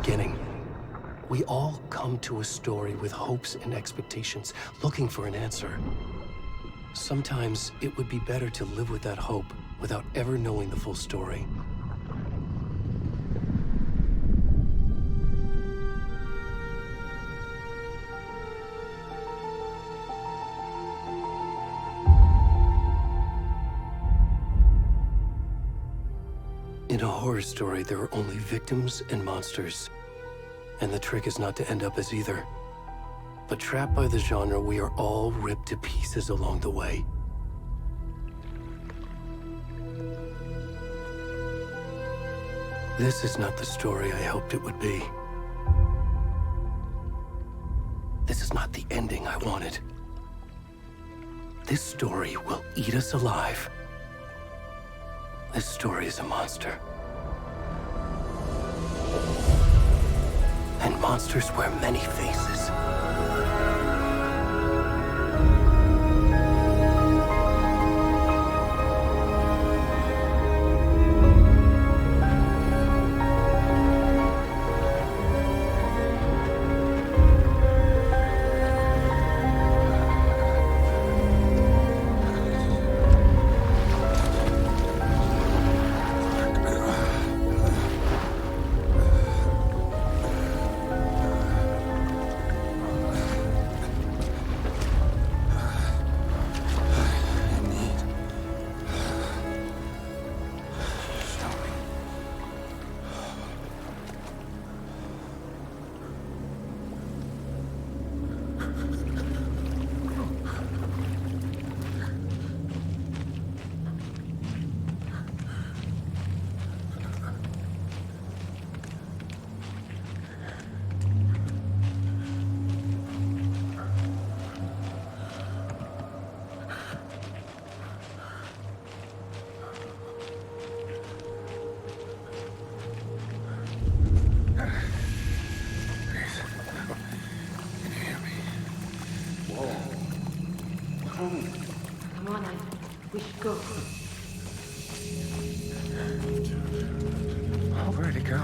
beginning. We all come to a story with hopes and expectations, looking for an answer. Sometimes it would be better to live with that hope without ever knowing the full story. In a horror story, there are only victims and monsters. And the trick is not to end up as either. But trapped by the genre, we are all ripped to pieces along the way. This is not the story I hoped it would be. This is not the ending I wanted. This story will eat us alive. This story is a monster. And monsters wear many faces. Come on, Ivan. We should go. Oh, where'd he go?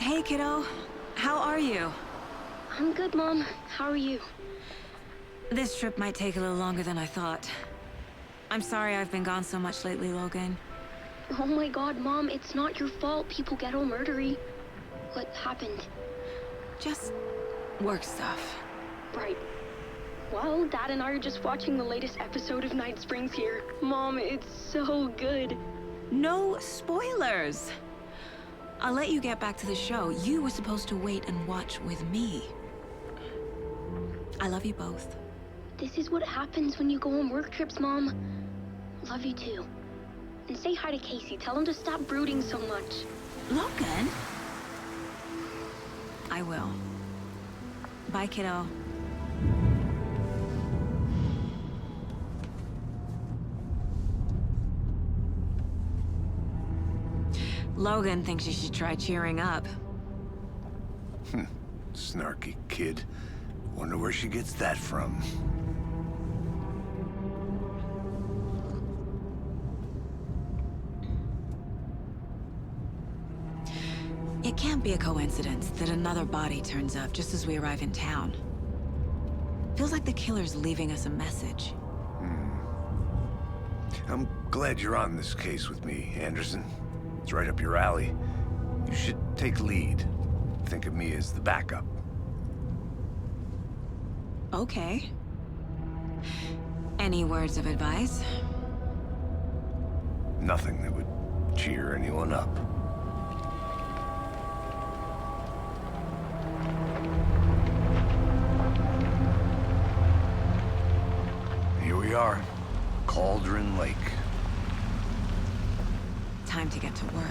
Hey, kiddo. How are you? I'm good, Mom. How are you? This trip might take a little longer than I thought. I'm sorry I've been gone so much lately, Logan. Oh my god, Mom, it's not your fault people get all murdery. What happened? Just work stuff. Right. Well, Dad and I are just watching the latest episode of Night Springs here. Mom, it's so good. No spoilers! I'll let you get back to the show. You were supposed to wait and watch with me. I love you both. This is what happens when you go on work trips, Mom. Love you too. And say hi to Casey. Tell him to stop brooding so much. Logan? I will. Bye, kiddo. Logan thinks you should try cheering up. Snarky kid. Wonder where she gets that from. It can't be a coincidence that another body turns up just as we arrive in town. Feels like the killer's leaving us a message. I'm glad you're on this case with me, Anderson. It's right up your alley. You should take lead. Think of me as the backup. Okay. Any words of advice? Nothing that would cheer anyone up. Here we are, Cauldron Lake. Time to get to work.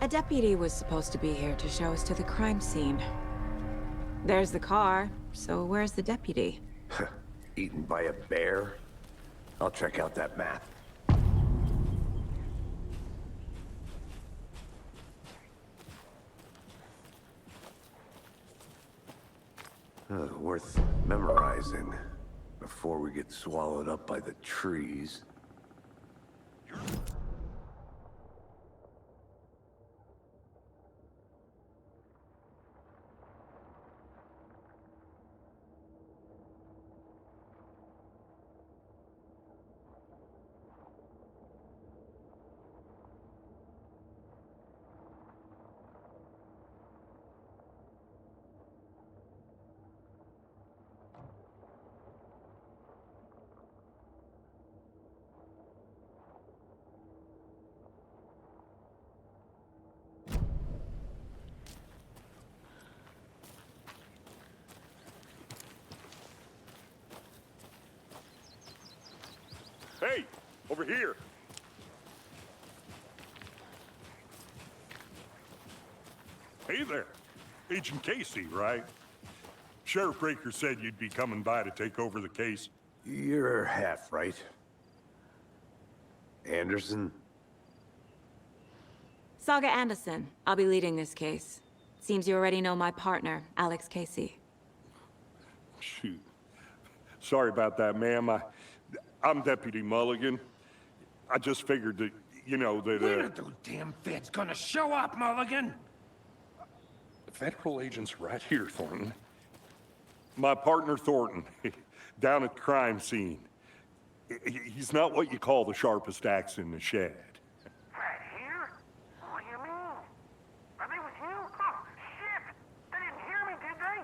A deputy was supposed to be here to show us to the crime scene. There's the car, so where's the deputy? Eaten by a bear? I'll check out that map. Worth memorizing before we get swallowed up by the trees. Hey, over here. Hey there. Agent Casey, right? Sheriff Breaker said you'd be coming by to take over the case. You're half right. Anderson? Saga Anderson. I'll be leading this case. Seems you already know my partner, Alex Casey. Shoot. Sorry about that, ma'am. I'm Deputy Mulligan. I just figured that, you know, that, When are those damn feds gonna show up, Mulligan? The federal agent's right here, Thornton. My partner, Thornton, down at the crime scene. He's not what you call the sharpest axe in the shed. Right here? What do you mean? Are they with you? Oh, shit! They didn't hear me, did they?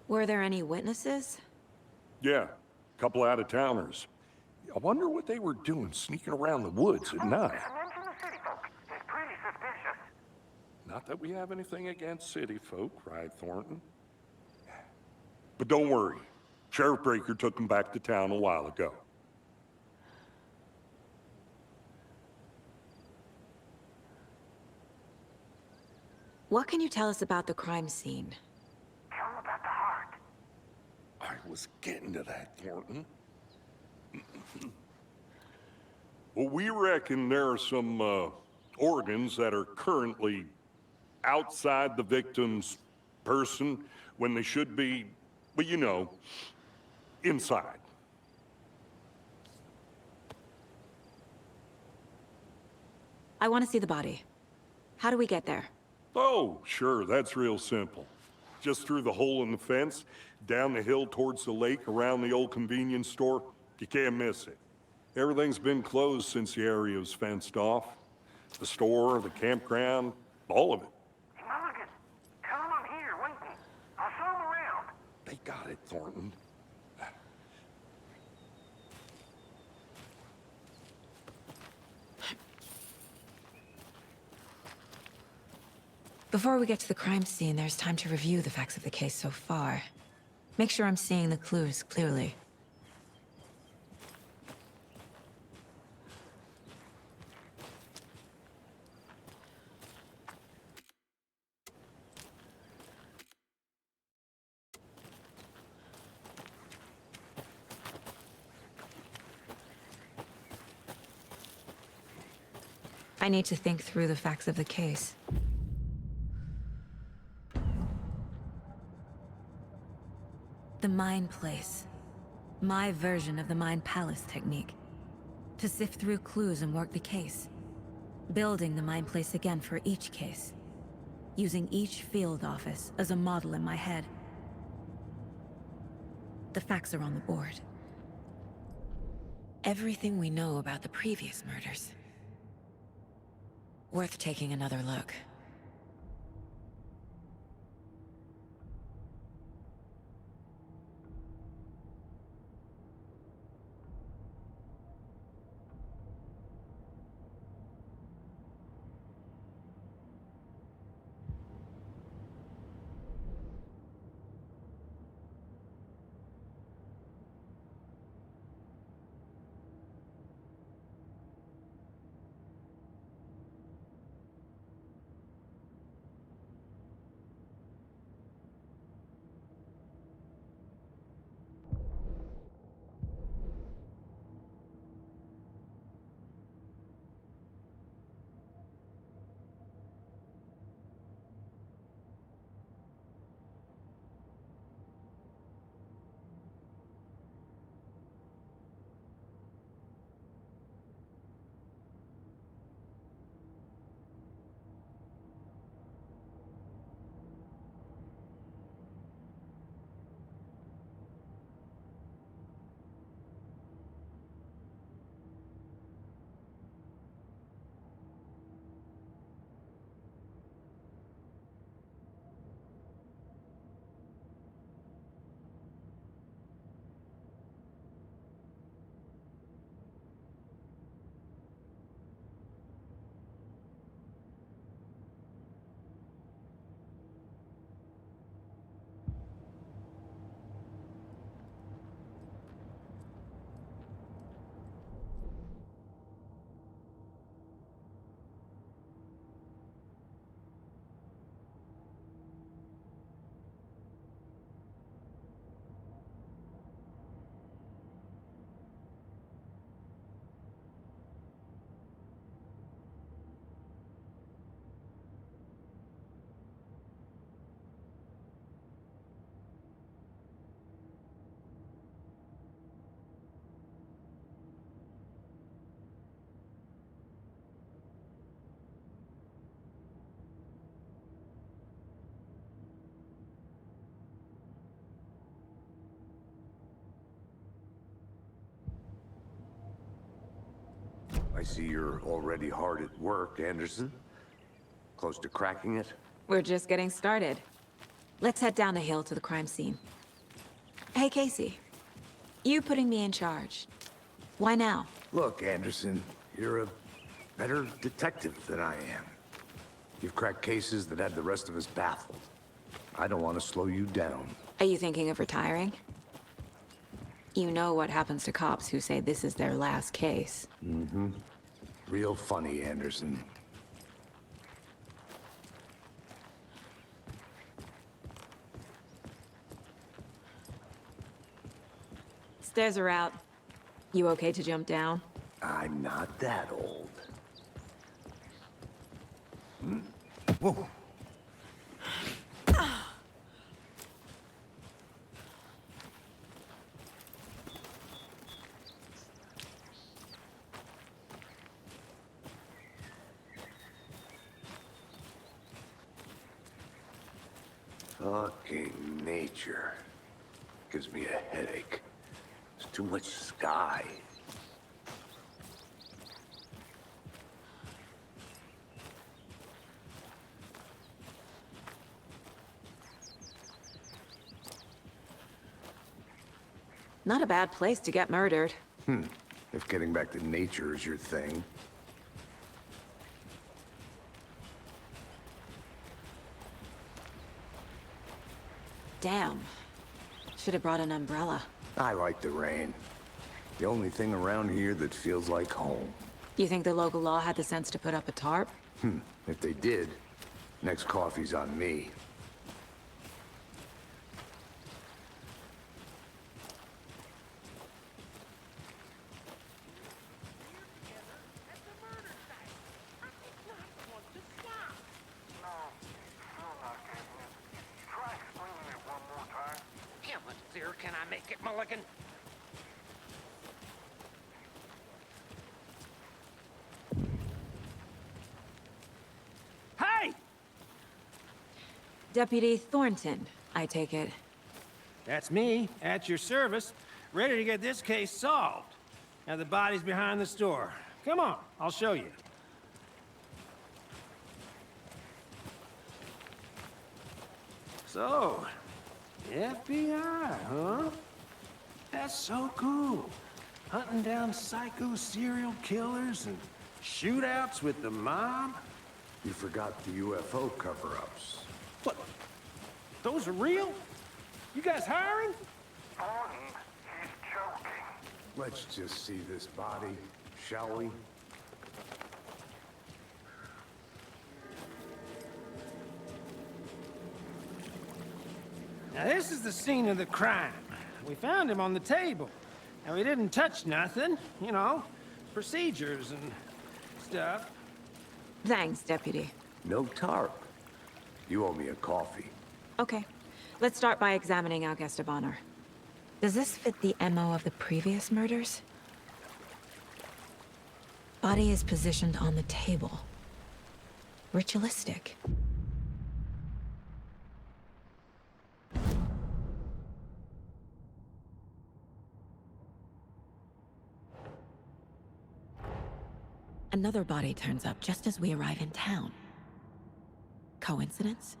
Were there any witnesses? Yeah, a couple out-of-towners. I wonder what they were doing sneaking around the woods at night. Mention the city folk. It's pretty suspicious. Not that we have anything against city folk, right, Thornton? But don't worry. Sheriff Breaker took them back to town a while ago. What can you tell us about the crime scene? Tell them about the heart. I was getting to that, Thornton. Well, we reckon there are some organs that are currently outside the victim's person when they should be, well, you know, inside. I want to see the body. How do we get there? Oh, sure, that's real simple. Just through the hole in the fence, down the hill towards the lake, around the old convenience store. You can't miss it. Everything's been closed since the area was fenced off. The store, the campground, all of it. Hey, Mulligan, tell him I'm here, waiting. I'll show him around. They got it, Thornton. Before we get to the crime scene, there's time to review the facts of the case so far. Make sure I'm seeing the clues clearly. I need to think through the facts of the case. The Mind Place. My version of the Mind Palace technique. To sift through clues and work the case. Building the Mind Place again for each case. Using each field office as a model in my head. The facts are on the board. Everything we know about the previous murders. Worth taking another look. I see you're already hard at work, Anderson. Close to cracking it? We're just getting started. Let's head down the hill to the crime scene. Hey, Casey. You putting me in charge. Why now? Look, Anderson, you're a better detective than I am. You've cracked cases that had the rest of us baffled. I don't want to slow you down. Are you thinking of retiring? You know what happens to cops who say this is their last case. Mm-hmm. Real funny, Anderson. Stairs are out. You okay to jump down? I'm not that old. Whoa. Fucking nature. Gives me a headache. There's too much sky. Not a bad place to get murdered. If getting back to nature is your thing. Damn. Should have brought an umbrella. I like the rain. The only thing around here that feels like home. You think the local law had the sense to put up a tarp? If they did, next coffee's on me. Can I make it, Mulligan? Hey! Deputy Thornton, I take it. That's me, at your service, ready to get this case solved. Now the body's behind the store. Come on, I'll show you. So, FBI, huh? That's so cool. Hunting down psycho serial killers and shootouts with the mob. You forgot the UFO cover-ups. What? Those are real? You guys hiring? Thornton, he's joking. Let's just see this body, shall we? Now this is the scene of the crime. We found him on the table. Now he didn't touch nothing, you know, procedures and stuff. Thanks, Deputy. No tarp. You owe me a coffee. Okay. Let's start by examining our guest of honor. Does this fit the MO of the previous murders? Body is positioned on the table. Ritualistic. Another body turns up just as we arrive in town. Coincidence?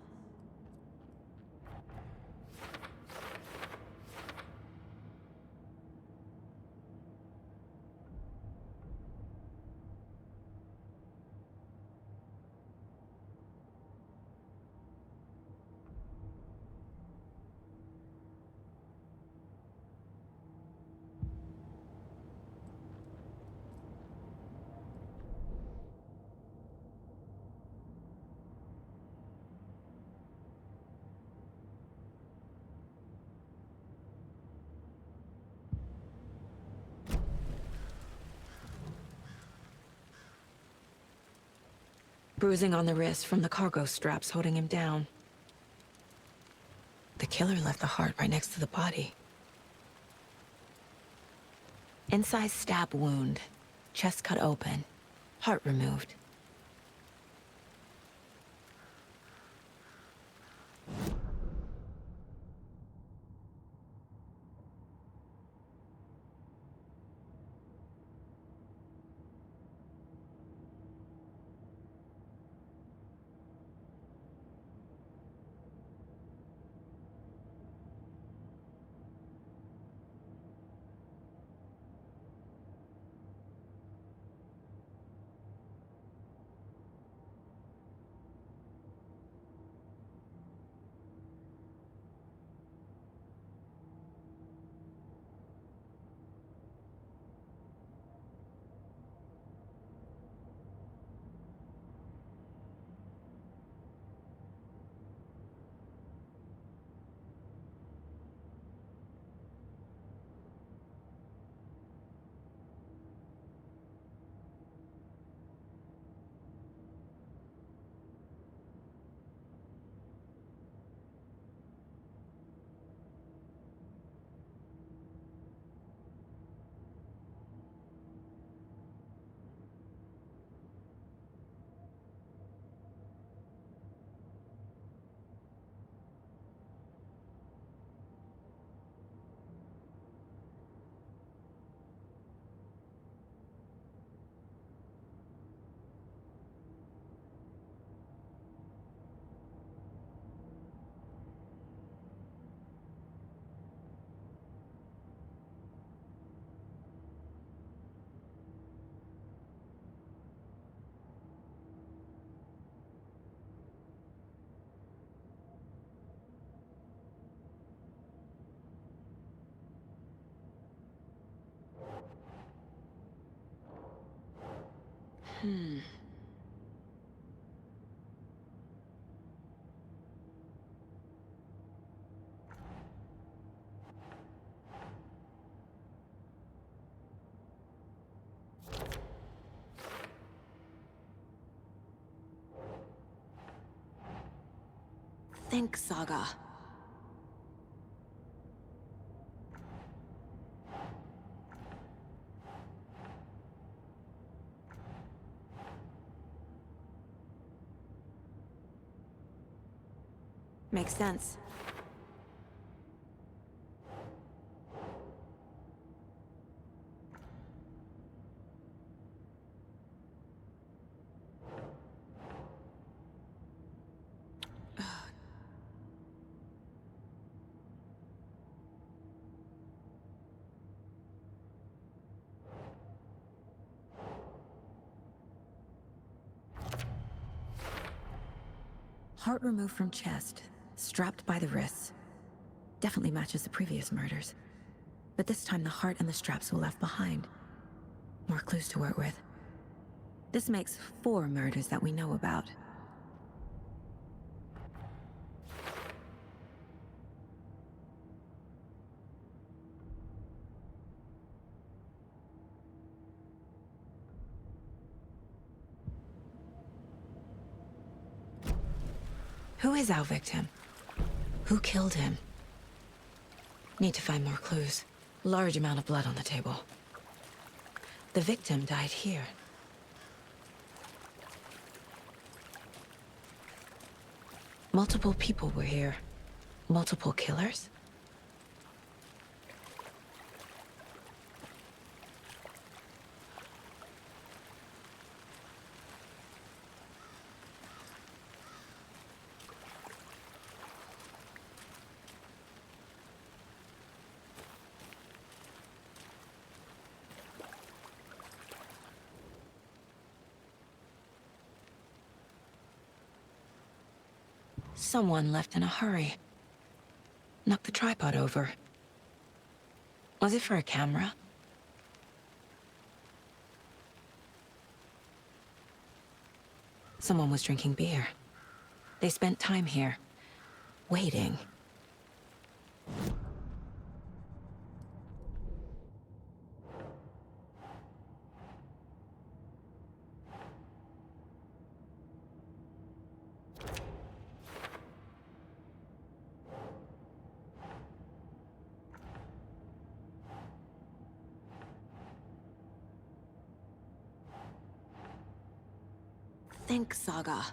Bruising on the wrist from the cargo straps holding him down. The killer left the heart right next to the body. Inside stab wound, chest cut open, heart removed. Think, Saga. Makes sense. Heart removed from chest, strapped by the wrists. Definitely matches the previous murders. But this time the heart and the straps were left behind. More clues to work with. This makes 4 murders that we know about. Who is our victim? Who killed him? Need to find more clues. Large amount of blood on the table. The victim died here. Multiple people were here. Multiple killers? Someone left in a hurry. Knocked the tripod over. Was it for a camera? Someone was drinking beer. They spent time here, waiting. Think, Saga.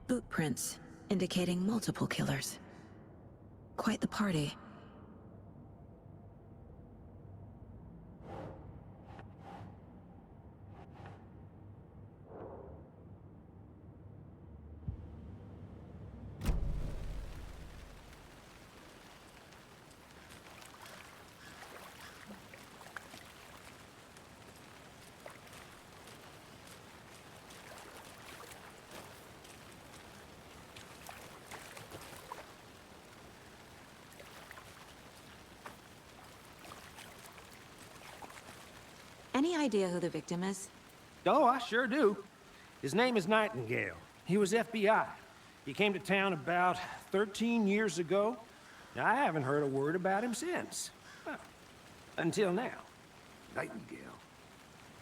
Boot prints, indicating multiple killers. Quite the party. Any idea who the victim is? Oh, I sure do. His name is Nightingale. He was FBI. He came to town about 13 years ago. Now, I haven't heard a word about him since. Well, until now. Nightingale?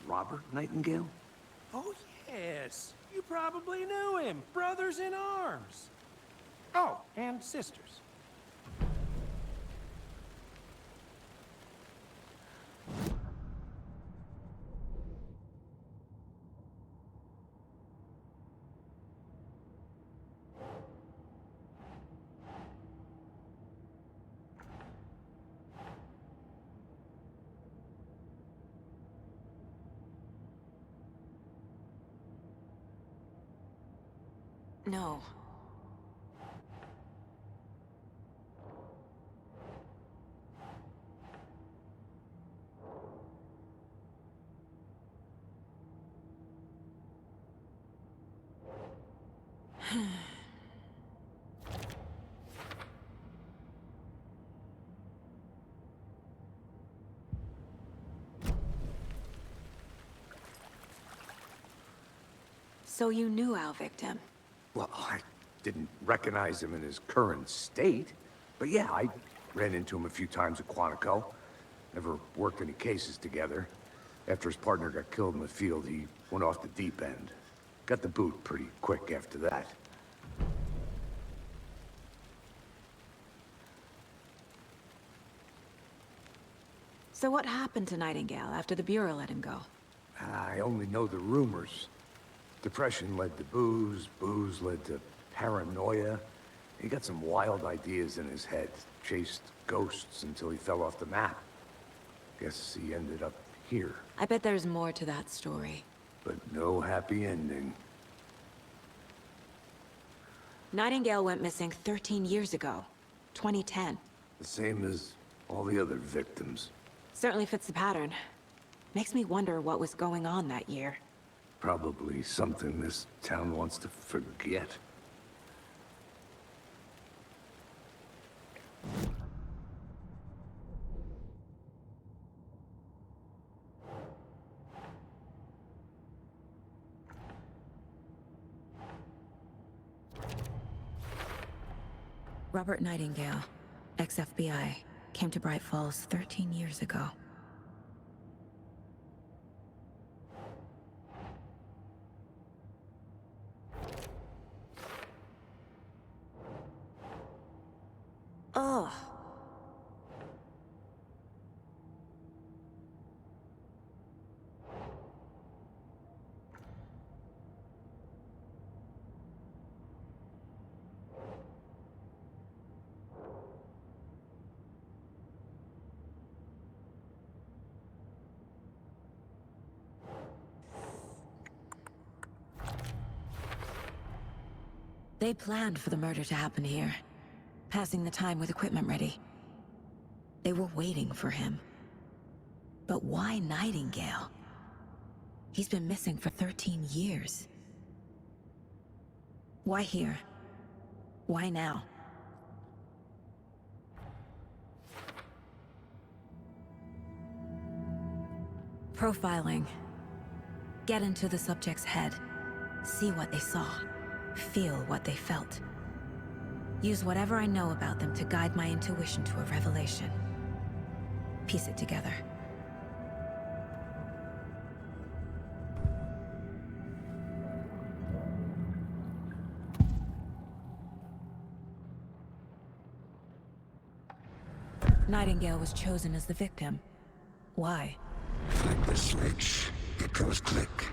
Robert Nightingale? Oh, yes. You probably knew him. Brothers in arms. Oh, and sisters. No. So you knew our victim? Well, I didn't recognize him in his current state. But yeah, I ran into him a few times at Quantico. Never worked any cases together. After his partner got killed in the field, he went off the deep end. Got the boot pretty quick after that. So what happened to Nightingale after the Bureau let him go? I only know the rumors. Depression led to booze, booze led to paranoia. He got some wild ideas in his head, chased ghosts until he fell off the map. Guess he ended up here, I bet there's more to that story. but no happy ending. Nightingale went missing 13 years ago, 2010. The same as all the other victims. Certainly fits the pattern. Makes me wonder what was going on that year. Probably something this town wants to forget. Robert Nightingale, ex-FBI, came to Bright Falls 13 years ago. Ugh. They planned for the murder to happen here, passing the time with equipment ready. They were waiting for him. But why Nightingale? He's been missing for 13 years. Why here? Why now? Profiling. Get into the subject's head. See what they saw. Feel what they felt. Use whatever I know about them to guide my intuition to a revelation. Piece it together. Nightingale was chosen as the victim. Why? Flick the switch, it goes click.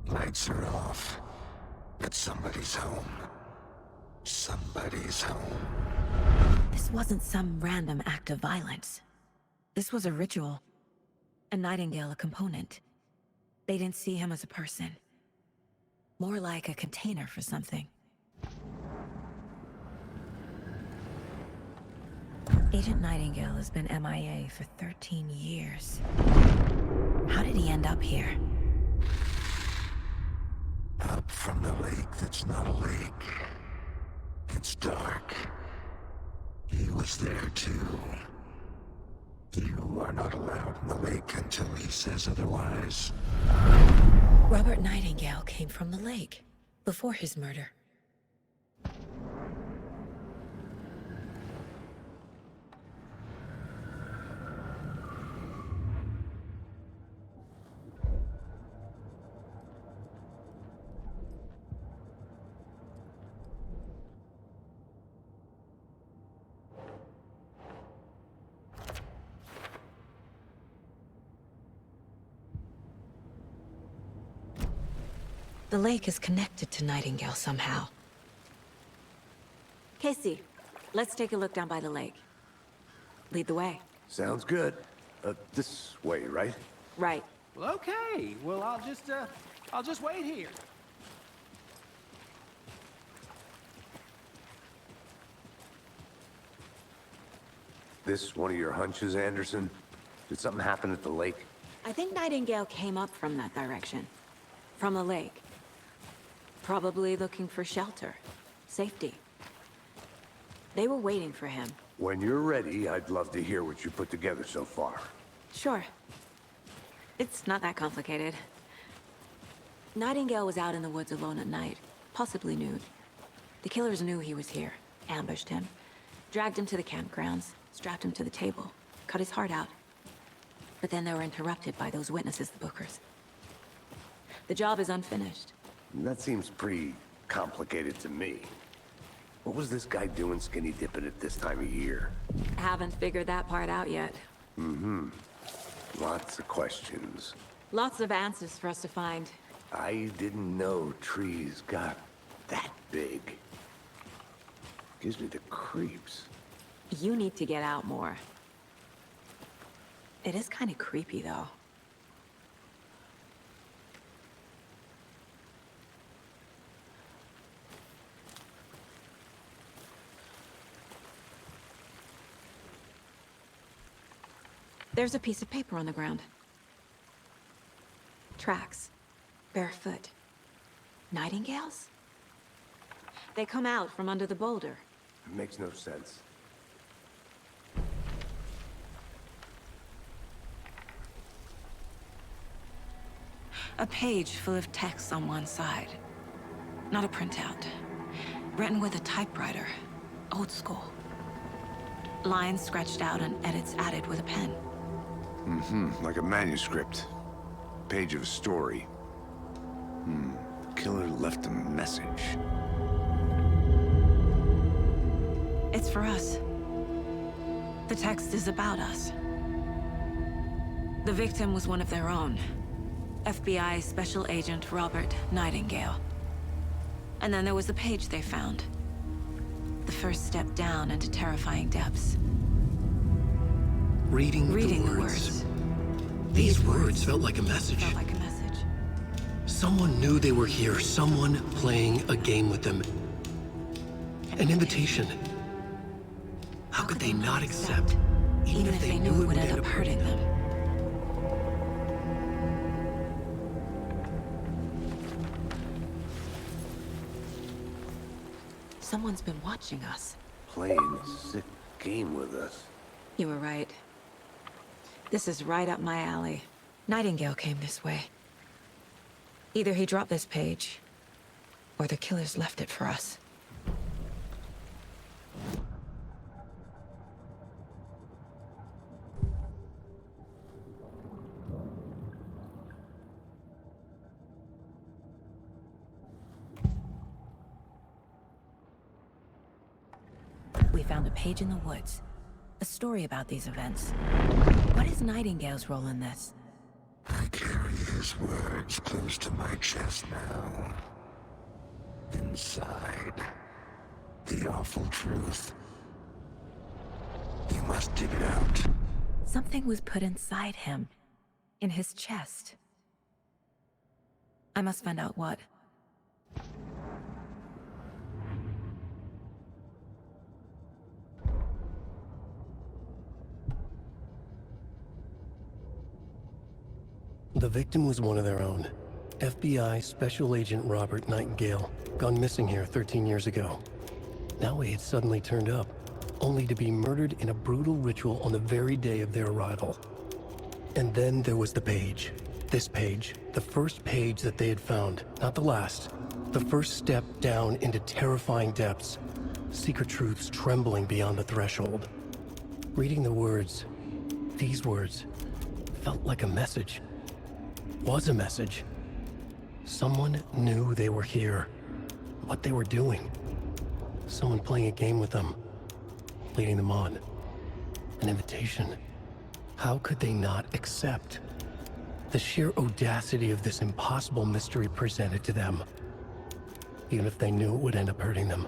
Lights are off. But somebody's home. Somebody's home. This wasn't some random act of violence. This was a ritual. And Nightingale a component. They didn't see him as a person. More like a container for something. Agent Nightingale has been MIA for 13 years. How did he end up here? Up from the lake that's not a lake. It's dark. He was there too. You are not allowed in the lake until he says otherwise. Robert Nightingale came from the lake, before his murder. The lake is connected to Nightingale somehow. Casey, let's take a look down by the lake. Lead the way. Sounds good. This way, right? Right. Well, okay. Well, I'll just wait here. This one of your hunches, Anderson? Did something happen at the lake? I think Nightingale came up from that direction. From the lake. Probably looking for shelter. Safety. They were waiting for him. When you're ready, I'd love to hear what you put together so far. Sure. It's not that complicated. Nightingale was out in the woods alone at night, possibly nude. The killers knew he was here, ambushed him, dragged him to the campgrounds, strapped him to the table, cut his heart out. But then they were interrupted by those witnesses, the Bookers. The job is unfinished. That seems pretty complicated to me. What was this guy doing skinny dipping at this time of year? Haven't figured that part out yet. Lots of questions. Lots of answers for us to find. I didn't know trees got that big. Gives me the creeps. You need to get out more. It is kind of creepy, though. There's a piece of paper on the ground. Tracks. Barefoot. Nightingales? They come out from under the boulder. It makes no sense. A page full of text on one side. Not a printout. Written with a typewriter. Old school. Lines scratched out and edits added with a pen. Like a manuscript. Page of a story. Killer left a message. It's for us. The text is about us. The victim was one of their own. FBI Special Agent Robert Nightingale. And then there was the page they found. The first step down into terrifying depths. Reading the words. These words felt like a message. Felt like a message. Someone knew they were here, someone playing a game with them. An invitation. How could they not accept, even if they knew it would end up hurting them? Someone's been watching us. Playing a sick game with us. You were right. This is right up my alley. Nightingale came this way. Either he dropped this page, or the killers left it for us. We found a page in the woods. A story about these events. What is Nightingale's role in this? I carry his words close to my chest now. Inside, the awful truth. You must dig it out. Something was put inside him. In his chest. I must find out what. The victim was one of their own. FBI Special Agent Robert Nightingale, gone missing here 13 years ago. Now he had suddenly turned up, only to be murdered in a brutal ritual on the very day of their arrival. And then there was the page. This page, the first page that they had found, not the last. The first step down into terrifying depths. Secret truths trembling beyond the threshold. Reading the words, these words, felt like a message. Was a message. Someone knew they were here. What they were doing. Someone playing a game with them. Leading them on. An invitation. How could they not accept? The sheer audacity of this impossible mystery presented to them. Even if they knew it would end up hurting them.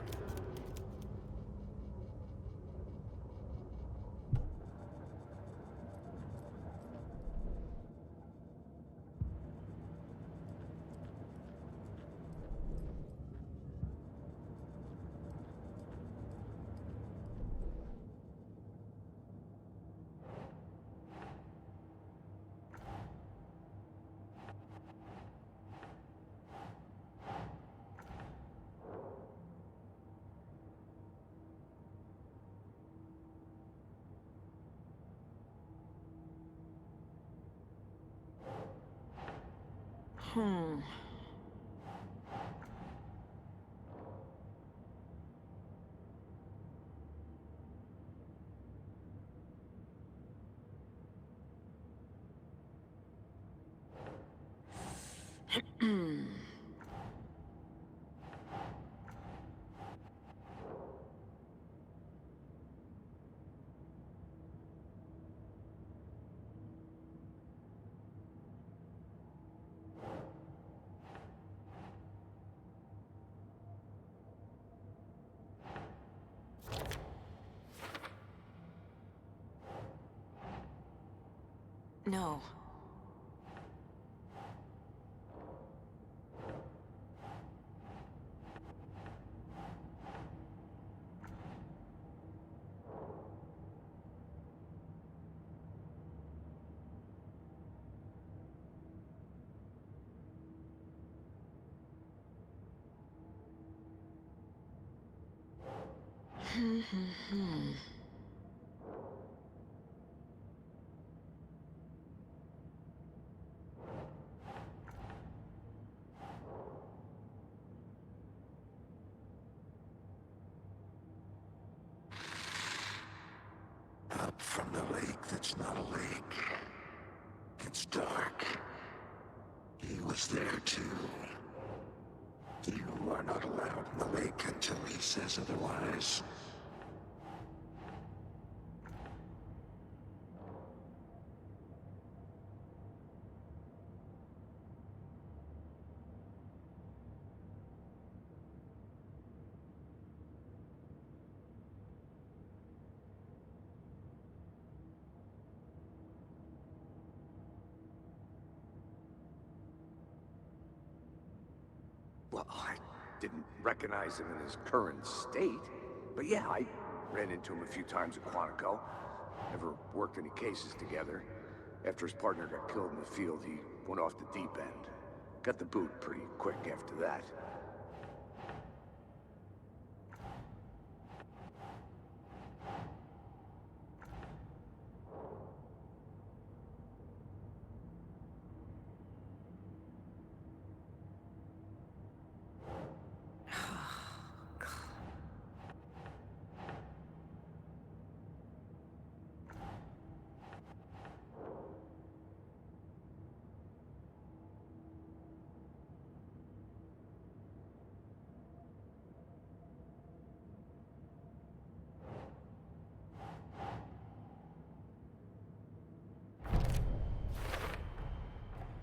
know. Up from the lake that's not a lake. It's dark. He was there too. You are not allowed in the lake until he says otherwise. Well, I didn't recognize him in his current state. But yeah, I ran into him a few times at Quantico. Never worked any cases together. After his partner got killed in the field, he went off the deep end. Got the boot pretty quick after that.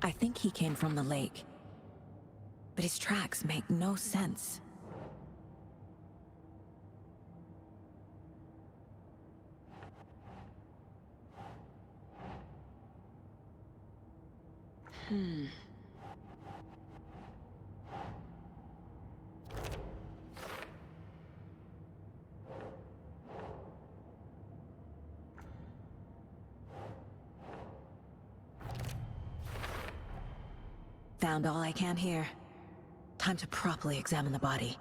I think he came from the lake. But his tracks make no sense. Found all I can here. Time to properly examine the body.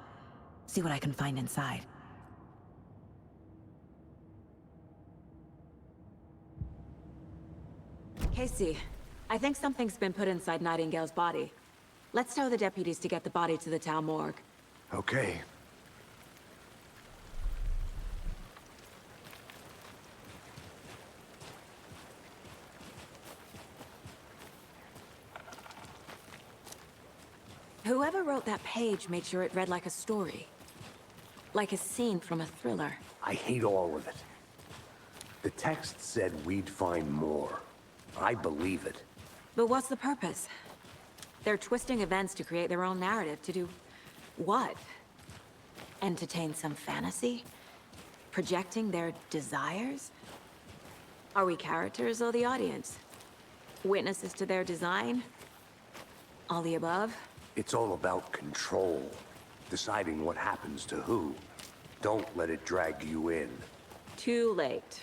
See what I can find inside. Casey, I think something's been put inside Nightingale's body. Let's tell the deputies to get the body to the town morgue. Okay. Whoever wrote that page made sure it read like a story. Like a scene from a thriller. I hate all of it. The text said we'd find more. I believe it. But what's the purpose? They're twisting events to create their own narrative. To do what? Entertain some fantasy? Projecting their desires? Are we characters or the audience? Witnesses to their design? All the above? It's all about control. Deciding what happens to who. Don't let it drag you in. Too late.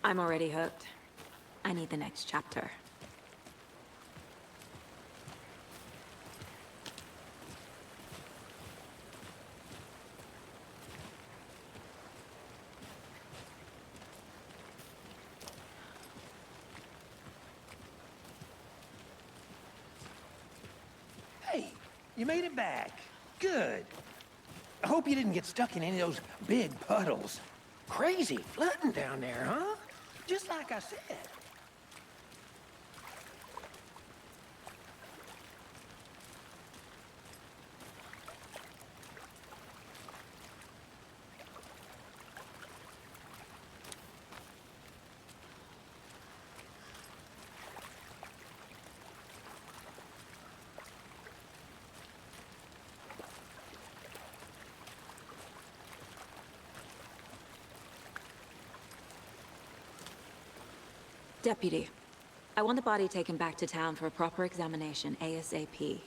I'm already hooked. I need the next chapter. Hey, you made it back. Good. I hope you didn't get stuck in any of those big puddles. Crazy flooding down there, huh? Just like I said. Deputy, I want the body taken back to town for a proper examination, ASAP.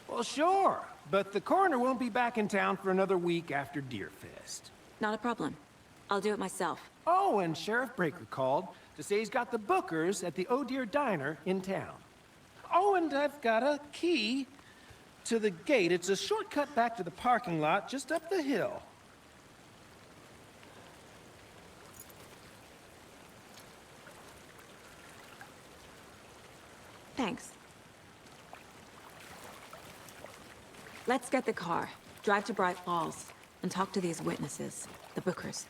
Well, sure, but the coroner won't be back in town for another week after Deerfest. Not a problem. I'll do it myself. Oh, and Sheriff Breaker called to say he's got the Bookers at the Oh Deer Diner in town. Oh, and I've got a key to the gate. It's a shortcut back to the parking lot just up the hill. Thanks. Let's get the car, drive to Bright Falls, and talk to these witnesses, the Bookers.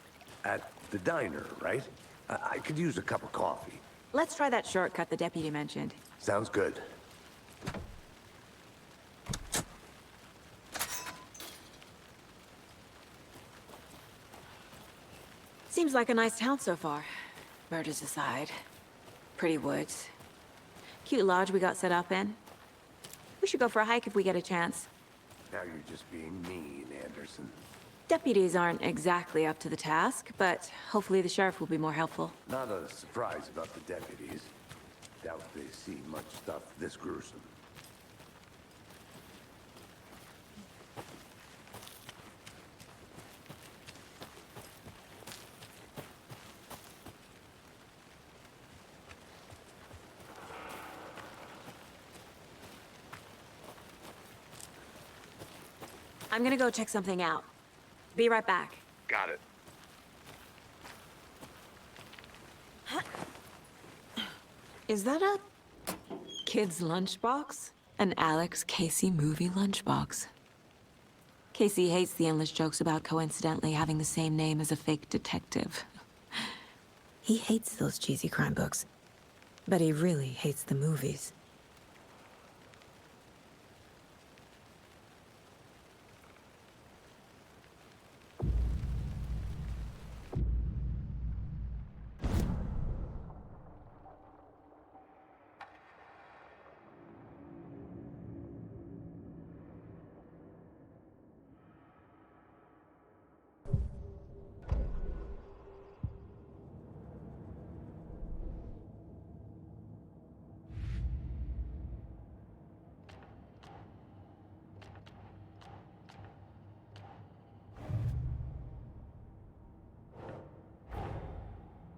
At the diner, right? I could use a cup of coffee. Let's try that shortcut the deputy mentioned. Sounds good. Seems like a nice town so far. Murders aside. Pretty woods. Cute lodge we got set up in. We should go for a hike if we get a chance. Now you're just being mean, Anderson. Deputies aren't exactly up to the task, but hopefully the sheriff will be more helpful. Not a surprise about the deputies. Doubt they see much stuff this gruesome. I'm gonna go check something out. Be right back. Got it. Is that a kid's lunchbox? An Alex Casey movie lunchbox. Casey hates the endless jokes about coincidentally having the same name as a fake detective. He hates those cheesy crime books, but he really hates the movies.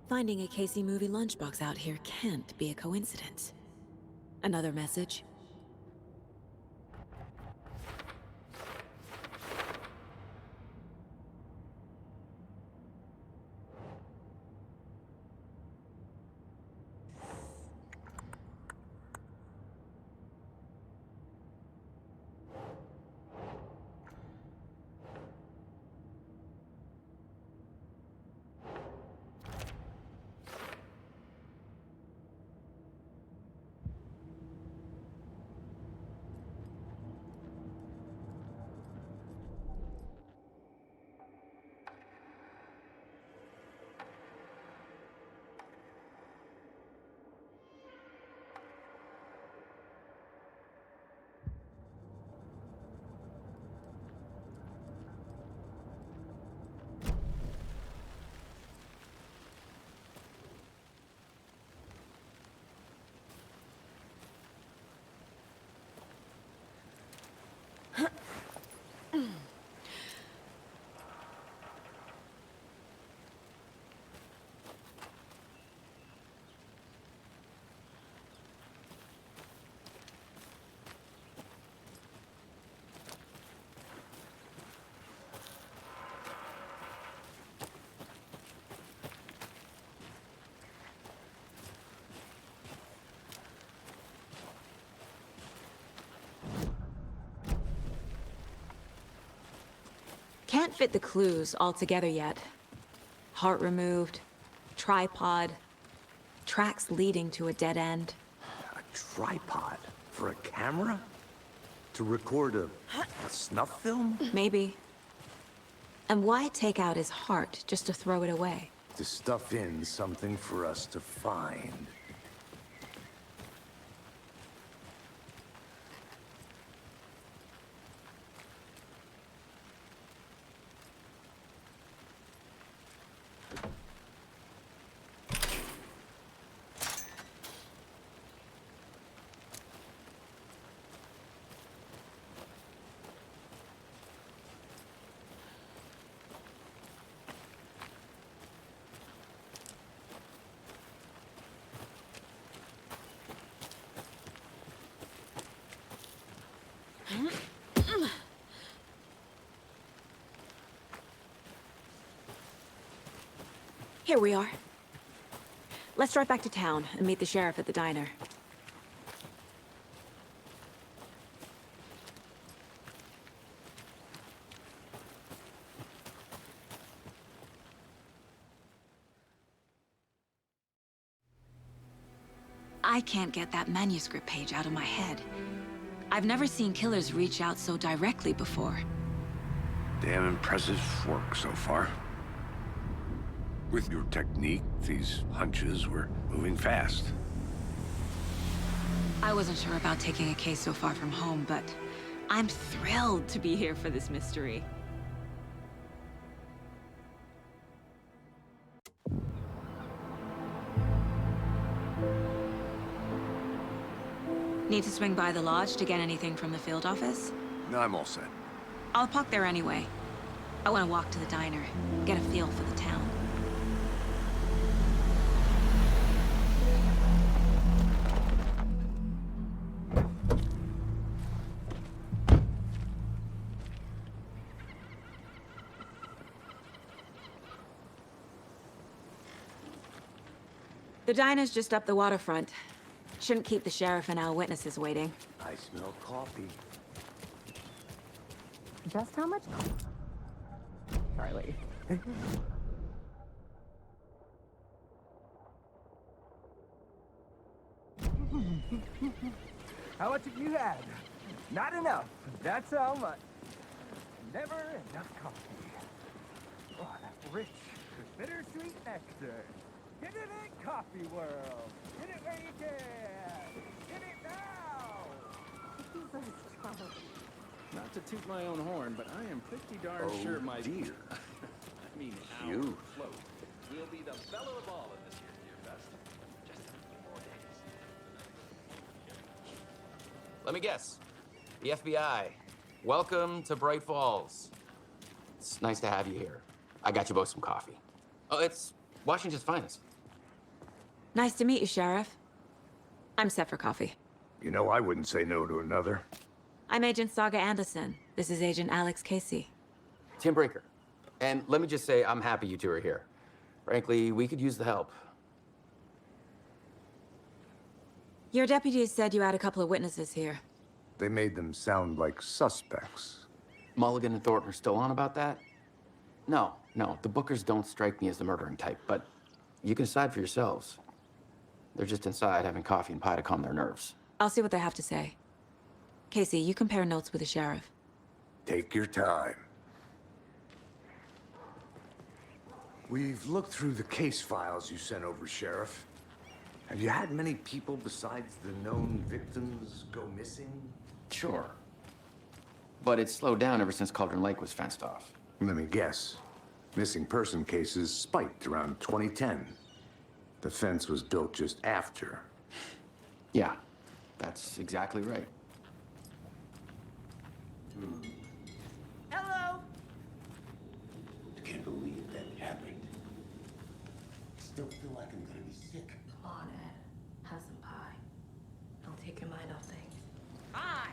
Finding a Casey movie lunchbox out here can't be a coincidence. Another message? Can't fit the clues all together yet. Heart removed, tripod, tracks leading to a dead end. A tripod? For a camera? To record a snuff film? Maybe. And why take out his heart just to throw it away? To stuff in something for us to find. Here we are. Let's drive back to town and meet the sheriff at the diner. I can't get that manuscript page out of my head. I've never seen killers reach out so directly before. Damn impressive work so far. With your technique, these hunches were moving fast. I wasn't sure about taking a case so far from home, but I'm thrilled to be here for this mystery. Need to swing by the lodge to get anything from the field office? No, I'm all set. I'll park there anyway. I want to walk to the diner, get a feel for the town. The diner's just up the waterfront. Shouldn't keep the sheriff and our witnesses waiting. I smell coffee. Just how much? Sorry, lady. How much have you had? Not enough. That's how much. Never enough coffee. Oh, that rich, bittersweet nectar. Get it in Coffee World. Get it where you can. Get it now. Not to toot my own horn, but I am pretty darn sure my dear. I mean, our You. float will be the belle of the ball in this year's Deer Fest. Just a few more days. Let me guess. The FBI. Welcome to Bright Falls. It's nice to have you here. I got you both some coffee. Oh, it's Washington's finest. Nice to meet you, Sheriff. I'm set for coffee. You know, I wouldn't say no to another. I'm Agent Saga Anderson. This is Agent Alex Casey. Tim Breaker. And let me just say, I'm happy you two are here. Frankly, we could use the help. Your deputies said you had a couple of witnesses here. They made them sound like suspects. Mulligan and Thornton are still on about that? No, the Bookers don't strike me as the murdering type, but you can decide for yourselves. They're just inside having coffee and pie to calm their nerves. I'll see what they have to say. Casey, you compare notes with the sheriff. Take your time. We've looked through the case files you sent over, Sheriff. Have you had many people besides the known victims go missing? Sure. But it's slowed down ever since Cauldron Lake was fenced off. Let me guess. Missing person cases spiked around 2010. The fence was built just after. Yeah, that's exactly right. Hello. I can't believe that happened. Still feel like I'm gonna be sick. Come on, Ed. Have some pie. I'll take your mind off things. Hi.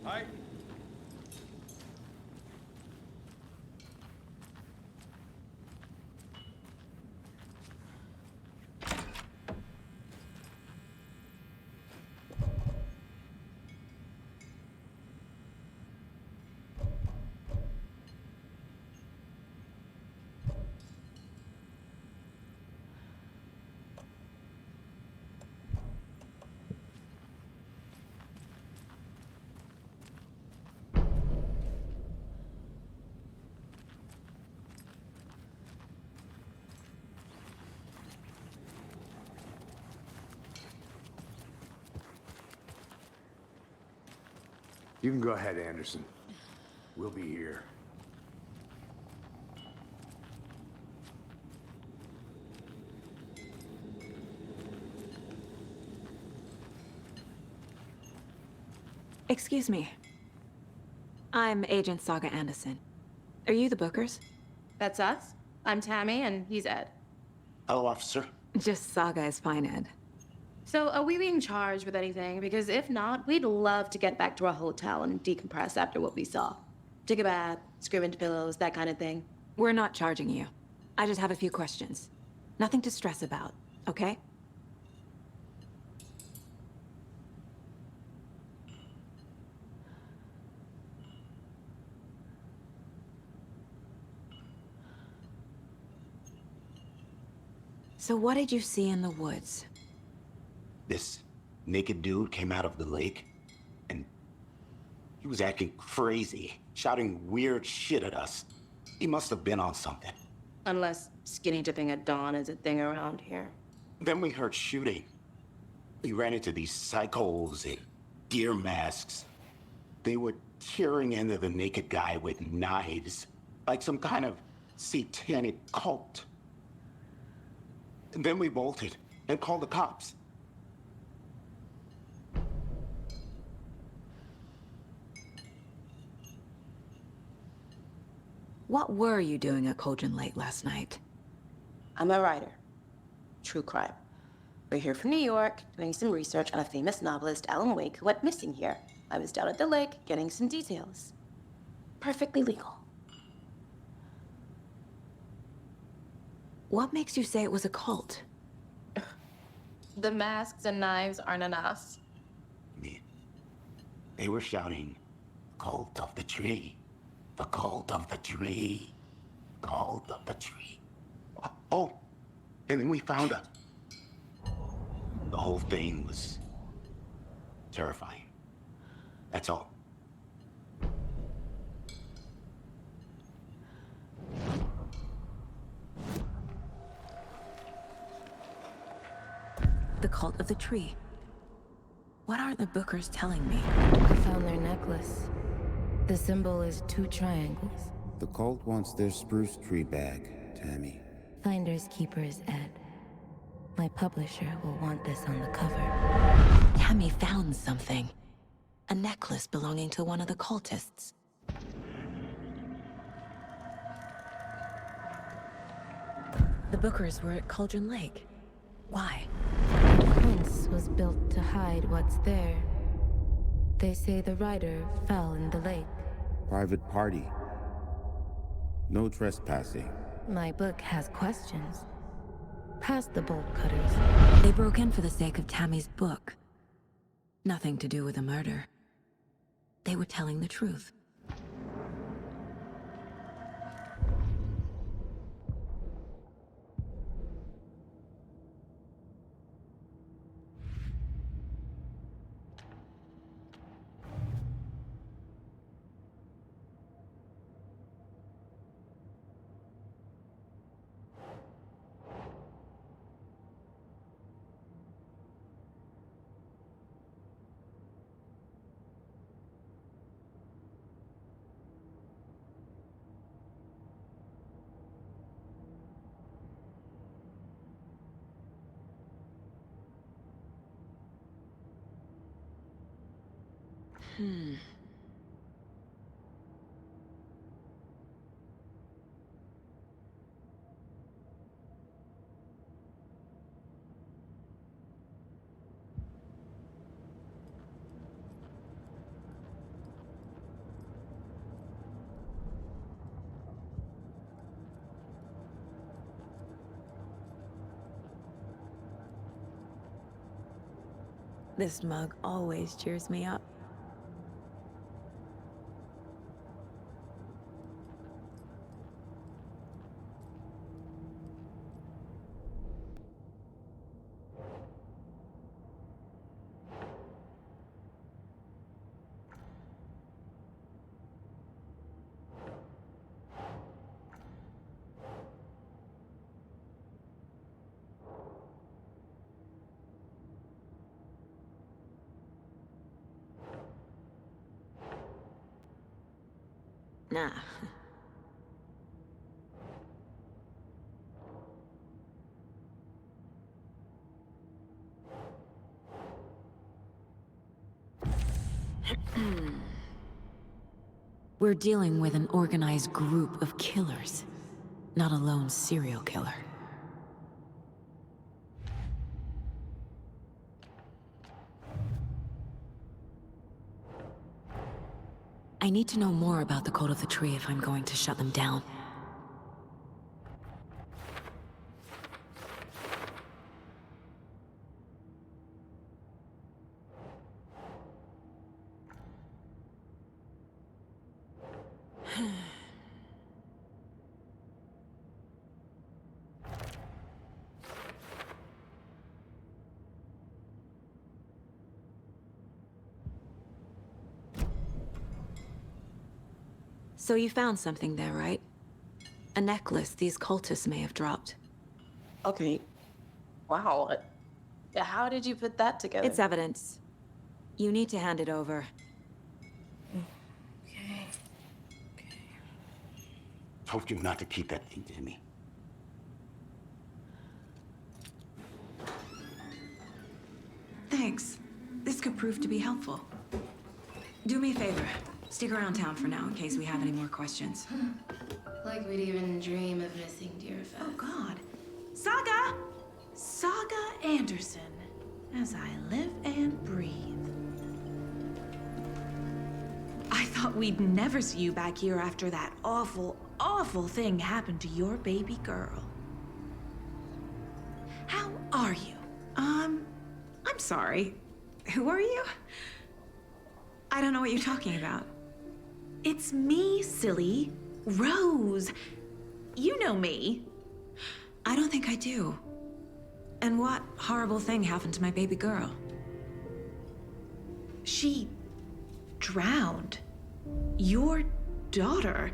Hi. You can go ahead, Anderson. We'll be here. Excuse me. I'm Agent Saga Anderson. Are you the Bookers? That's us. I'm Tammy, and he's Ed. Hello, officer. Just Saga is fine, Ed. So, are we being charged with anything? Because if not, we'd love to get back to our hotel and decompress after what we saw. Take a bath, scream into pillows, that kind of thing. We're not charging you. I just have a few questions. Nothing to stress about, okay? So what did you see in the woods? This naked dude came out of the lake, and he was acting crazy, shouting weird shit at us. He must have been on something. Unless skinny dipping at dawn is a thing around here. Then we heard shooting. We ran into these psychos in deer masks. They were tearing into the naked guy with knives, like some kind of satanic cult. And then we bolted and called the cops. What were you doing at Cauldron Lake last night? I'm a writer. True crime. We're here from New York, doing some research on a famous novelist, Alan Wake, who went missing here. I was down at the lake, getting some details. Perfectly legal. What makes you say it was a cult? The masks and knives aren't enough. They were shouting, "Cult of the tree. The cult of the tree. Cult of the tree." Oh, and then we found her. The whole thing was terrifying. That's all. The cult of the tree. What are the Bookers telling me? I found their necklace. The symbol is 2 triangles. The cult wants their spruce tree back, Tammy. Finders keepers, Ed. My publisher will want this on the cover. Tammy found something. A necklace belonging to one of the cultists. The Bookers were at Cauldron Lake. Why? The fence was built to hide what's there. They say the rider fell in the lake. Private party. No trespassing. My book has questions. Past the bolt cutters. They broke in for the sake of Tammy's book. Nothing to do with the murder. They were telling the truth. This mug always cheers me up. Nah. We're dealing with an organized group of killers, not a lone serial killer. I need to know more about the Cult of the Tree if I'm going to shut them down. So you found something there, right? A necklace these cultists may have dropped. Okay. Wow. How did you put that together? It's evidence. You need to hand it over. Okay. Told you not to keep that thing to me. Thanks. This could prove to be helpful. Do me a favor. Stick around town for now in case we have any more questions. Like we'd even dream of missing Deerfest. Oh, God. Saga! Saga Anderson. As I live and breathe. I thought we'd never see you back here after that awful, awful thing happened to your baby girl. How are you? I'm sorry. Who are you? I don't know what you're talking about. It's me, silly. Rose. You know me. I don't think I do. And what horrible thing happened to my baby girl? She drowned. Your daughter.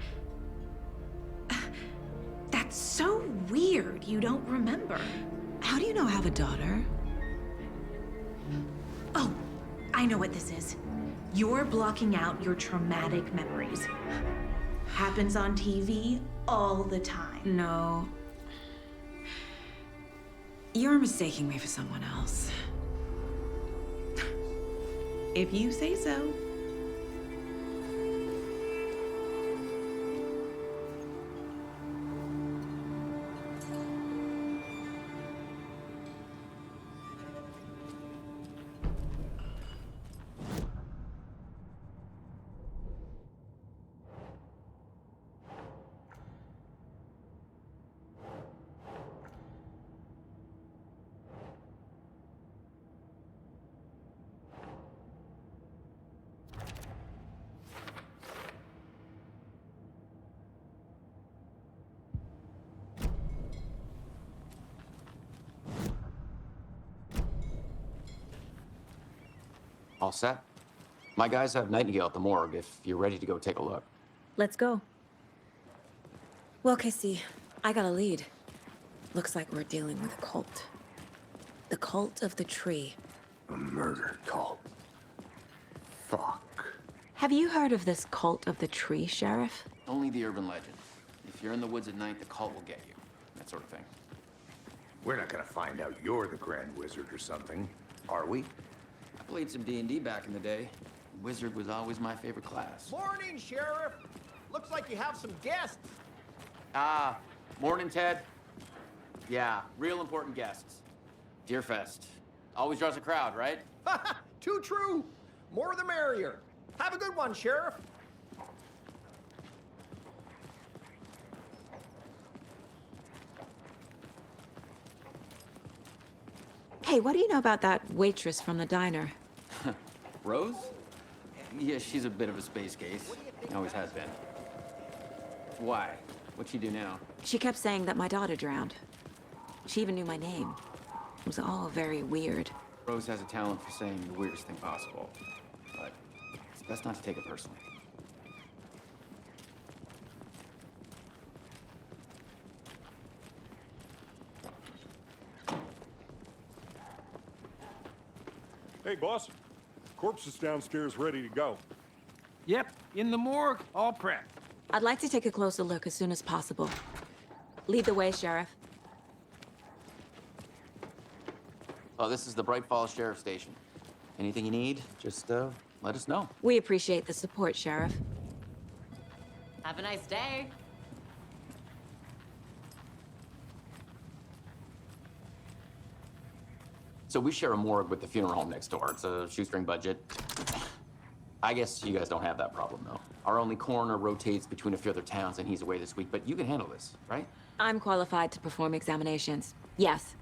That's so weird you don't remember. How do you know I have a daughter? Oh, I know what this is. You're blocking out your traumatic memories. Happens on TV all the time. No. You're mistaking me for someone else. If you say so. All set? My guys have Nightingale at the morgue if you're ready to go take a look. Let's go. Well, Casey, I got a lead. Looks like we're dealing with a cult. The Cult of the Tree. A murder cult. Fuck. Have you heard of this Cult of the Tree, Sheriff? Only the urban legend. If you're in the woods at night, the cult will get you. That sort of thing. We're not gonna find out you're the Grand Wizard or something, are we? I played some D&D back in the day. Wizard was always my favorite class. Morning, Sheriff. Looks like you have some guests. Ah, morning, Ted. Yeah, real important guests. Deerfest. Always draws a crowd, right? Too true. More the merrier. Have a good one, Sheriff. Hey, what do you know about that waitress from the diner? Rose? Yeah, she's a bit of a space case. Always has been. Why? What'd she do now? She kept saying that my daughter drowned. She even knew my name. It was all very weird. Rose has a talent for saying the weirdest thing possible. But it's best not to take it personally. Hey, boss. Corpse is downstairs ready to go. Yep, in the morgue, all prepped. I'd like to take a closer look as soon as possible. Lead the way, Sheriff. Oh, this is the Bright Falls Sheriff Station. Anything you need, just let us know. We appreciate the support, Sheriff. Have a nice day. So we share a morgue with the funeral home next door. It's a shoestring budget. I guess you guys don't have that problem, though. Our only coroner rotates between a few other towns, and he's away this week, but you can handle this, right? I'm qualified to perform examinations. Yes.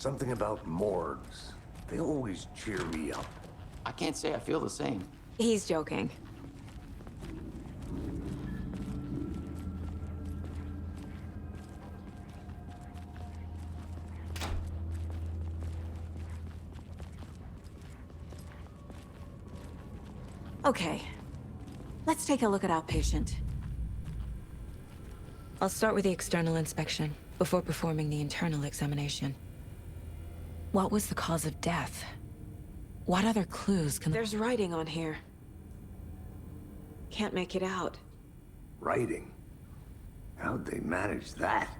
Something about morgues. They always cheer me up. I can't say I feel the same. He's joking. Okay. Let's take a look at our patient. I'll start with the external inspection before performing the internal examination. What was the cause of death? What other clues can... There's writing on here. Can't make it out. Writing? How'd they manage that?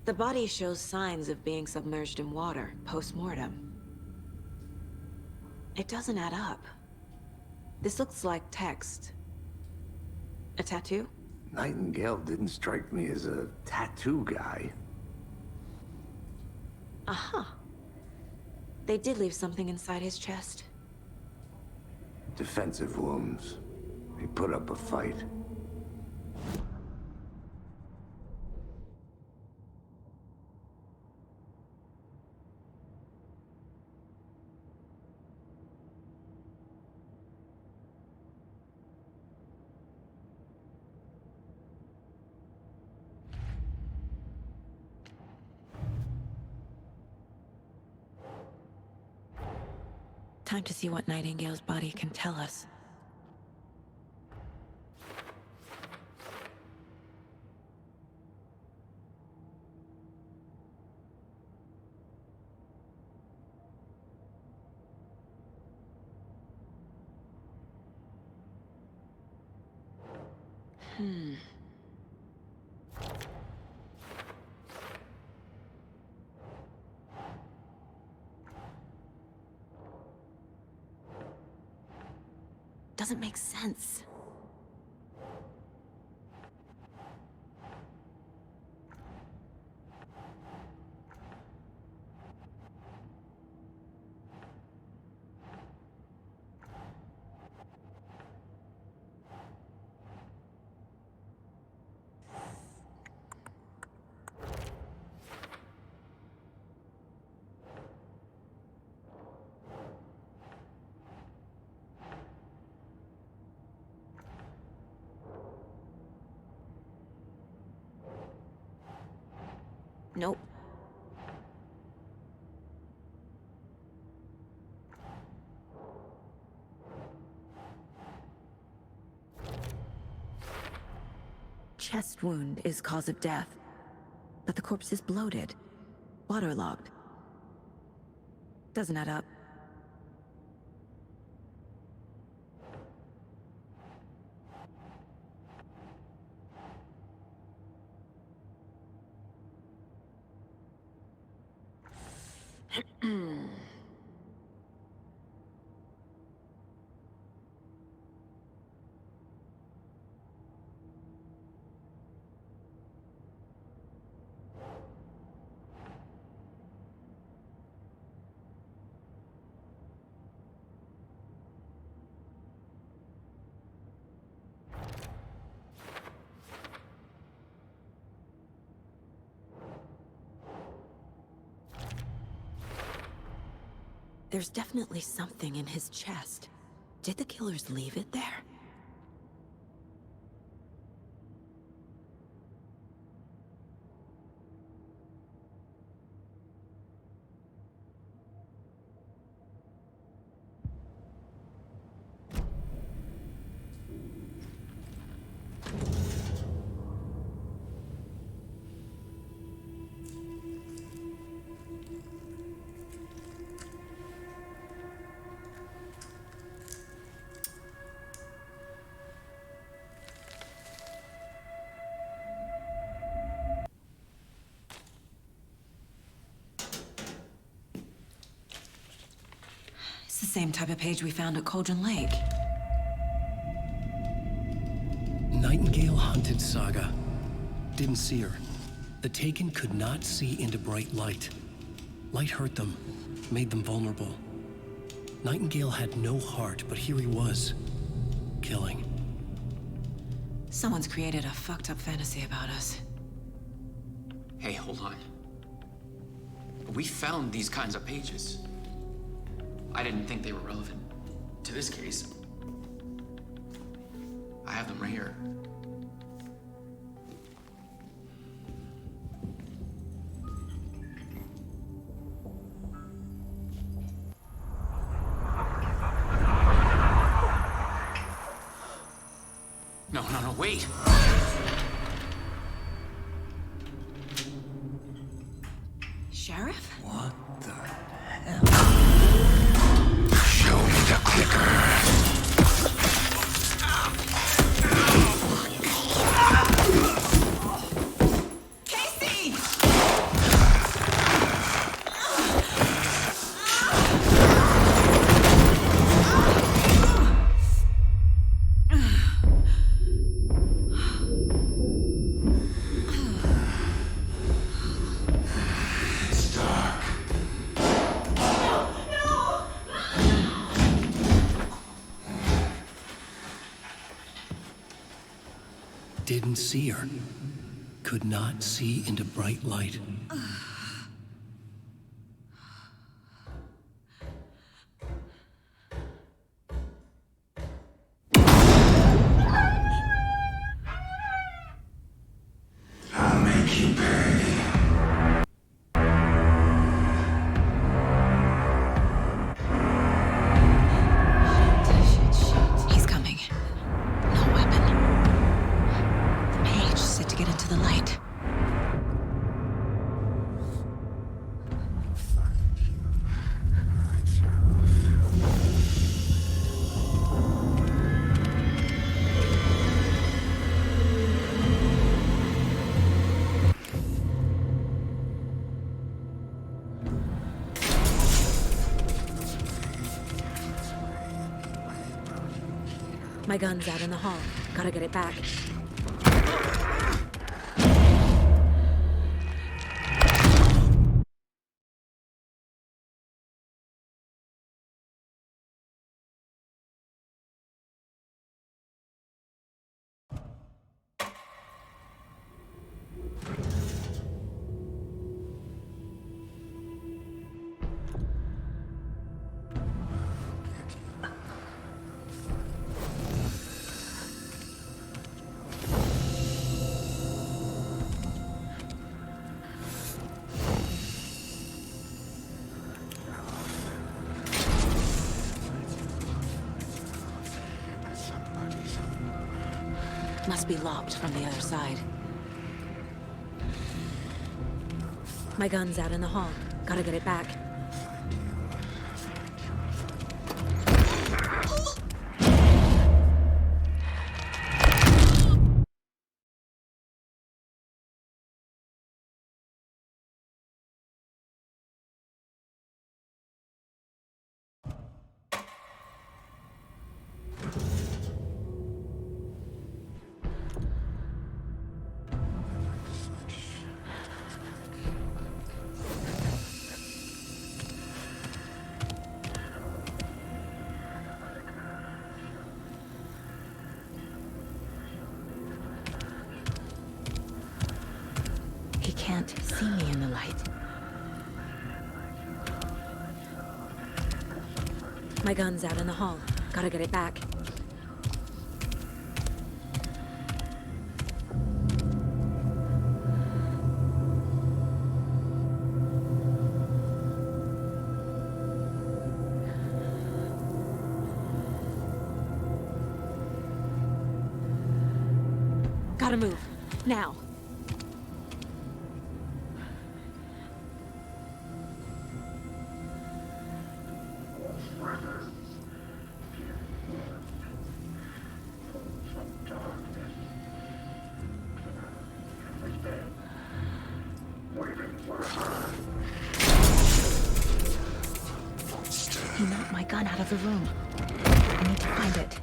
The body shows signs of being submerged in water, post-mortem. It doesn't add up. This looks like text. A tattoo? Nightingale didn't strike me as a tattoo guy. Uh-huh. They did leave something inside his chest. Defensive wounds. He put up a fight. Time to see what Nightingale's body can tell us. Doesn't make sense. Nope. Chest wound is cause of death, but the corpse is bloated, waterlogged. Doesn't add up. There's definitely something in his chest. Did the killers leave it there? It's the same type of page we found at Cauldron Lake. Nightingale hunted Saga. Didn't see her. The Taken could not see into bright light. Light hurt them, made them vulnerable. Nightingale had no heart, but here he was, killing. Someone's created a fucked up fantasy about us. Hey, hold on. We found these kinds of pages. I didn't think they were relevant to this case. I have them right here. No, wait! Sheriff? What the hell? Show me the clicker. Didn't see her. Could not see into bright light. I'll make you pay. He's coming. No weapon. The page said to get into the light. My gun's out in the hall. Gotta get it back. Must be locked from the other side. My gun's out in the hall. Gotta get it back. He can't see me in the light. My gun's out in the hall. Gotta get it back. Gotta move. Now. He knocked my gun out of the room. I need to find it.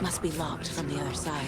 Must be locked from the other side.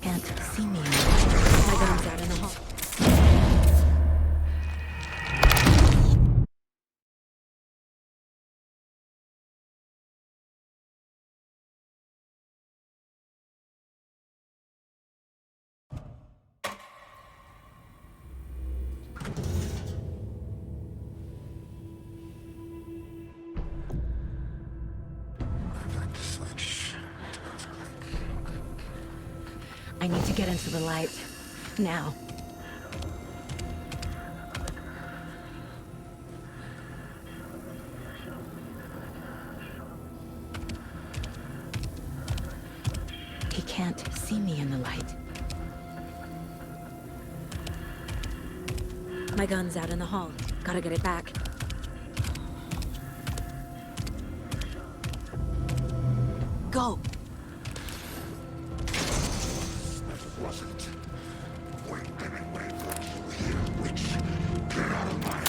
can't see me anymore. My gun's out in the hall. I need to get into the light. Now. He can't see me in the light. My gun's out in the hall. Gotta get it back. Go! Wasn't. Wait, anyway, you hear which? Get out of my...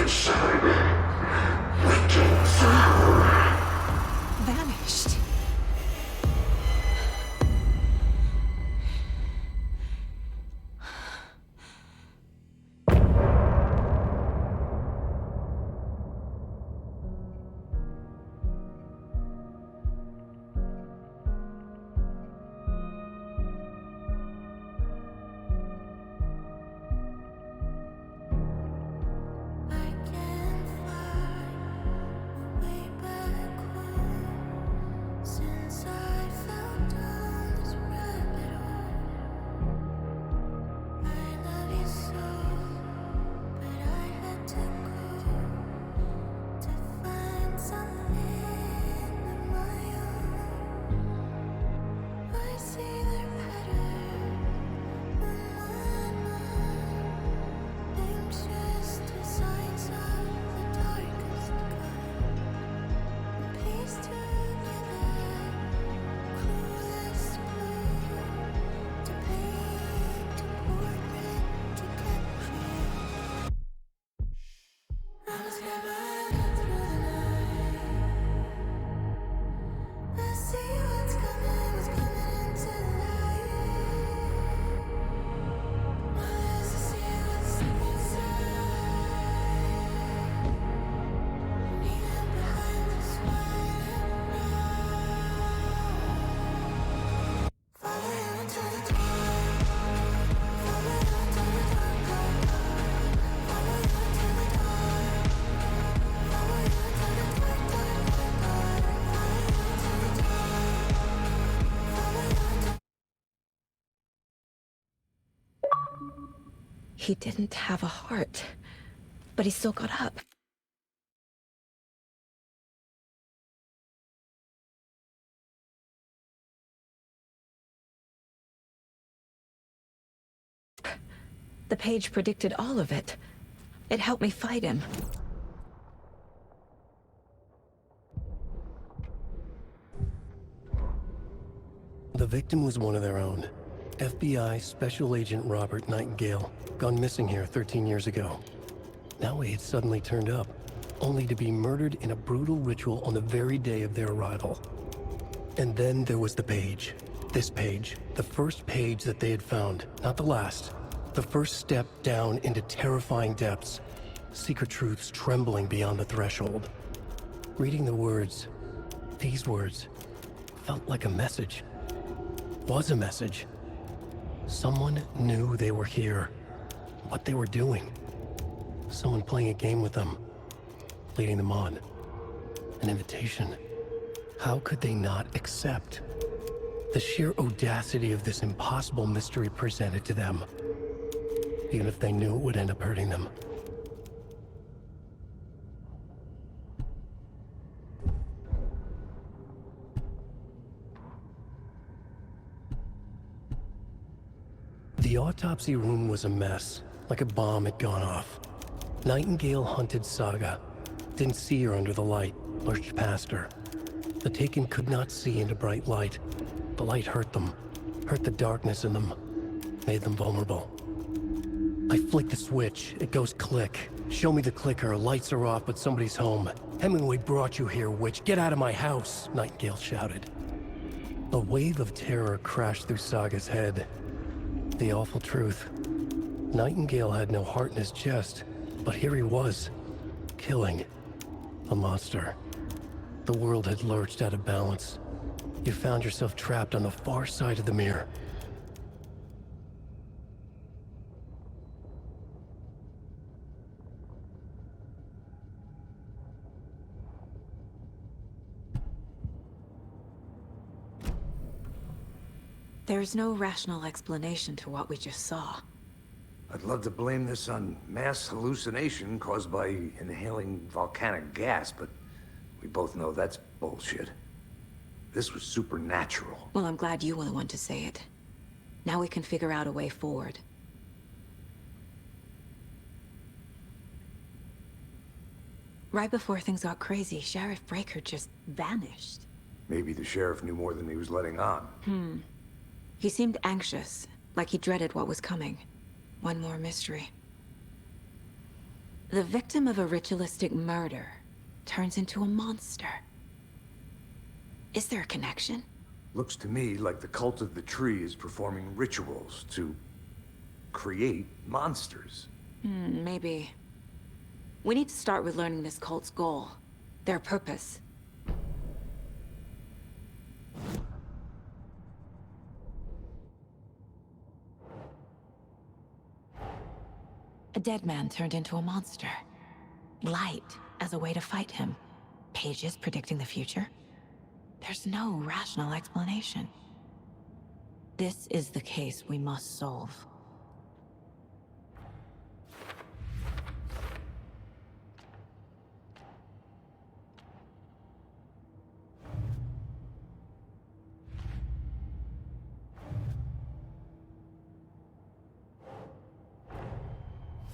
Inside. Vanished. He didn't have a heart, but he still got up. The page predicted all of it. It helped me fight him. The victim was one of their own. FBI Special Agent Robert Nightingale, gone missing here 13 years ago. Now he had suddenly turned up, only to be murdered in a brutal ritual on the very day of their arrival. And then there was the page. This page, the first page that they had found, not the last. The first step down into terrifying depths, secret truths trembling beyond the threshold. Reading the words, these words, felt like a message. Was a message. Someone knew they were here, what they were doing. Someone playing a game with them, leading them on. An invitation. How could they not accept? The sheer audacity of this impossible mystery presented to them, even if they knew it would end up hurting them. The autopsy room was a mess, like a bomb had gone off. Nightingale hunted Saga, didn't see her under the light, lurched past her. The Taken could not see into bright light. The light hurt them, hurt the darkness in them, made them vulnerable. I flick the switch, it goes click. Show me the clicker, lights are off, but somebody's home. Hemingway brought you here, witch. Get out of my house, Nightingale shouted. A wave of terror crashed through Saga's head. The awful truth. Nightingale had no heart in his chest, but here he was, killing a monster. The world had lurched out of balance. You found yourself trapped on the far side of the mirror. There's no rational explanation to what we just saw. I'd love to blame this on mass hallucination caused by inhaling volcanic gas, but we both know that's bullshit. This was supernatural. Well, I'm glad you were the one to say it. Now we can figure out a way forward. Right before things got crazy, Sheriff Breaker just vanished. Maybe the sheriff knew more than he was letting on. He seemed anxious, like he dreaded what was coming. One more mystery. The victim of a ritualistic murder turns into a monster. Is there a connection? Looks to me like the cult of the tree is performing rituals to create monsters. Maybe. We need to start with learning this cult's goal. Their purpose. A dead man turned into a monster. Light as a way to fight him. Pages predicting the future. There's no rational explanation. This is the case we must solve.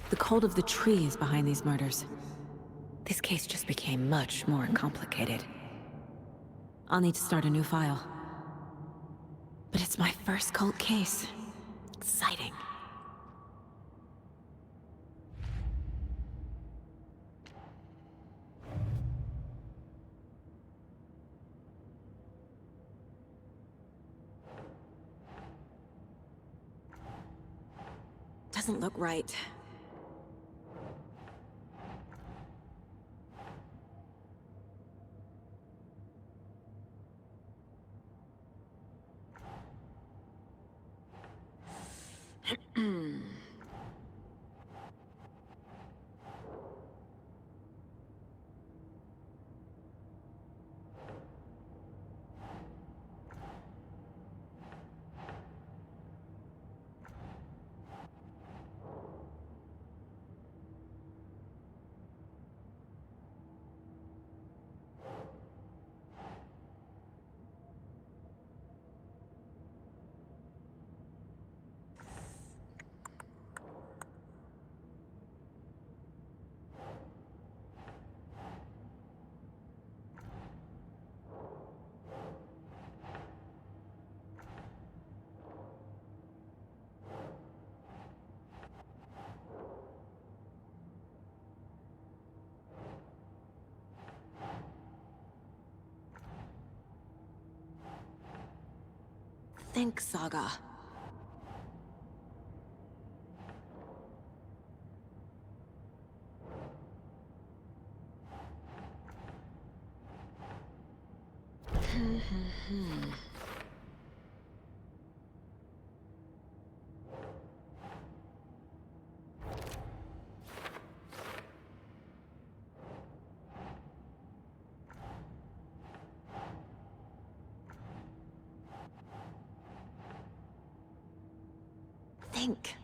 The cult of the tree is behind these murders. This case just became much more complicated. I'll need to start a new file. But it's my first cult case. Exciting. Doesn't look right. Think, Saga. Think.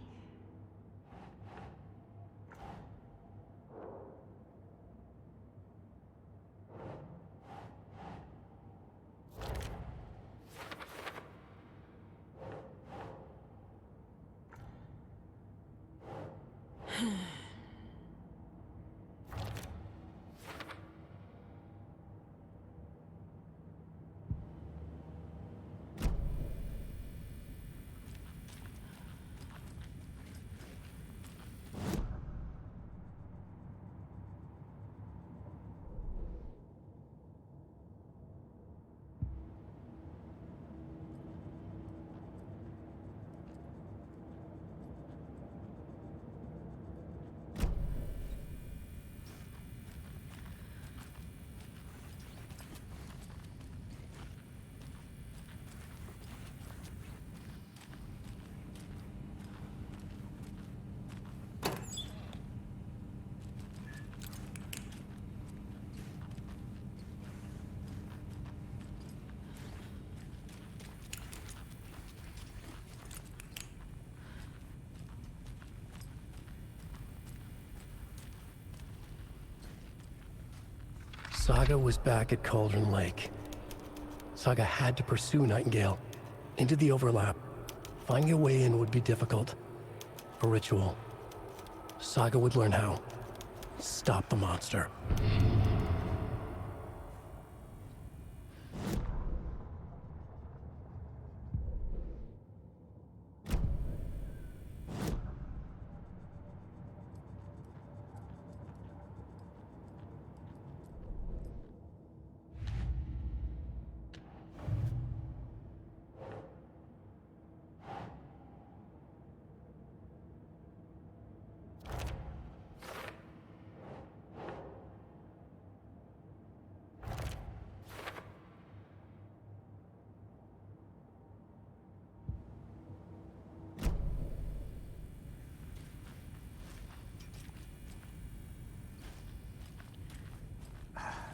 Saga was back at Cauldron Lake. Saga had to pursue Nightingale into the overlap. Finding a way in would be difficult. A ritual. Saga would learn how. Stop the monster.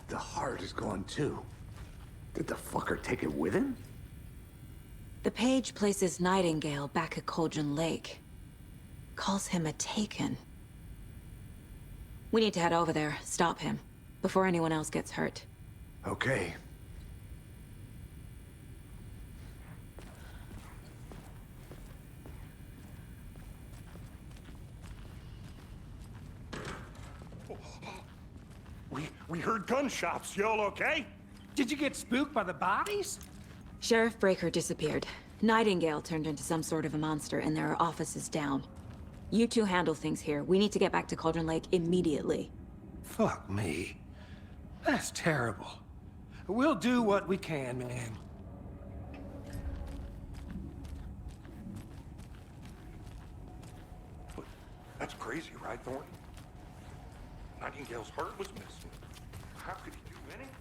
The heart is gone too. Did the fucker take it with him? The page places Nightingale back at Cauldron Lake. Calls him a Taken. We need to head over there, stop him, before anyone else gets hurt. Okay. We heard gunshots. Y'all okay? Did you get spooked by the bodies? Sheriff Breaker disappeared. Nightingale turned into some sort of a monster, and there are offices down. You two handle things here. We need to get back to Cauldron Lake immediately. Fuck me. That's terrible. We'll do what we can, man. That's crazy, right, Thornton? Nightingale's heart was missing. How could he do anything?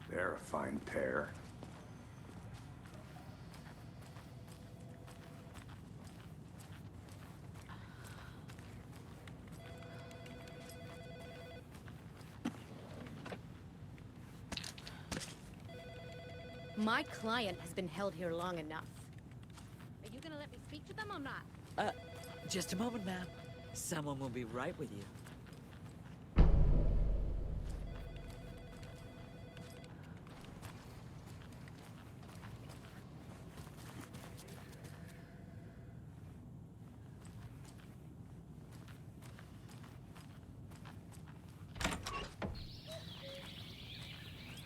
They're a fine pair. My client has been held here long enough. Are you gonna let me speak to them or not? Just a moment, ma'am. Someone will be right with you.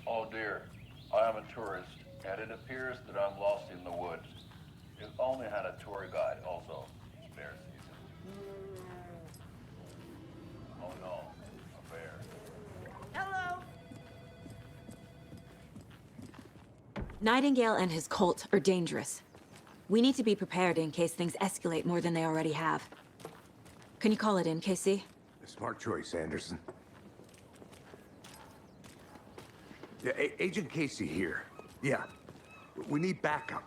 Oh dear, I am a tourist, and it appears that I'm lost in the woods. If only had a tour guide also. Bear season. Oh no, a bear. Hello! Nightingale and his cult are dangerous. We need to be prepared in case things escalate more than they already have. Can you call it in, KC? Smart choice, Anderson. Yeah, Agent Casey here. Yeah. We need backup.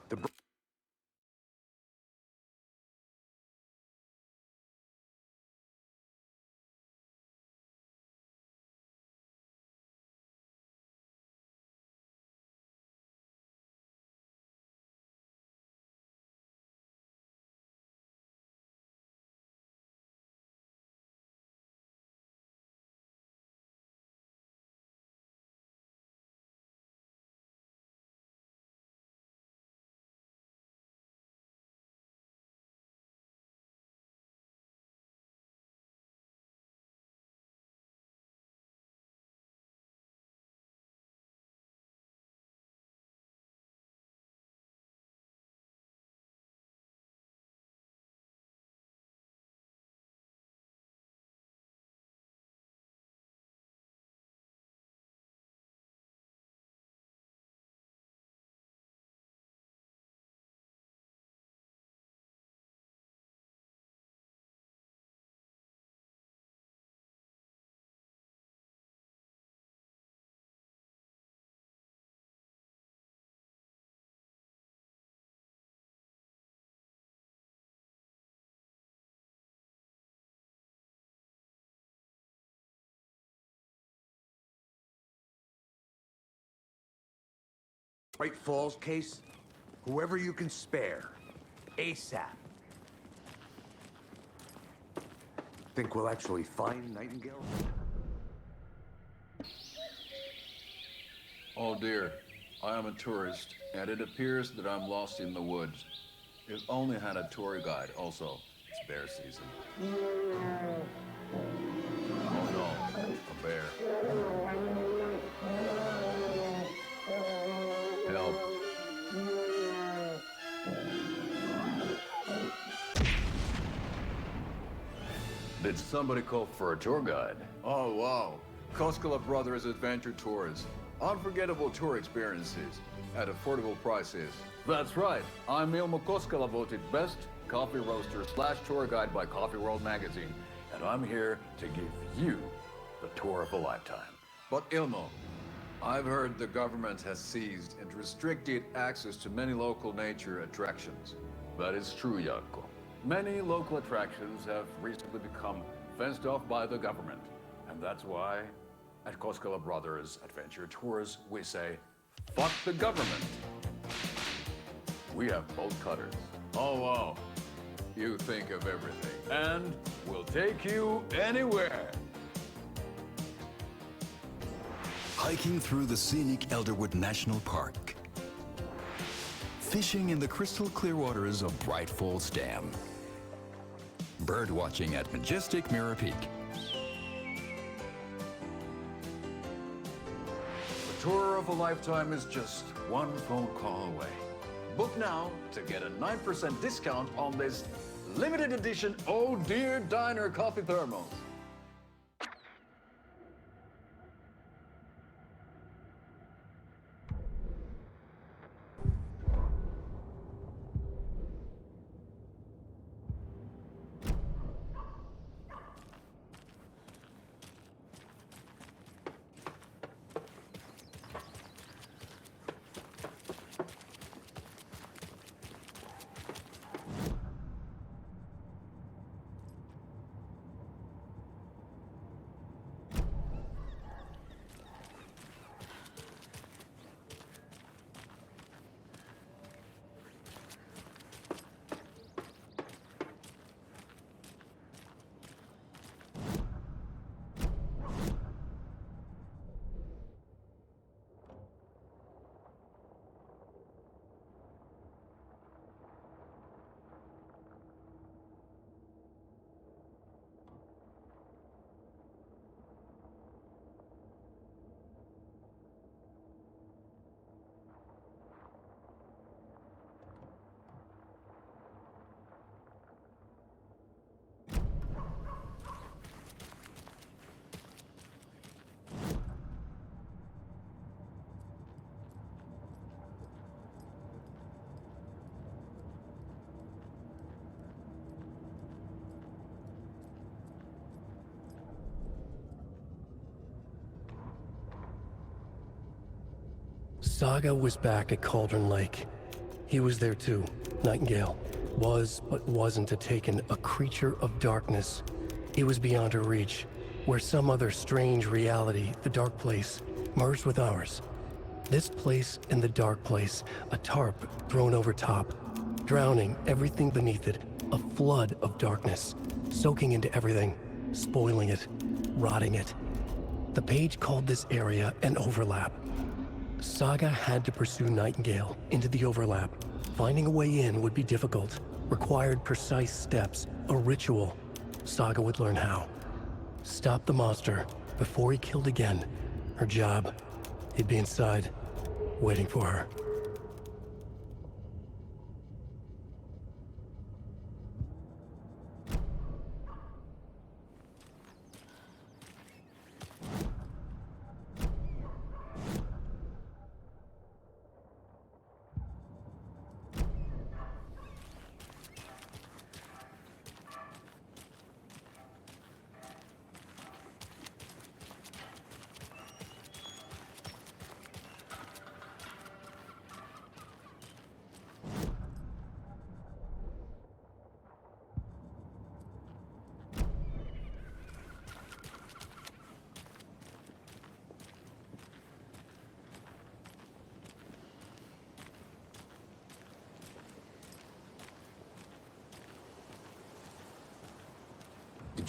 White Falls case? Whoever you can spare. ASAP. think we'll actually find Nightingale? Oh dear, I am a tourist, and it appears that I'm lost in the woods. If only had a tour guide also. It's bear season. Oh no, a bear. Help. Did somebody call for a tour guide? Oh wow, Koskela Brothers Adventure Tours. Unforgettable tour experiences at affordable prices. That's right. I'm Ilmo Koskela, voted best coffee roaster / tour guide by Coffee World magazine, and I'm here to give you the tour of a lifetime. But Ilmo, I've heard the government has seized and restricted access to many local nature attractions. That is true, Jarkko. Many local attractions have recently become fenced off by the government, and that's why at Koskela Brothers Adventure Tours, we say, fuck the government. We have bolt cutters. Oh, wow. You think of everything. And we'll take you anywhere. Hiking through the scenic Elderwood National Park. Fishing in the crystal clear waters of Bright Falls Dam. Bird watching at majestic Mirror Peak. The tour of a lifetime is just one phone call away. Book now to get a 9% discount on this limited edition Oh Dear Diner coffee thermos. Saga was back at Cauldron Lake. He was there too, Nightingale. Was, but wasn't a Taken, a creature of darkness. He was beyond her reach, where some other strange reality, the Dark Place, merged with ours. This place and the Dark Place, a tarp thrown over top, drowning everything beneath it, a flood of darkness, soaking into everything, spoiling it, rotting it. The page called this area an overlap. Saga had to pursue Nightingale into the overlap. Finding a way in would be difficult, required precise steps, a ritual. Saga would learn how. Stop the monster before he killed again. Her job, he'd be inside, waiting for her.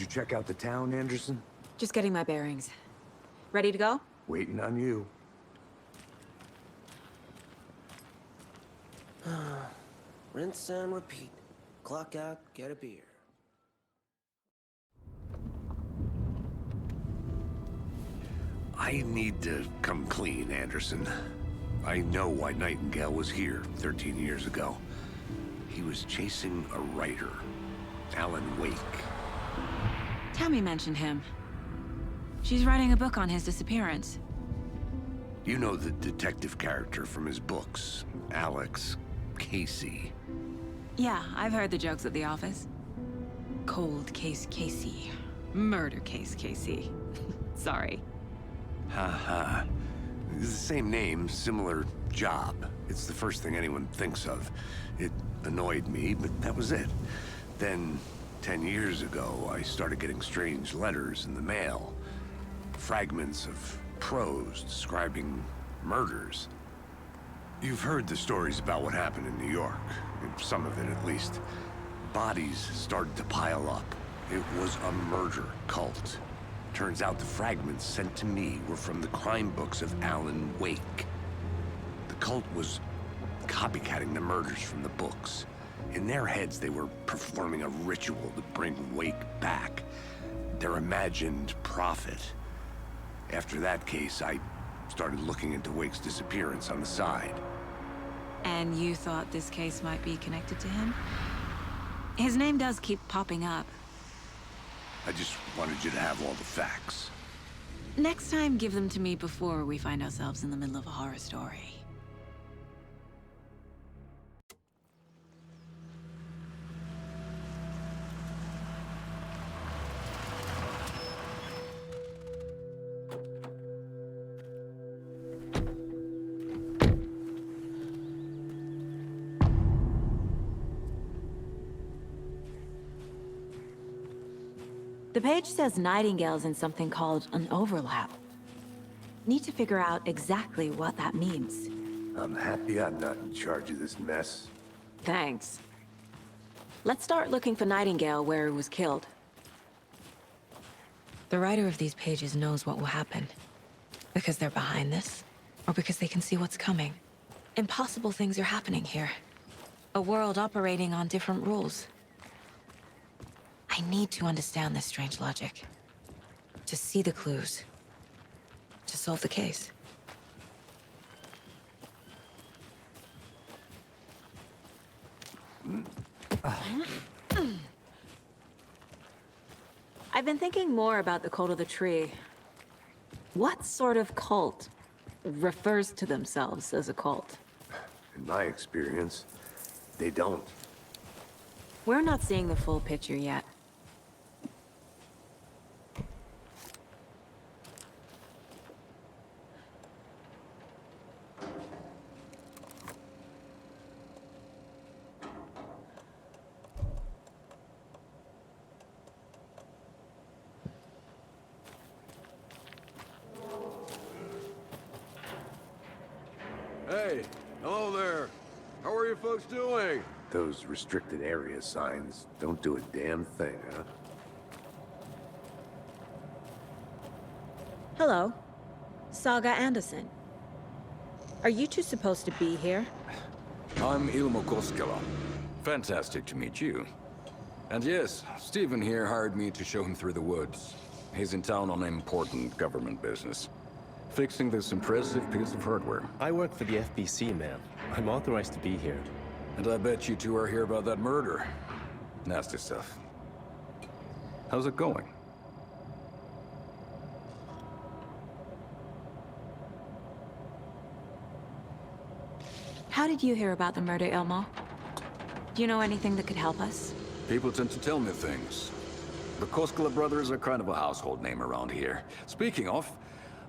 you check out the town, Anderson? Just getting my bearings. Ready to go? Waiting on you. Rinse and repeat. Clock out, get a beer. I need to come clean, Anderson. I know why Nightingale was here 13 years ago. He was chasing a writer, Alan Wake. Tammy mentioned him. She's writing a book on his disappearance. You know the detective character from his books, Alex Casey. Yeah, I've heard the jokes at the office. Cold case Casey. Murder case Casey. Sorry. Ha. It's the same name, similar job. It's the first thing anyone thinks of. It annoyed me, but that was it. Then, 10 years ago, I started getting strange letters in the mail. Fragments of prose describing murders. You've heard the stories about what happened in New York. Some of it, at least. Bodies started to pile up. It was a murder cult. Turns out the fragments sent to me were from the crime books of Alan Wake. The cult was copycatting the murders from the books. In their heads, they were performing a ritual to bring Wake back. Their imagined prophet. After that case, I started looking into Wake's disappearance on the side. And you thought this case might be connected to him? His name does keep popping up. I just wanted you to have all the facts. Next time, give them to me before we find ourselves in the middle of a horror story. The page says Nightingale's in something called an overlap. Need to figure out exactly what that means. I'm happy I'm not in charge of this mess. Thanks. Let's start looking for Nightingale where he was killed. The writer of these pages knows what will happen. Because they're behind this, or because they can see what's coming. Impossible things are happening here. A world operating on different rules. I need to understand this strange logic. To see the clues. To solve the case. I've been thinking more about the cult of the tree. What sort of cult refers to themselves as a cult? In my experience, they don't. We're not seeing the full picture yet. Hey, hello there. How are you folks doing? Those restricted area signs don't do a damn thing, huh? Hello. Saga Anderson. Are you two supposed to be here? I'm Ilmo Koskela. Fantastic to meet you. And yes, Stephen here hired me to show him through the woods. He's in town on important government business. Fixing this impressive piece of hardware. I work for the FBC, man. I'm authorized to be here. And I bet you two are here about that murder. Nasty stuff. How's it going? How did you hear about the murder, Ilmo? Do you know anything that could help us? People tend to tell me things. The Koskela brothers are kind of a household name around here. Speaking of,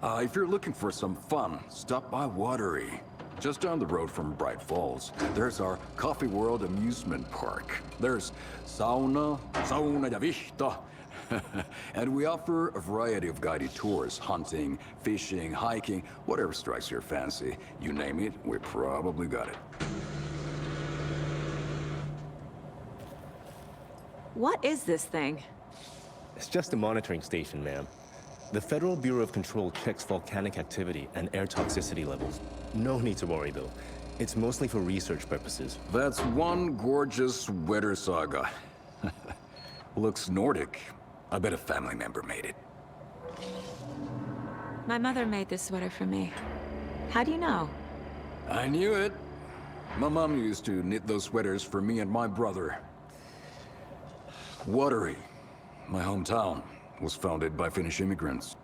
if you're looking for some fun, stop by Watery. Just down the road from Bright Falls, there's our Coffee World amusement park. There's sauna ja vihta. And we offer a variety of guided tours, hunting, fishing, hiking, whatever strikes your fancy. You name it, we probably got it. What is this thing? It's just a monitoring station, ma'am. The Federal Bureau of Control checks volcanic activity and air toxicity levels. No need to worry, though. It's mostly for research purposes. That's one gorgeous sweater saga. Looks Nordic. I bet a family member made it. My mother made this sweater for me. How do you know? I knew it. My mom used to knit those sweaters for me and my brother. Watery, my hometown, was founded by Finnish immigrants.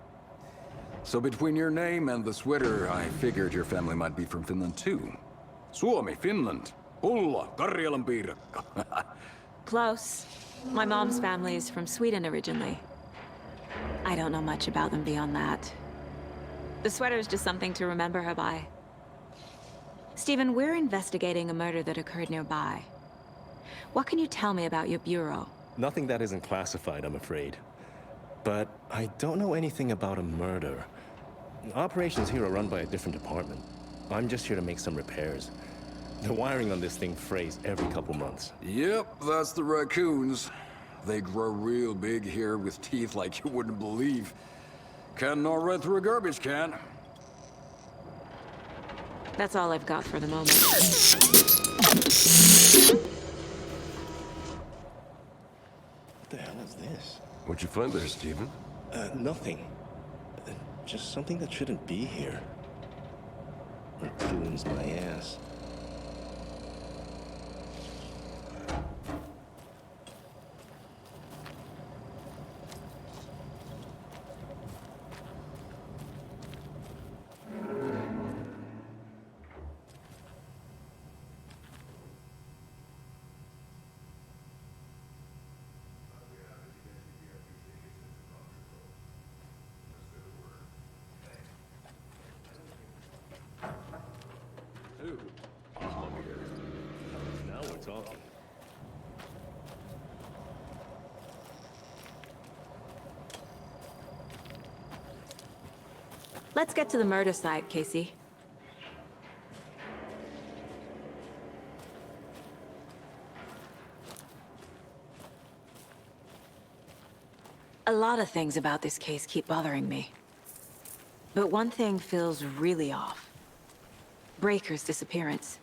So between your name and the sweater, I figured your family might be from Finland too. Suomi, Finland. Ulla, Karjalan piirakka. Close. My mom's family is from Sweden originally. I don't know much about them beyond that. The sweater is just something to remember her by. Stephen, we're investigating a murder that occurred nearby. What can you tell me about your bureau? Nothing that isn't classified, I'm afraid. But I don't know anything about a murder. Operations here are run by a different department. I'm just here to make some repairs. The wiring on this thing frays every couple months. Yep, that's the raccoons. They grow real big here with teeth like you wouldn't believe. Can't gnaw right through a garbage can. That's all I've got for the moment. What the hell is this? What'd you find there, Stephen? Nothing. Just something that shouldn't be here. Raccoons my ass. Now we're talking. Let's get to the murder site, Casey. A lot of things about this case keep bothering me. But one thing feels really off. Breaker's disappearance.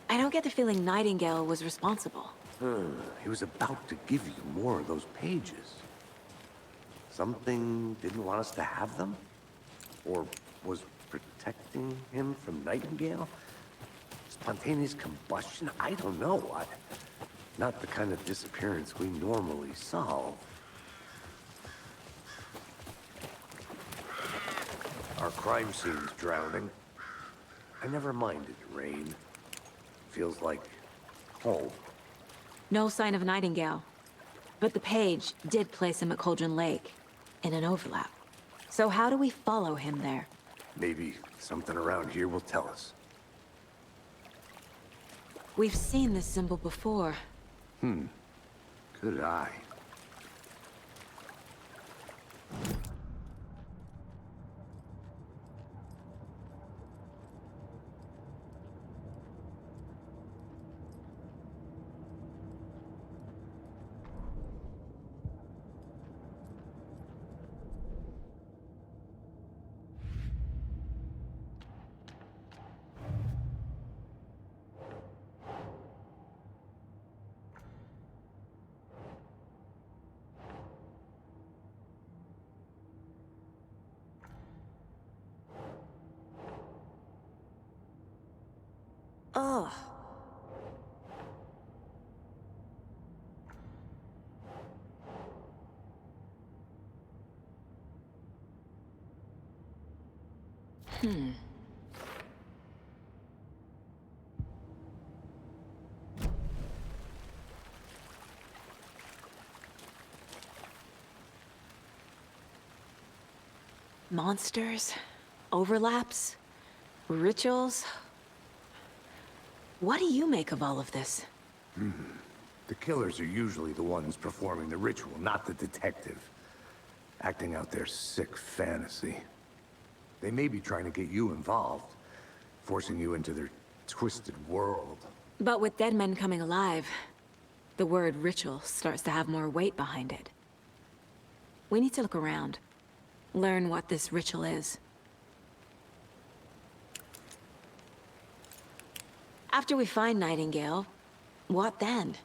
I don't get the feeling Nightingale was responsible. He was about to give you more of those pages. Something didn't want us to have them? Or was protecting him from Nightingale? Spontaneous combustion? I don't know. Not the kind of disappearance we normally solve. Our crime scene's drowning. I never minded rain. Feels like home. No sign of Nightingale. But the page did place him at Cauldron Lake, in an overlap. So how do we follow him there? Maybe something around here will tell us. We've seen this symbol before. Good eye. Ugh. Monsters? Overlaps? Rituals? What do you make of all of this? The killers are usually the ones performing the ritual, not the detective. Acting out their sick fantasy. They may be trying to get you involved, forcing you into their twisted world. But with dead men coming alive, the word ritual starts to have more weight behind it. We need to look around, learn what this ritual is. After we find Nightingale, what then?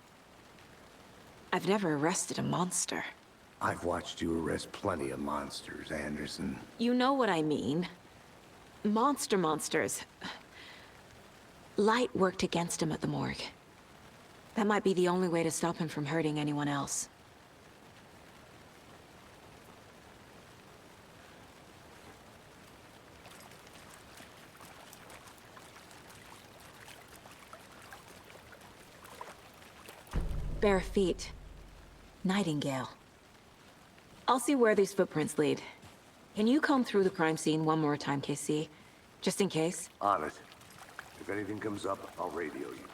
I've never arrested a monster. I've watched you arrest plenty of monsters, Anderson. You know what I mean. Monsters. Light worked against him at the morgue. That might be the only way to stop him from hurting anyone else. Bare feet. Nightingale. I'll see where these footprints lead. Can you comb through the crime scene one more time, KC? Just in case? On it. If anything comes up, I'll radio you.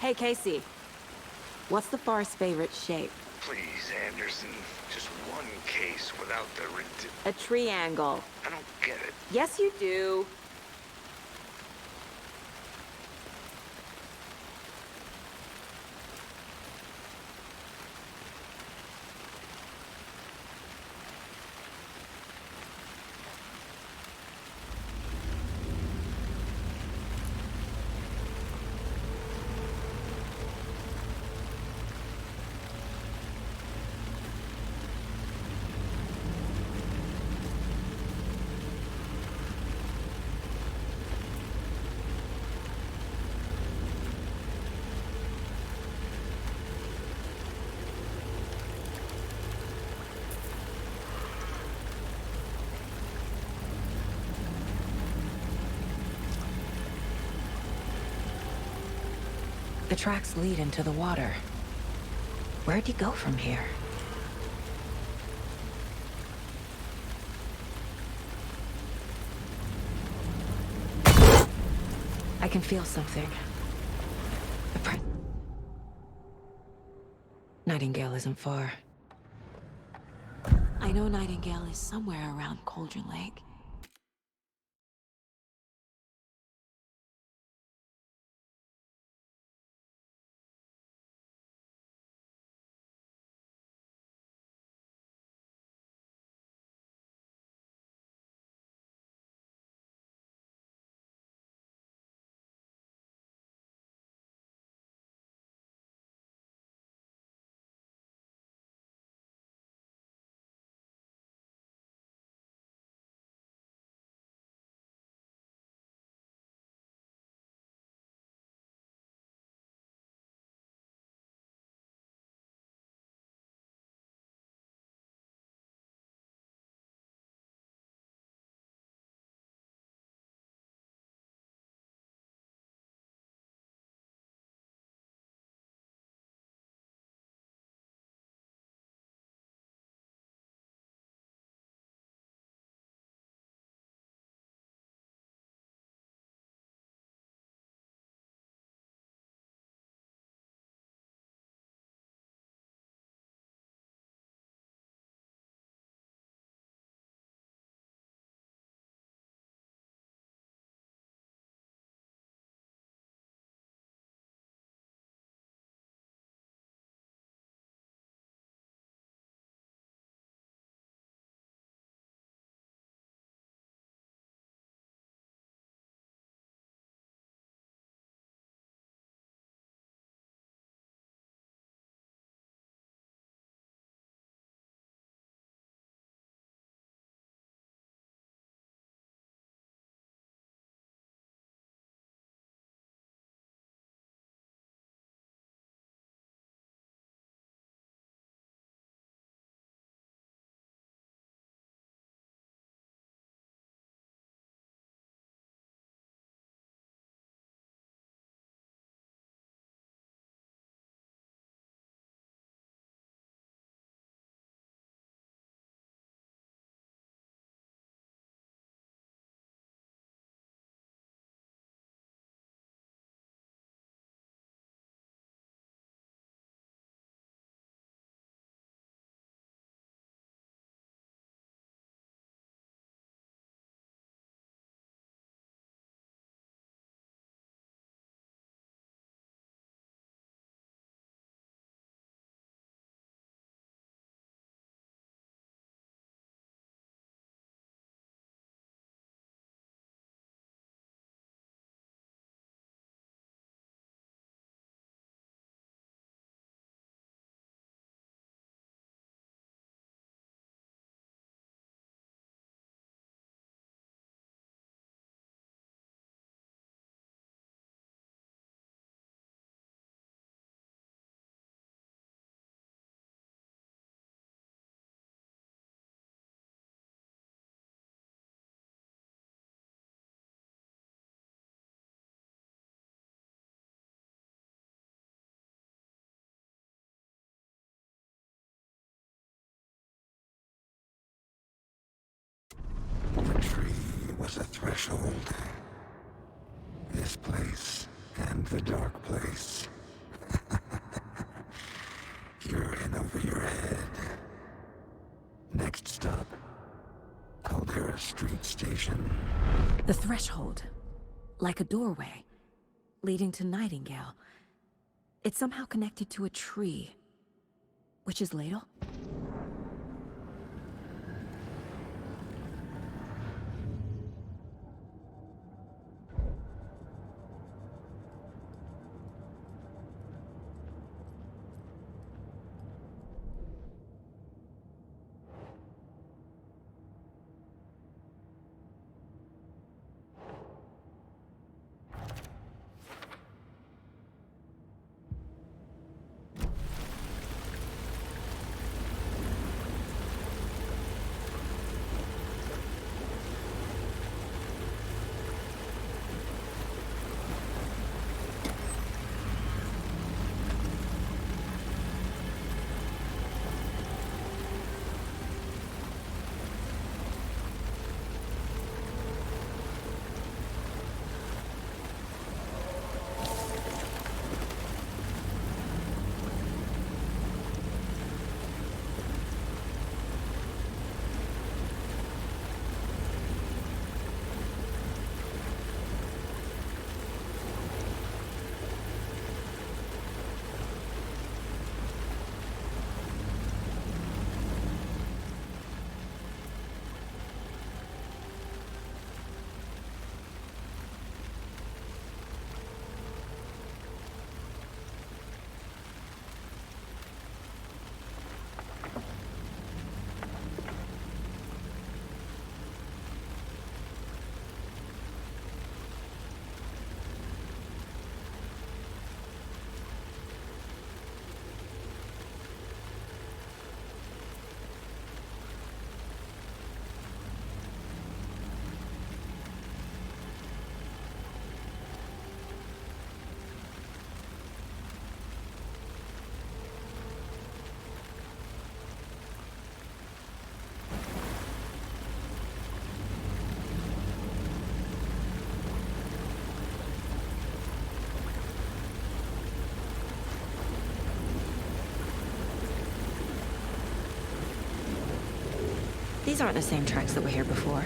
Hey, Casey. What's the Forest's favorite shape? Please, Anderson. Just one case without the A triangle. I don't get it. Yes, you do. The tracks lead into the water. Where'd he go from here? I can feel something. Nightingale isn't far. I know Nightingale is somewhere around Cauldron Lake. threshold. This place and the dark place. You're in over your head. Next stop, Caldera Street Station. The threshold. Like a doorway. Leading to Nightingale. It's somehow connected to a tree. Witch's Ladle? These aren't the same tracks that were here before.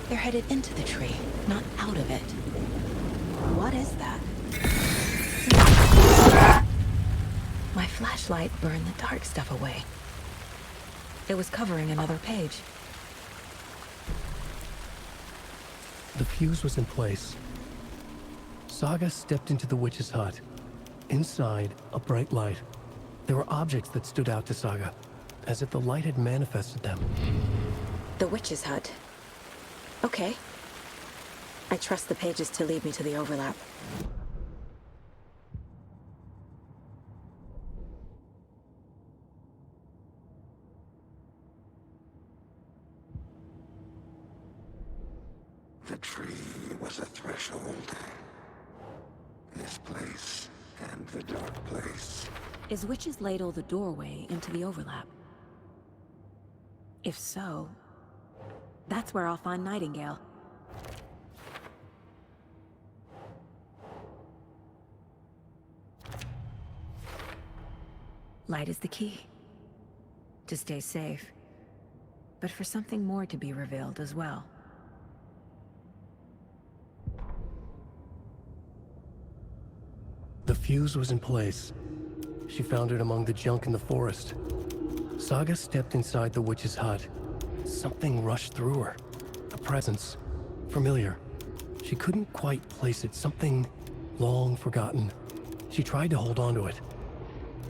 They're headed into the tree, not out of it. What is that? My flashlight burned the dark stuff away. It was covering another page. The fuse was in place. Saga stepped into the witch's hut. Inside, a bright light. There were objects that stood out to Saga, as if the light had manifested them. The witch's hut. Okay. I trust the pages to lead me to the overlap. The tree was a threshold. This place and the dark place. Is Witch's Ladle the doorway into the overlap? If so, that's where I'll find Nightingale. Light is the key. To stay safe. but for something more to be revealed as well. The fuse was in place. She found it among the junk in the forest. Saga stepped inside the witch's hut. Something rushed through her. A presence. Familiar. She couldn't quite place it. Something long forgotten. She tried to hold on to it,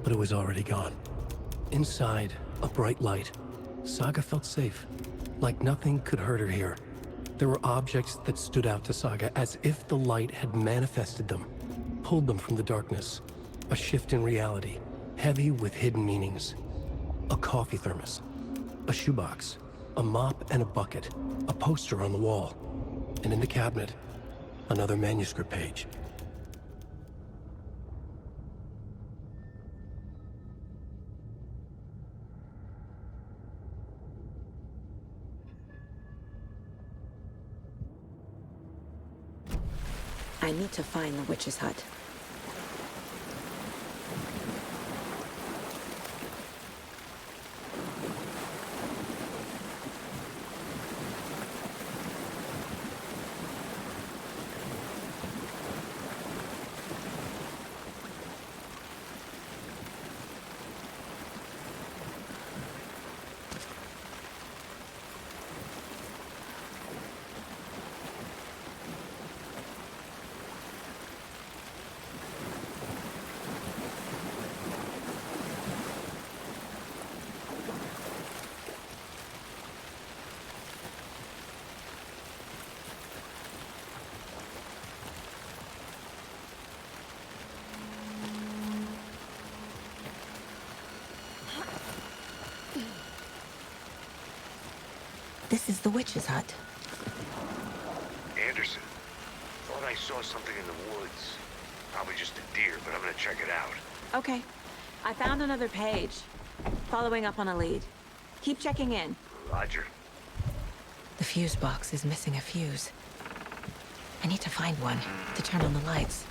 but it was already gone. Inside, a bright light. Saga felt safe. Like nothing could hurt her here. There were objects that stood out to Saga as if the light had manifested them. Pulled them from the darkness. A shift in reality, heavy with hidden meanings. A coffee thermos, a shoebox, a mop and a bucket, a poster on the wall, and in the cabinet, another manuscript page. I need to find the witch's hut. This is the witch's hut. Anderson, thought I saw something in the woods. Probably just a deer, but I'm gonna check it out. Okay. I found another page. Following up on a lead. Keep checking in. Roger. The fuse box is missing a fuse. I need to find one to turn on the lights.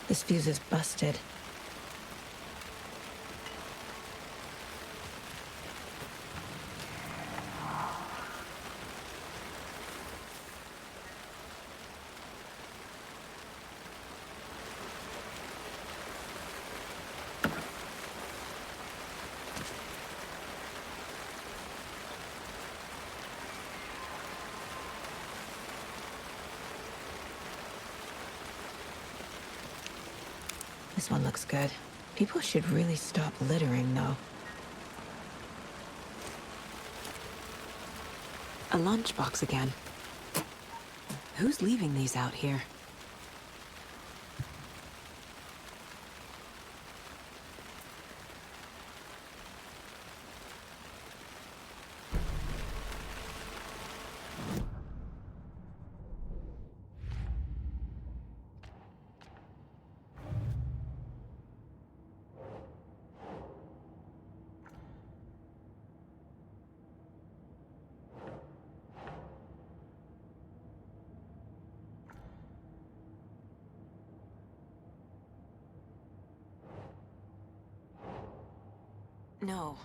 This fuse is busted. This one looks good. People should really stop littering, though. A lunchbox again. Who's leaving these out here? No.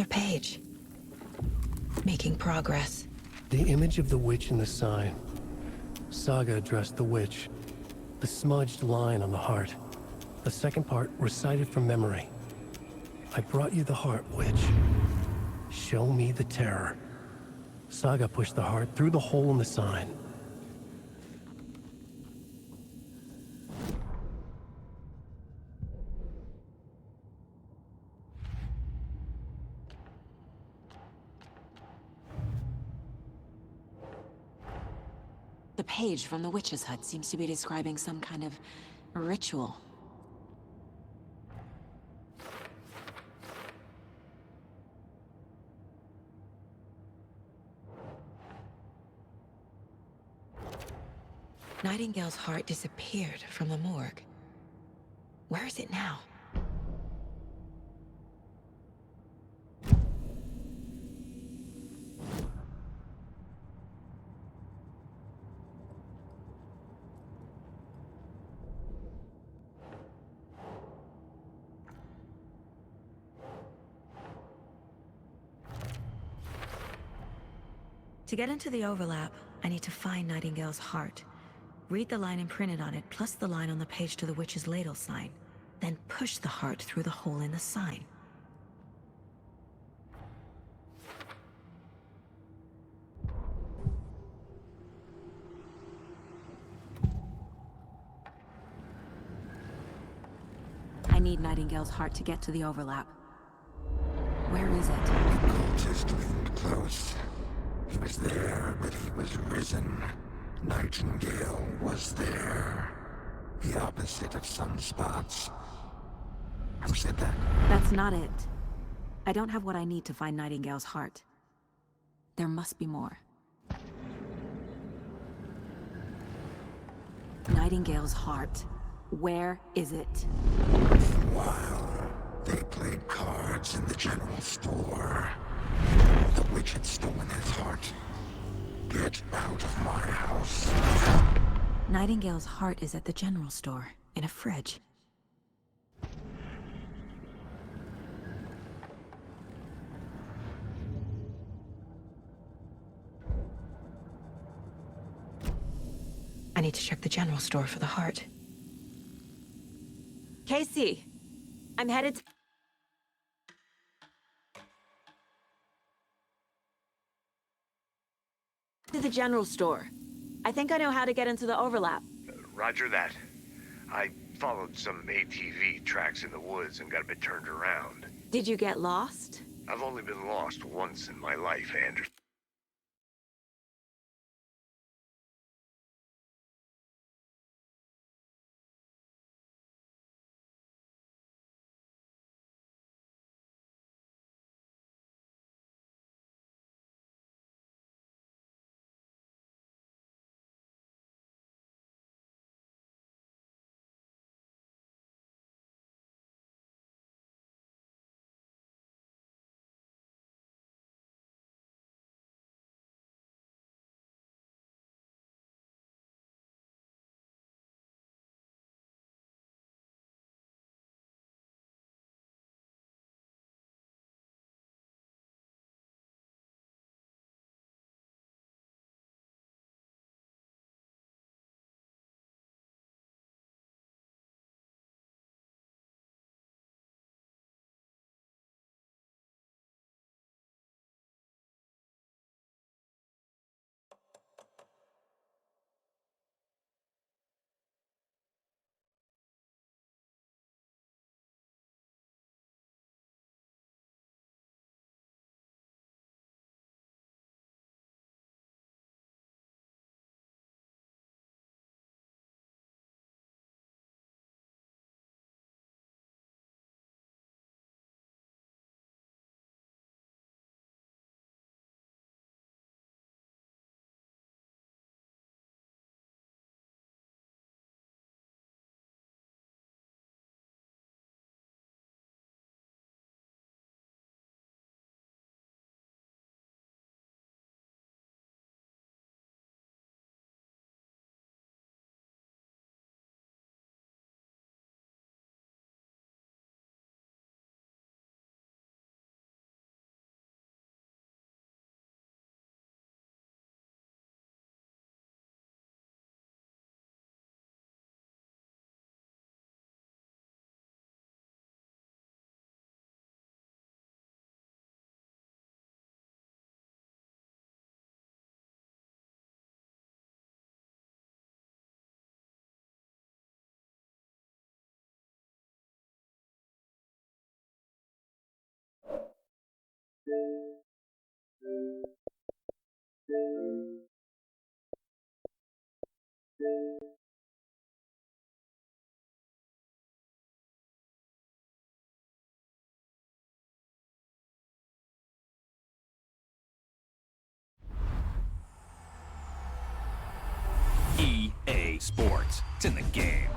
Another page. Making progress. The image of the witch in the sign. Saga addressed the witch. The smudged line on the heart. The second part recited from memory. I brought you the heart, witch. Show me the terror. Saga pushed the heart through the hole in the sign. The page from the witch's hut seems to be describing some kind of ritual. Nightingale's heart disappeared from the morgue. Where is it now? To get into the overlap, I need to find Nightingale's heart. Read the line imprinted on it, plus the line on the page to the witch's ladle sign. Then push the heart through the hole in the sign. I need Nightingale's heart to get to the overlap. Where is it? The cultist leaned close. He was there, but he was risen. Nightingale was there. The opposite of sunspots. Who said that? That's not it. I don't have what I need to find Nightingale's heart. There must be more. Nightingale's heart. Where is it? While they played cards in the general store, the witch had stolen his heart. Get out of my house. Nightingale's heart is at the general store, in a fridge. I need to check the general store for the heart. Casey! I'm headed to the general store. I think I know how to get into the overlap. Roger that. I followed some ATV tracks in the woods and got a bit turned around. Did you get lost? I've only been lost once in my life, Anderson. sports. It's in the game.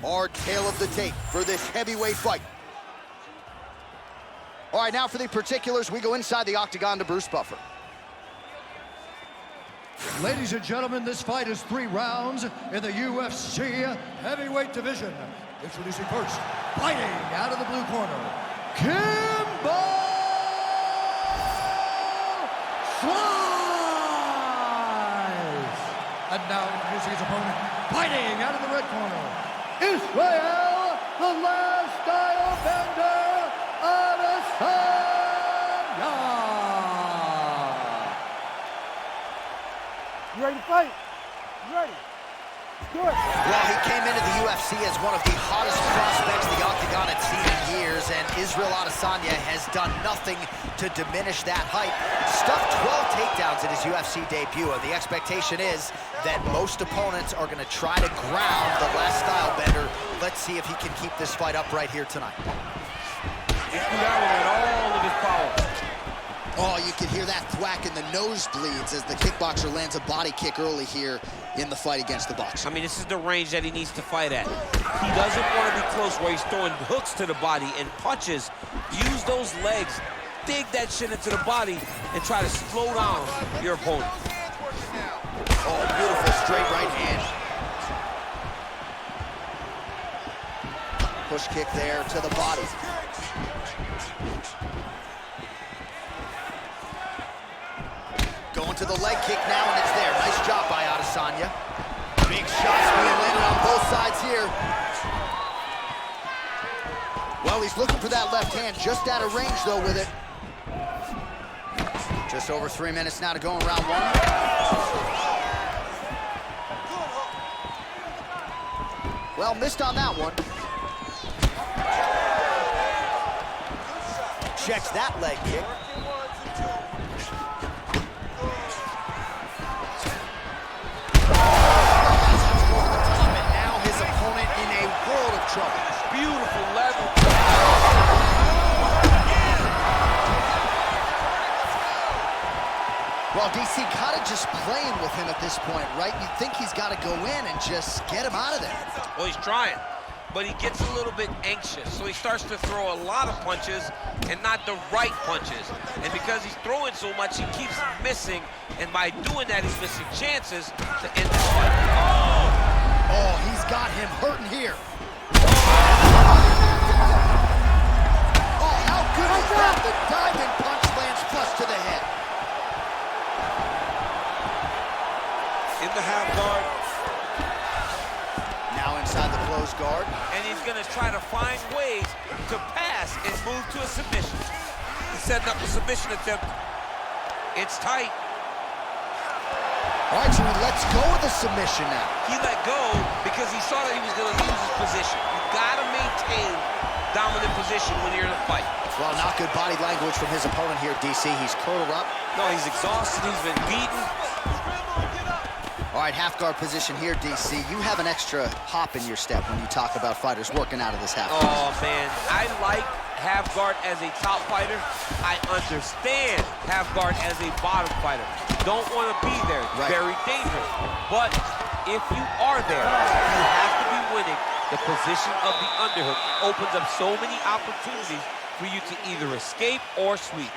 hard tale of the tape for this heavyweight fight. All right, now for the particulars, we go inside the octagon to Bruce Buffer. Ladies and gentlemen, this fight is 3 rounds in the UFC heavyweight division. Introducing first, fighting out of the blue corner, Kimbo Slice! And now introducing his opponent, fighting out of the red corner, Israel, the last style bender, Adesanya! You ready to fight? You ready? Let's do it. Well, he came into the UFC as one of the hottest prospects the Octagon had seen in years, and Israel Adesanya has done nothing to diminish that hype. Stuffed 12 takedowns in his UFC debut, and the expectation is that most opponents are going to try to ground the last style bender. Let's see if he can keep this fight up right here tonight. He's out with all of his power. Oh, you can hear that thwack in the nosebleeds as the kickboxer lands a body kick early here in the fight against the boxer. I mean, this is the range that he needs to fight at. He doesn't want to be close where he's throwing hooks to the body and punches. Use those legs, dig that shit into the body, and try to slow down your opponent. Oh, beautiful straight right hand. Push kick there to the body. Going to the leg kick now, and it's there. Nice job by Adesanya. Big shots being landed on both sides here. Well, he's looking for that left hand, just out of range, though, with it. Just over 3 minutes now to go in round 1. Well, missed on that one. Checks that leg kick. World of trouble. Beautiful level. Well, DC kind of just playing with him at this point, right? You think he's got to go in and just get him out of there. Well, he's trying, but he gets a little bit anxious, so he starts to throw a lot of punches and not the right punches. And because he's throwing so much, he keeps missing, and by doing that, he's missing chances to end this fight. Oh, he's got him hurting here. Oh, how good is that? The diving punch lands flush to the head. In the half guard. Now inside the closed guard. And he's gonna try to find ways to pass and move to a submission. He's setting up a submission attempt. It's tight. All right, so he lets go of the submission now. He let go because he saw that he was gonna lose his position. You gotta maintain dominant position when you're in a fight. Well, not good body language from his opponent here, DC. He's curled up. No, he's exhausted, he's been beaten. All right, half guard position here, DC. You have an extra hop in your step when you talk about fighters working out of this half guard. Oh, man, I like half guard as a top fighter. I understand half guard as a bottom fighter. Don't want to be there. Right. Very dangerous. But if you are there, you have to be winning. The position of the underhook opens up so many opportunities for you to either escape or sweep.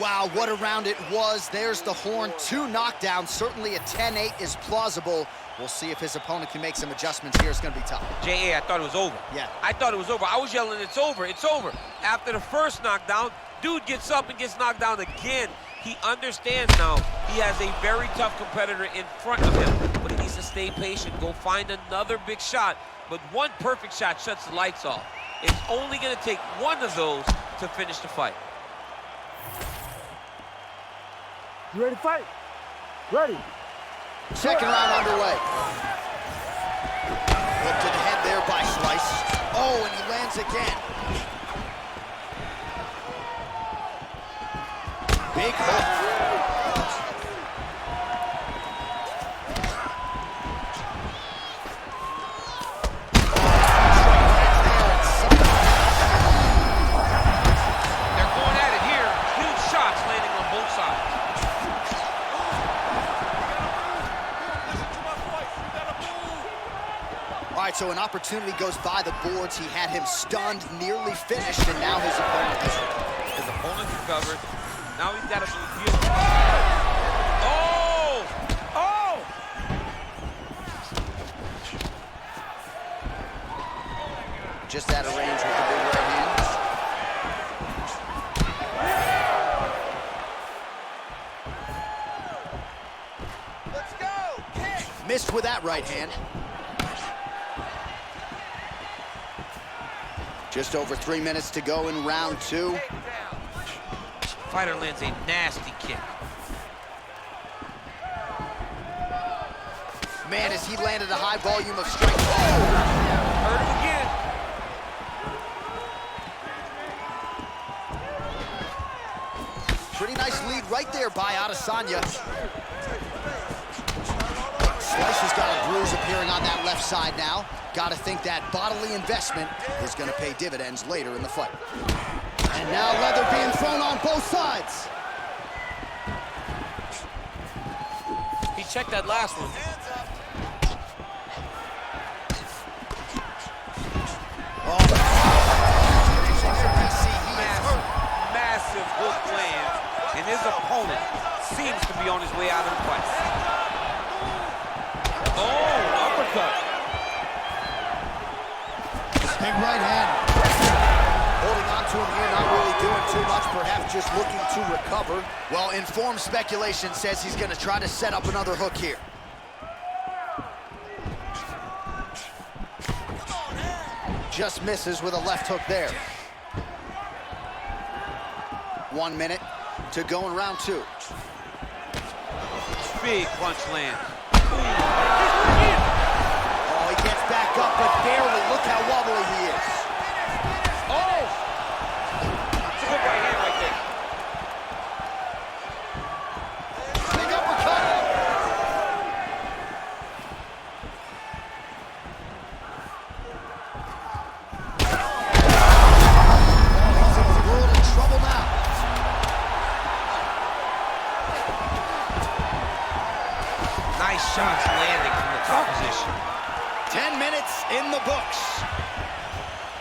Wow, what a round it was. There's the horn. 2 knockdowns. Certainly a 10-8 is plausible. We'll see if his opponent can make some adjustments here. It's going to be tough. J.A., I thought it was over. Yeah. I thought it was over. I was yelling, it's over, it's over. After the first knockdown, dude gets up and gets knocked down again. He understands now he has a very tough competitor in front of him, but he needs to stay patient, go find another big shot. But one perfect shot shuts the lights off. It's only going to take one of those to finish the fight. You ready to fight? Ready. Second round underway. Look to the head there by Slice. Oh, and he lands again. Big hook. They're going at it here. Huge shots landing on both sides. All right, so an opportunity goes by the boards. He had him stunned, nearly finished, and now his opponent is recovered. His opponent's recovered. Now he's got to be Oh! Oh! Just out of range with the big right hand. Let's go! Kick! Missed with that right hand. Just over 3 minutes to go in round 2. Fighter lands a nasty kick. Man, as he landed a high volume of strength. Oh! Hurt him again. Pretty nice lead right there by Adesanya. Slice has got a bruise appearing on that left side now. Got to think that bodily investment is going to pay dividends later in the fight. And now leather being thrown on both sides. He checked that last one. Massive hook lands, and his opponent seems to be on his way out of the fight. Oh, uppercut. Big right hand. Holding on to him here, not really doing too much, perhaps just looking to recover. Well, informed speculation says he's going to try to set up another hook here. Just misses with a left hook there. 1 minute to go in round 2. Big punch land. Oh, he gets back up, but barely. Look how wobbly he is. Oh! It's a good right hand right there. Big uppercut. He's in a world of trouble now. Nice shots landing from the top position. 10 minutes in the books.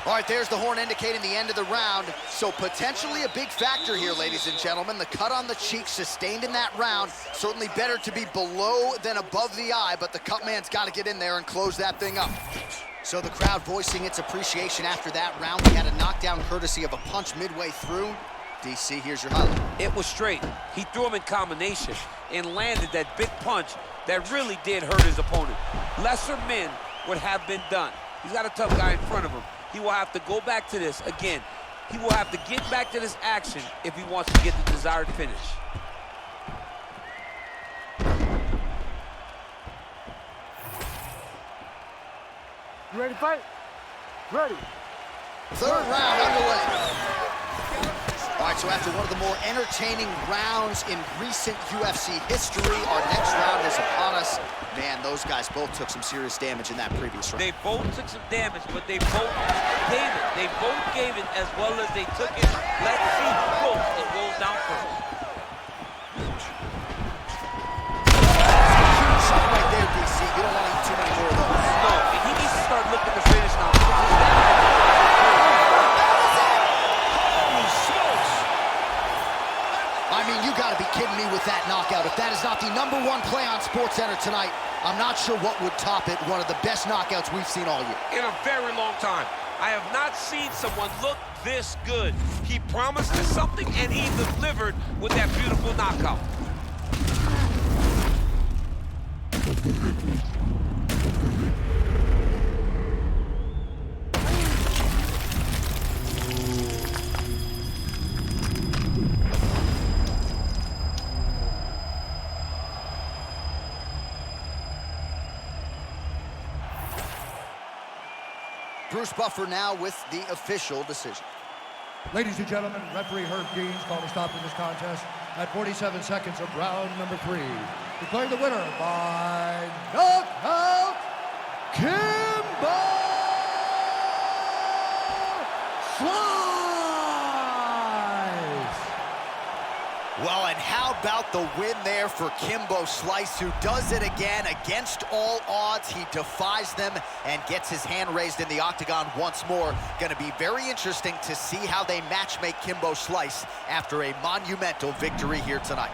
All right, there's the horn indicating the end of the round. So potentially a big factor here, ladies and gentlemen. The cut on the cheek sustained in that round. Certainly better to be below than above the eye, but the cut man's got to get in there and close that thing up. So the crowd voicing its appreciation after that round. We had a knockdown courtesy of a punch midway through. DC, here's your highlight. It was straight. He threw him in combination and landed that big punch that really did hurt his opponent. Lesser men would have been done. He's got a tough guy in front of him. He will have to go back to this. Again, he will have to get back to this action if he wants to get the desired finish. You ready to fight? Ready. Third round underway. All right, so after one of the more entertaining rounds in recent UFC history, our next round is upon us. Man, those guys both took some serious damage in that previous round. They both took some damage, but they both gave it. They both gave it as well as they took it. Let's see who goes and goes down first. Shot right there, DC. You don't want to eat too many more of those. No, and he needs to start looking to finish now. I mean, you gotta be kidding me with that knockout. If that is not the #1 play on SportsCenter tonight, I'm not sure what would top it. One of the best knockouts we've seen all year. In a very long time. I have not seen someone look this good. He promised us something, and he delivered with that beautiful knockout. Bruce Buffer now with the official decision. Ladies and gentlemen, referee Herb Deans called a stop to this contest at 47 seconds of round number 3. Declaring the winner by knockout, Kimbo Slice! Well, and how about about the win there for Kimbo Slice, who does it again against all odds. He defies them and gets his hand raised in the octagon once more. Going to be very interesting to see how they matchmake Kimbo Slice after a monumental victory here tonight.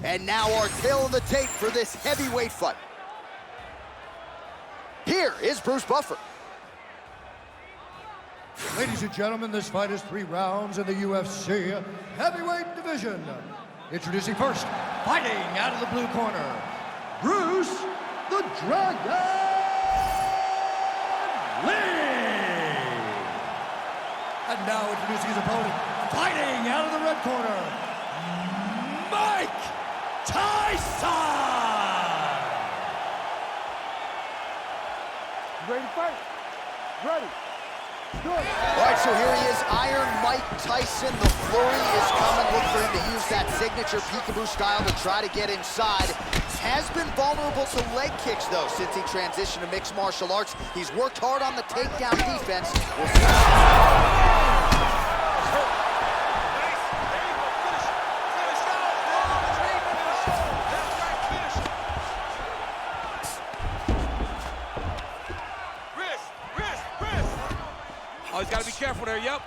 And now our tail of the tape for this heavyweight fight. Here is Bruce Buffer. Ladies and gentlemen, this fight is 3 rounds in the UFC heavyweight division. Introducing first, fighting out of the blue corner, Bruce the Dragon Lee. And now introducing his opponent, fighting out of the red corner, Mike Tyson! Ready to fight? Ready. All right, so here he is, Iron Mike Tyson. The flurry is coming. Look for him to use that signature peekaboo style to try to get inside. Has been vulnerable to leg kicks, though, since he transitioned to mixed martial arts. He's worked hard on the takedown defense. We'll see. Oh, he's got to be careful there, yep.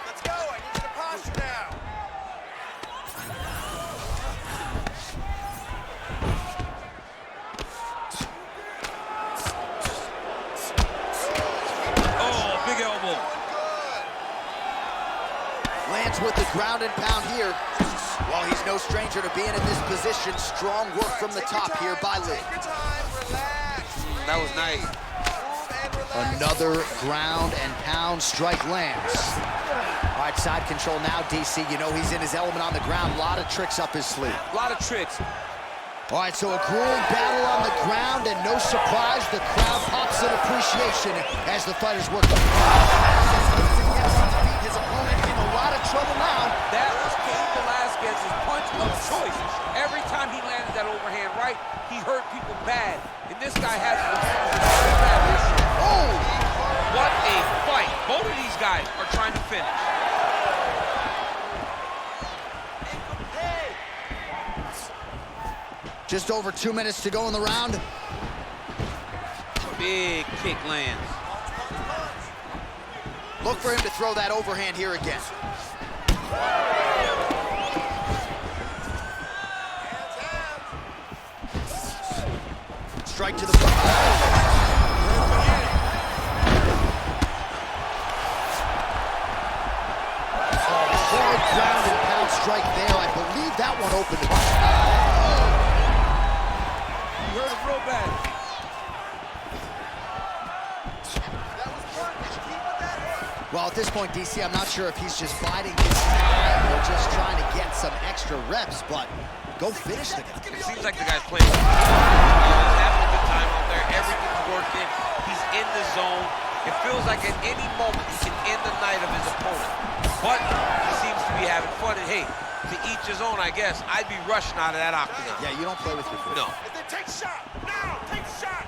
Let's go, I need you to posture now. Oh, big elbow. Lands with the ground and pound here. Well, he's no stranger to being in this position. Strong work from the top here by Lee. That was nice. Another ground and pound strike lands. All right, side control now, DC. You know he's in his element on the ground. A lot of tricks up his sleeve. A lot of tricks. All right, so a grueling battle on the ground, and no surprise, the crowd pops in appreciation as the fighters work up. His opponent in a lot of trouble now. That was Cain Velasquez's punch of choice. Every time he landed that overhand right, he hurt people bad. And this guy has oh! What a fight. Both of these guys are trying to finish. Just over 2 minutes to go in the round. Big kick lands. Look for him to throw that overhand here again. Strike to the front. Hard ground and pound strike there. I believe that one opened the You heard it real bad. Well, at this point, DC, I'm not sure if he's just biding his time or just trying to get some extra reps, but Go finish the guy. It seems like the guy's playing. He's having a good time out there. Everything's working. He's in the zone. It feels like at any moment he can end the night of his opponent. But he seems to be having fun. And hey, to each his own, I guess. I'd be rushing out of that octagon. Yeah, you don't play with your foot. No. Take shot! Now! Take shot!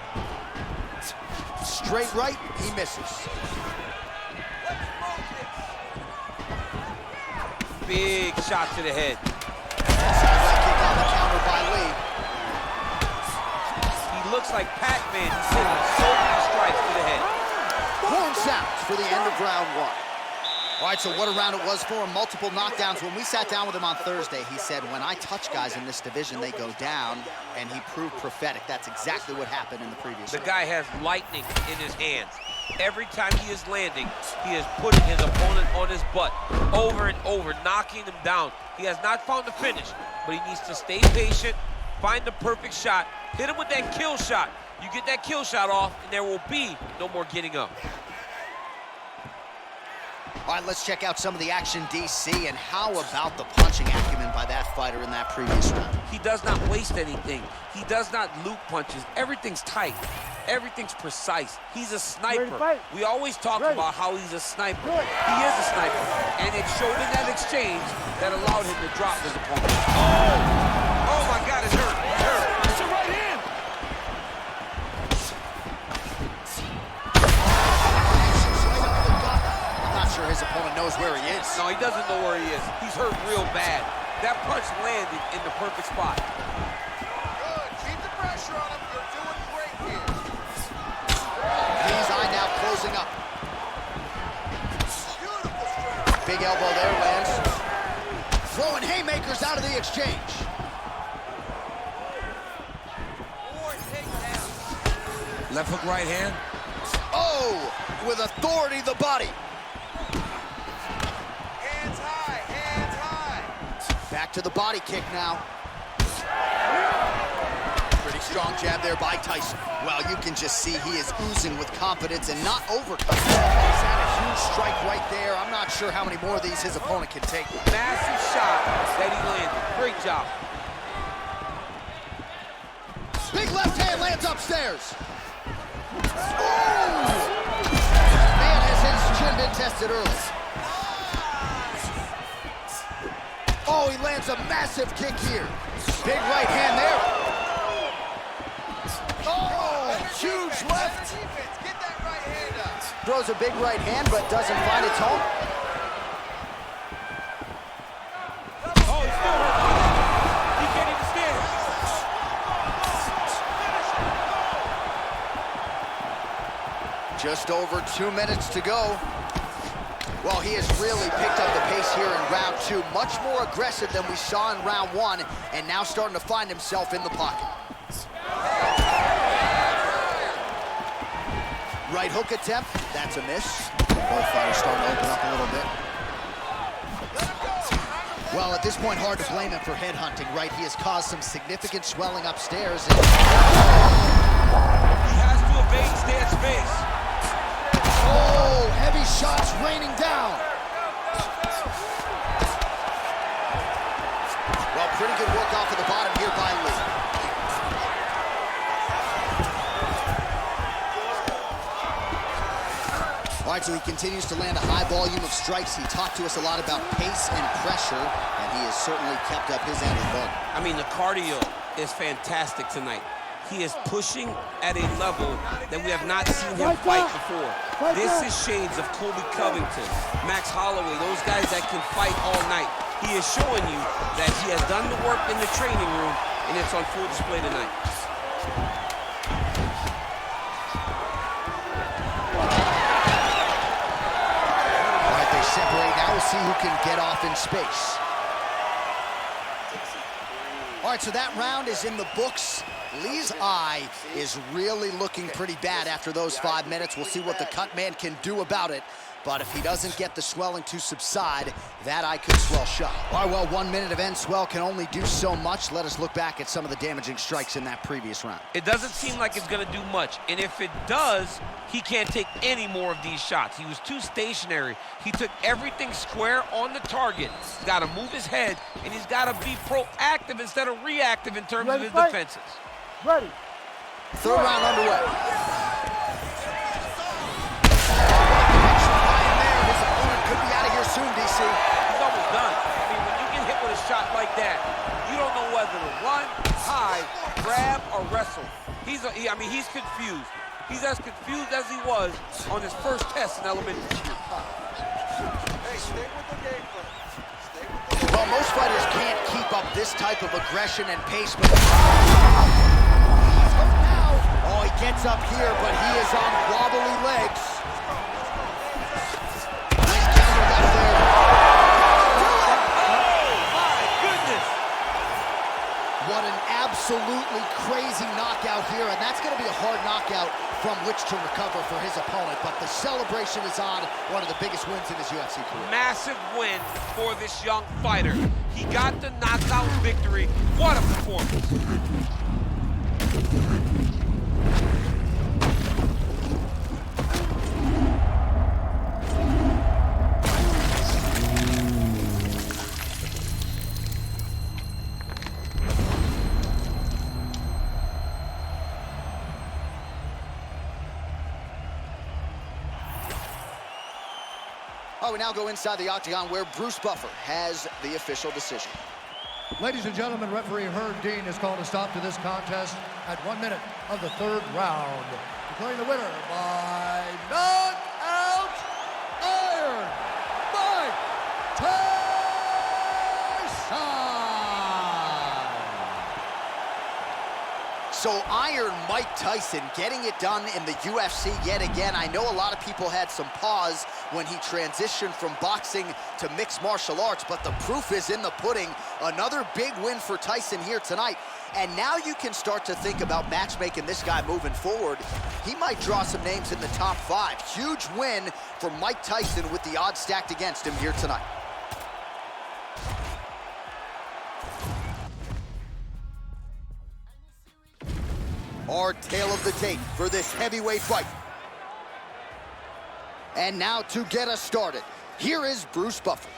Straight right, he misses. Big shot to the head. Kick on the counter by Lee. He looks like Pac-Man. He's hitting so many strikes to the head. Horn sounds for the end of round one. All right, so what a round it was for him. Multiple knockdowns. When we sat down with him on Thursday, he said, when I touch guys in this division, they go down, and he proved prophetic. That's exactly what happened in the previous The round. guy has lightning in his hands. Every time he is landing, he is putting his opponent on his butt over and over, knocking him down. He has not found the finish, but he needs to stay patient, find the perfect shot, hit him with that kill shot. You get that kill shot off, and there will be no more getting up. All right, let's check out some of the action, DC, and how about the punching acumen by that fighter in that previous round? He does not waste anything. He does not loop punches. Everything's tight. Everything's precise. He's a sniper. We always talk about how he's a sniper. He is a sniper. And it showed in that exchange that allowed him to drop his opponent. Oh my God, it hurt. It hurt. It's a right hand! I'm not sure his opponent knows where he is. No, he doesn't know where he is. He's hurt real bad. That punch landed in the perfect spot. Good. Keep the pressure on him. You're doing great here. He's eye now closing up. Big elbow there, lands. Throwing haymakers out of the exchange. Left hook, right hand. Oh, with authority, the body. Hands high, hands high. Back to the body kick now. Pretty strong jab there by Tyson. Well, you can just see he is oozing with confidence and not overcoming. He's had a huge strike right there. I'm not sure how many more of these his opponent can take. Massive shot that he landed. Great job. Big left hand lands upstairs. Oh! Man, has his chin been tested early. Oh, he lands a massive kick here. Big right hand there. Oh, huge left. Get that right hand up. Throws a big right hand, but doesn't find its home. Oh, he's still hurt. He can't even stand. Just over 2 minutes to go. Well, he has really picked up the pace here in round two. Much more aggressive than we saw in round one, and now starting to find himself in the pocket. Right hook attempt, that's a miss. Both fighters starting to open up a little bit. Well, at this point, hard to blame him for headhunting, right? He has caused some significant swelling upstairs. And... He has to evade, stay at space. Oh, heavy shots raining down. Well, pretty good work off of the bottom here by Lee. All right, so he continues to land a high volume of strikes. He talked to us a lot about pace and pressure, and he has certainly kept up his end of the bargain. I mean, the cardio is fantastic tonight. He is pushing at a level that we have not seen him fight before. This is shades of Colby Covington, Max Holloway, those guys that can fight all night. He is showing you that he has done the work in the training room, and it's on full display tonight. All right, they separate. Now we'll see who can get off in space. All right, so that round is in the books. Lee's eye is really looking pretty bad after those 5 minutes. We'll see what the cut man can do about it. But if he doesn't get the swelling to subside, that eye could swell shut. All right, well, 1 minute of end swell can only do so much. Let us look back at some of the damaging strikes in that previous round. It doesn't seem like it's gonna do much. And if it does, he can't take any more of these shots. He was too stationary. He took everything square on the target. He's gotta move his head, and he's gotta be proactive instead of reactive in terms of his defenses. Ready. Third round underway. Soon, DC. He's almost done. I mean, when you get hit with a shot like that, you don't know whether to run, hide, grab, or wrestle. He's confused. He's as confused as he was on his first test in elementary school. Hey, stay with the game plan. Well, most fighters can't keep up this type of aggression and pace, but oh, he gets up here, but he is on wobbly legs. What an absolutely crazy knockout here, and that's going to be a hard knockout from which to recover for his opponent, but the celebration is on. One of the biggest wins in his UFC career. Massive win for this young fighter. He got the knockout victory. What a performance. Oh, we now go inside the octagon where Bruce Buffer has the official decision. Ladies and gentlemen, referee Herb Dean has called a stop to this contest at 1 minute of the third round. Declaring the winner by knockout iron, Mike Tyson! So Iron Mike Tyson getting it done in the UFC yet again. I know a lot of people had some pause when he transitioned from boxing to mixed martial arts, but the proof is in the pudding. Another big win for Tyson here tonight. And now you can start to think about matchmaking this guy moving forward. He might draw some names in the top 5. Huge win for Mike Tyson with the odds stacked against him here tonight. Our tale of the tape for this heavyweight fight. And now to get us started, here is Bruce Buffer.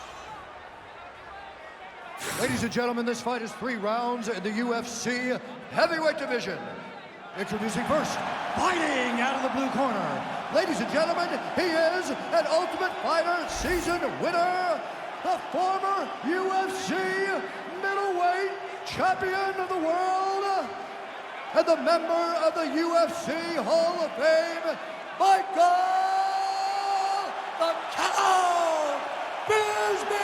Ladies and gentlemen, this fight is 3 rounds in the UFC heavyweight division. Introducing first, fighting out of the blue corner. Ladies and gentlemen, he is an Ultimate Fighter season winner, the former UFC middleweight champion of the world, and the member of the UFC Hall of Fame, Michael the Cow Bisping!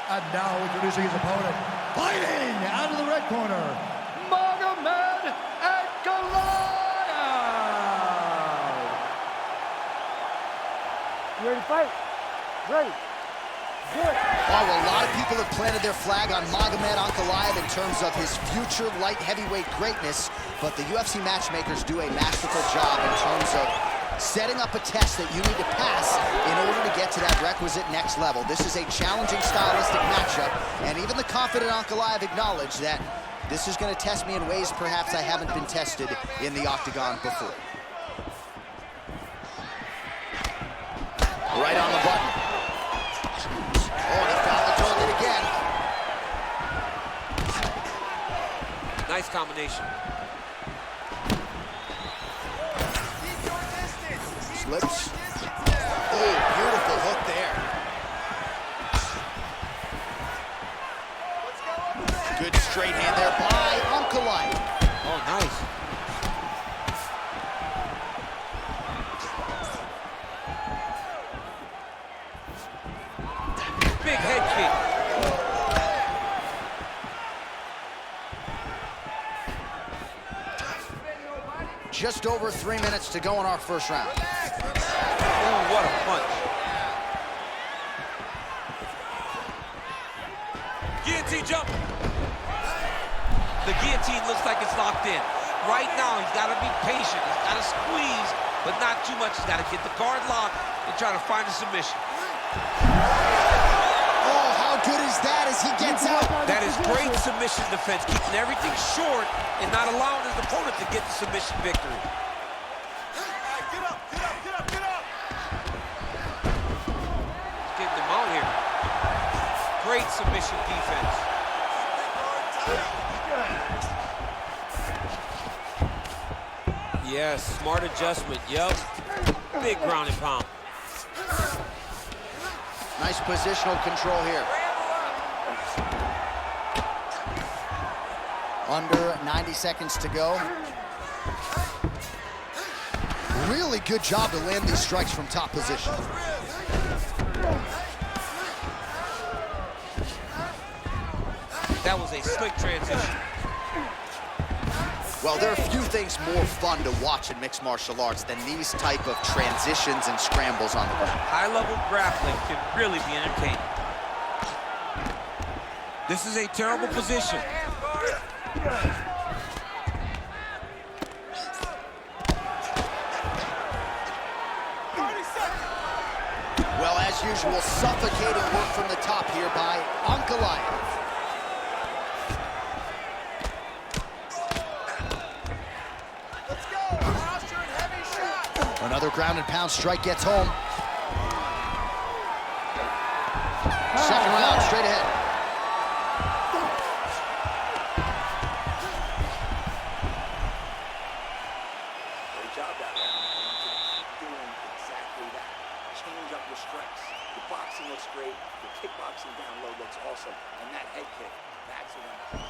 And now introducing his opponent, fighting out of the red corner, Magomed Ankalaev! You ready to fight? Ready. Oh, well, a lot of people have planted their flag on Magomed Ankalaev in terms of his future light heavyweight greatness, but the UFC matchmakers do a masterful job in terms of setting up a test that you need to pass in order to get to that requisite next level. This is a challenging stylistic matchup, and even the confident Ankalaev acknowledged that this is going to test me in ways perhaps I haven't been tested in the octagon before. Right on the button. Oh, he found the target again. Nice combination. Slips. Oh, beautiful hook there. Good straight hand there by Ankalaev. Oh, nice. Big head kick. Just over 3 minutes to go in our first round. Oh, what a punch. Guillotine jump. The guillotine looks like it's locked in. Right now, he's got to be patient. He's got to squeeze, but not too much. He's got to get the guard locked and try to find a submission. Oh, how good is that as he gets out? That is great submission defense, keeping everything short and not allowing his opponent to get the submission victory. Get up, get up, get up, get up! Getting them out here. Great submission defense. Yes, smart adjustment, yep. Big ground and pound. Nice positional control here. Under 90 seconds to go. Really good job to land these strikes from top position. That was a slick transition. Well, there are few things more fun to watch in mixed martial arts than these type of transitions and scrambles on the ground. High-level grappling can really be entertaining. This is a terrible position. Well, as usual, suffocating work from the top here by Ankalaev. Another ground and pound strike gets home. Second round, straight ahead. Great job down there. Keep doing exactly that. Change up your strikes. The boxing looks great. The kickboxing down low looks awesome. And that head kick, that's the one.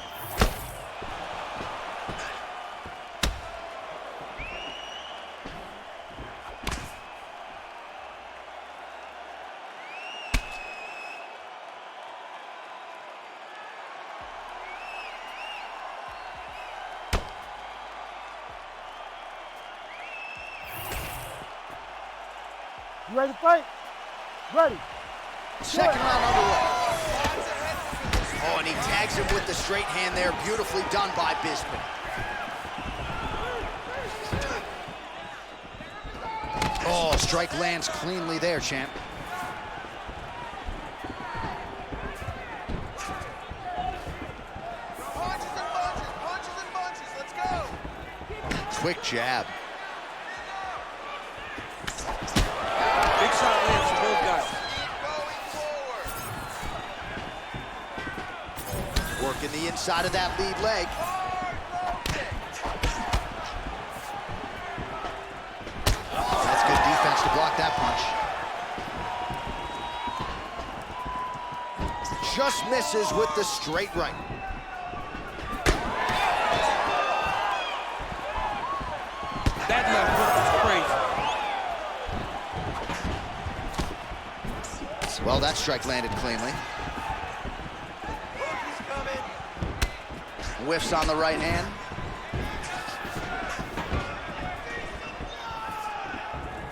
You ready to fight? Ready. Second round underway. Oh, and he tags him with the straight hand there. Beautifully done by Bisping. Oh, strike lands cleanly there, champ. Punches and bunches, let's go! Quick jab. Big shot lands for both guys. Working the inside of that lead leg. That's good defense to block that punch. Just misses with the straight right. That left hook was crazy. Well, that strike landed cleanly. Whiffs on the right hand.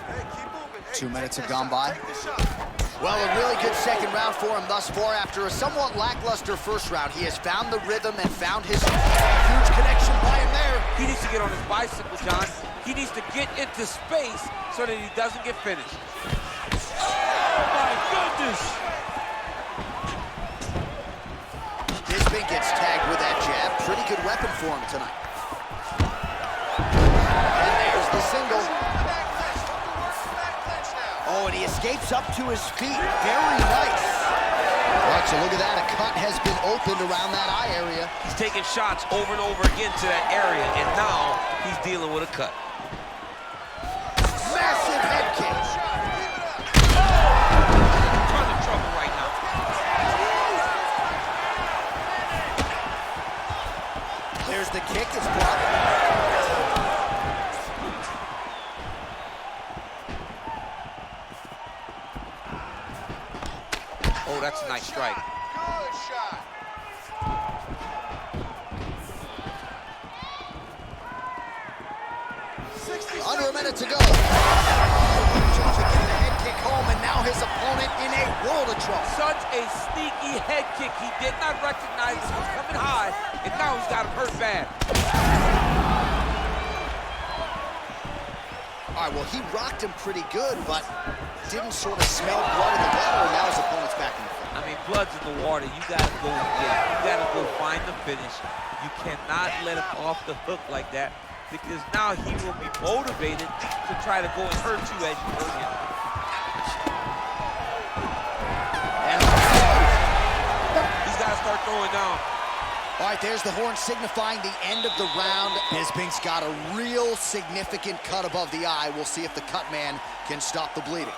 Hey, keep moving. Hey, 2 minutes have gone by. Well, a really good second round for him thus far. After a somewhat lackluster first round, he has found the rhythm and found his huge connection by him there. He needs to get on his bicycle, John. He needs to get into space so that he doesn't get finished. Oh, my goodness! Bisping gets tagged with that jab. Pretty good weapon for him tonight. And there's the single. Oh, and he escapes up to his feet. Very nice. All right, so look at that. A cut has been opened around that eye area. He's taking shots over and over again to that area, and now he's dealing with a cut. Massive head kick. Ton of trouble right now. There's the kick. It's blocked. Oh, that's a nice strike. Good shot. Under a minute to go. Just to get the head kick home, and now now his opponent in a world of trouble. Such a sneaky head kick. He did not recognize it was coming high, and now he's got him hurt bad. All right, well, he rocked him pretty good, but didn't sort of smell blood in the water, and now his opponent's back in the fight. I mean, blood's in the water. You gotta go get it. You gotta go find the finish. You cannot let him off the hook like that, because now he will be motivated to try to go and hurt you as you hurt him. He's gotta start throwing down. All right, there's the horn signifying the end of the round. Bisping's got a real significant cut above the eye. We'll see if the cut man can stop the bleeding.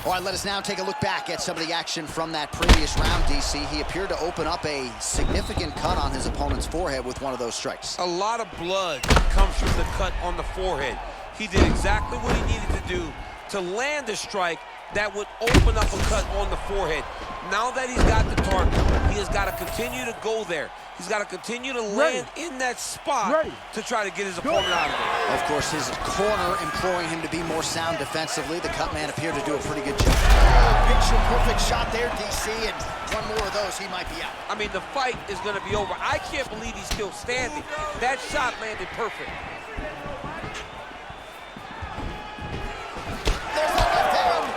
All right, let us now take a look back at some of the action from that previous round, DC. He appeared to open up a significant cut on his opponent's forehead with one of those strikes. A lot of blood comes from the cut on the forehead. He did exactly what he needed to do to land a strike that would open up a cut on the forehead. Now that he's got the target, he has got to continue to go there. He's got to continue to land in that spot to try to get his opponent out of it. Of course, his corner imploring him to be more sound defensively. The cut man appeared to do a pretty good job. Picture-perfect shot there, DC, and one more of those, he might be out. I mean, the fight is going to be over. I can't believe he's still standing. That shot landed perfect. There's the left hand.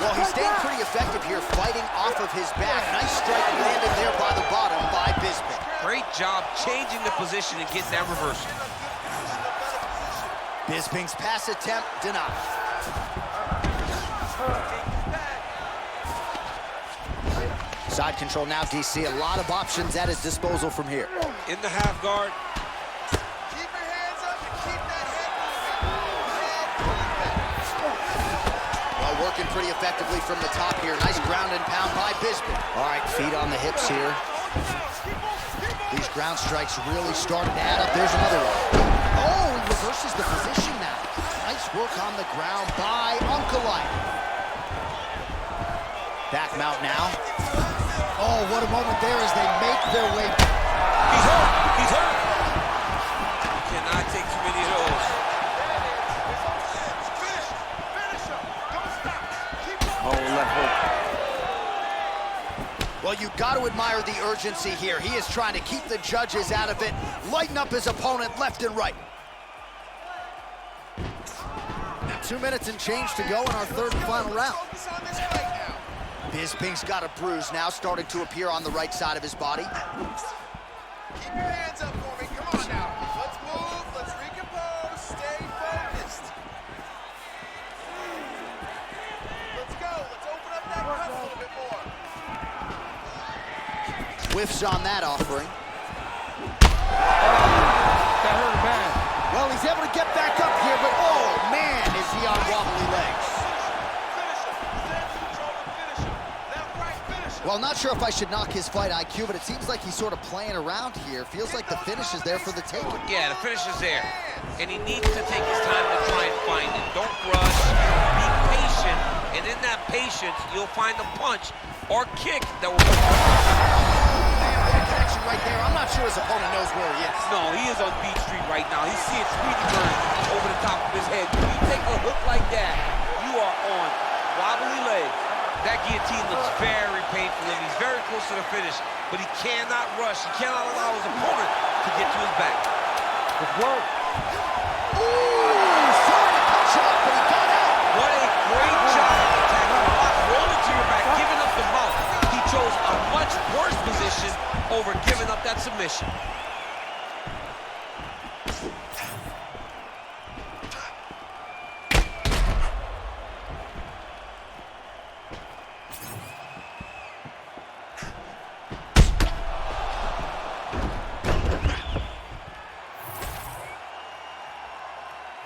Well, he's staying pretty effective here, fighting off of his back. Nice strike landed there by the bottom by Bisping. Great job changing the position and getting that reversal. Bisping's pass attempt denied. Side control now, DC. A lot of options at his disposal from here. In the half guard. Well, working pretty effectively from the top here. Nice ground and pound by Bisping. All right, feet on the hips here. These ground strikes really starting to add up. There's another one. Oh, he reverses the position now. Nice work on the ground by Unkelite. Back mount now. Oh, what a moment there as they make their way. He's hurt. He's hurt. You cannot take too many of those. Oh, left hook. Well, you got to admire the urgency here. He is trying to keep the judges out of it, lighten up his opponent left and right. 2 minutes and change to go in our third and final round. Bisping's got a bruise now starting to appear on the right side of his body. Keep your hands up for me. Come on now. Let's move. Let's recompose. Stay focused. Let's go. Let's open up that cut a little bit more. Whiffs on that offering. That hurt bad. Well, he's able to get back up here, but oh man, is he on wobbly legs. Well, not sure if I should knock his fight IQ, but it seems like he's sort of playing around here. Feels like the finish is there for the taking. Yeah, the finish is there. And he needs to take his time to try and find it. Don't rush. Be patient. And in that patience, you'll find a punch or kick that will... Connection right there. I'm not sure his opponent knows where he is. No, he is on Beach Street right now. He's seeing Tweety Bird over the top of his head. When you take a hook like that, you are on wobbly legs. That guillotine looks very painful, and he's very close to the finish, but he cannot rush. He cannot allow his opponent to get to his back. Good work. Ooh, sorry to cut you off, but he got out. What a great job attacking the block, rolling to your back, giving up the mount. He chose a much worse position over giving up that submission.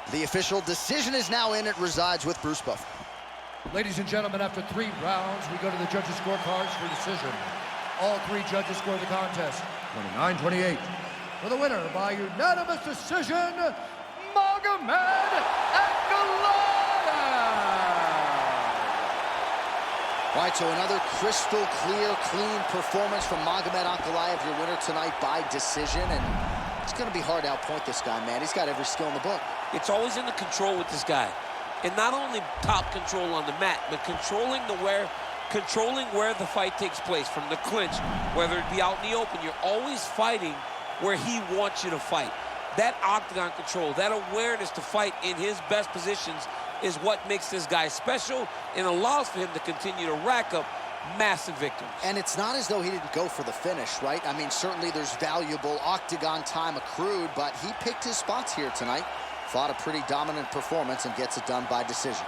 The official decision is now in. It resides with Bruce Buffer. Ladies and gentlemen, after 3 rounds, we go to the judges' scorecards for decision. All 3 judges score the contest 29-28. For the winner by unanimous decision, Magomed Ankalaev. All right, so another crystal clear, clean performance from Magomed Ankalaev, your winner tonight by decision. And it's going to be hard to outpoint this guy, man. He's got every skill in the book. It's always in the control with this guy. And not only top control on the mat, but controlling where the fight takes place, from the clinch, whether it be out in the open. You're always fighting where he wants you to fight. That octagon control, that awareness to fight in his best positions is what makes this guy special and allows for him to continue to rack up massive victories. And it's not as though he didn't go for the finish, right? I mean, certainly there's valuable octagon time accrued, but he picked his spots here tonight, fought a pretty dominant performance, and gets it done by decision.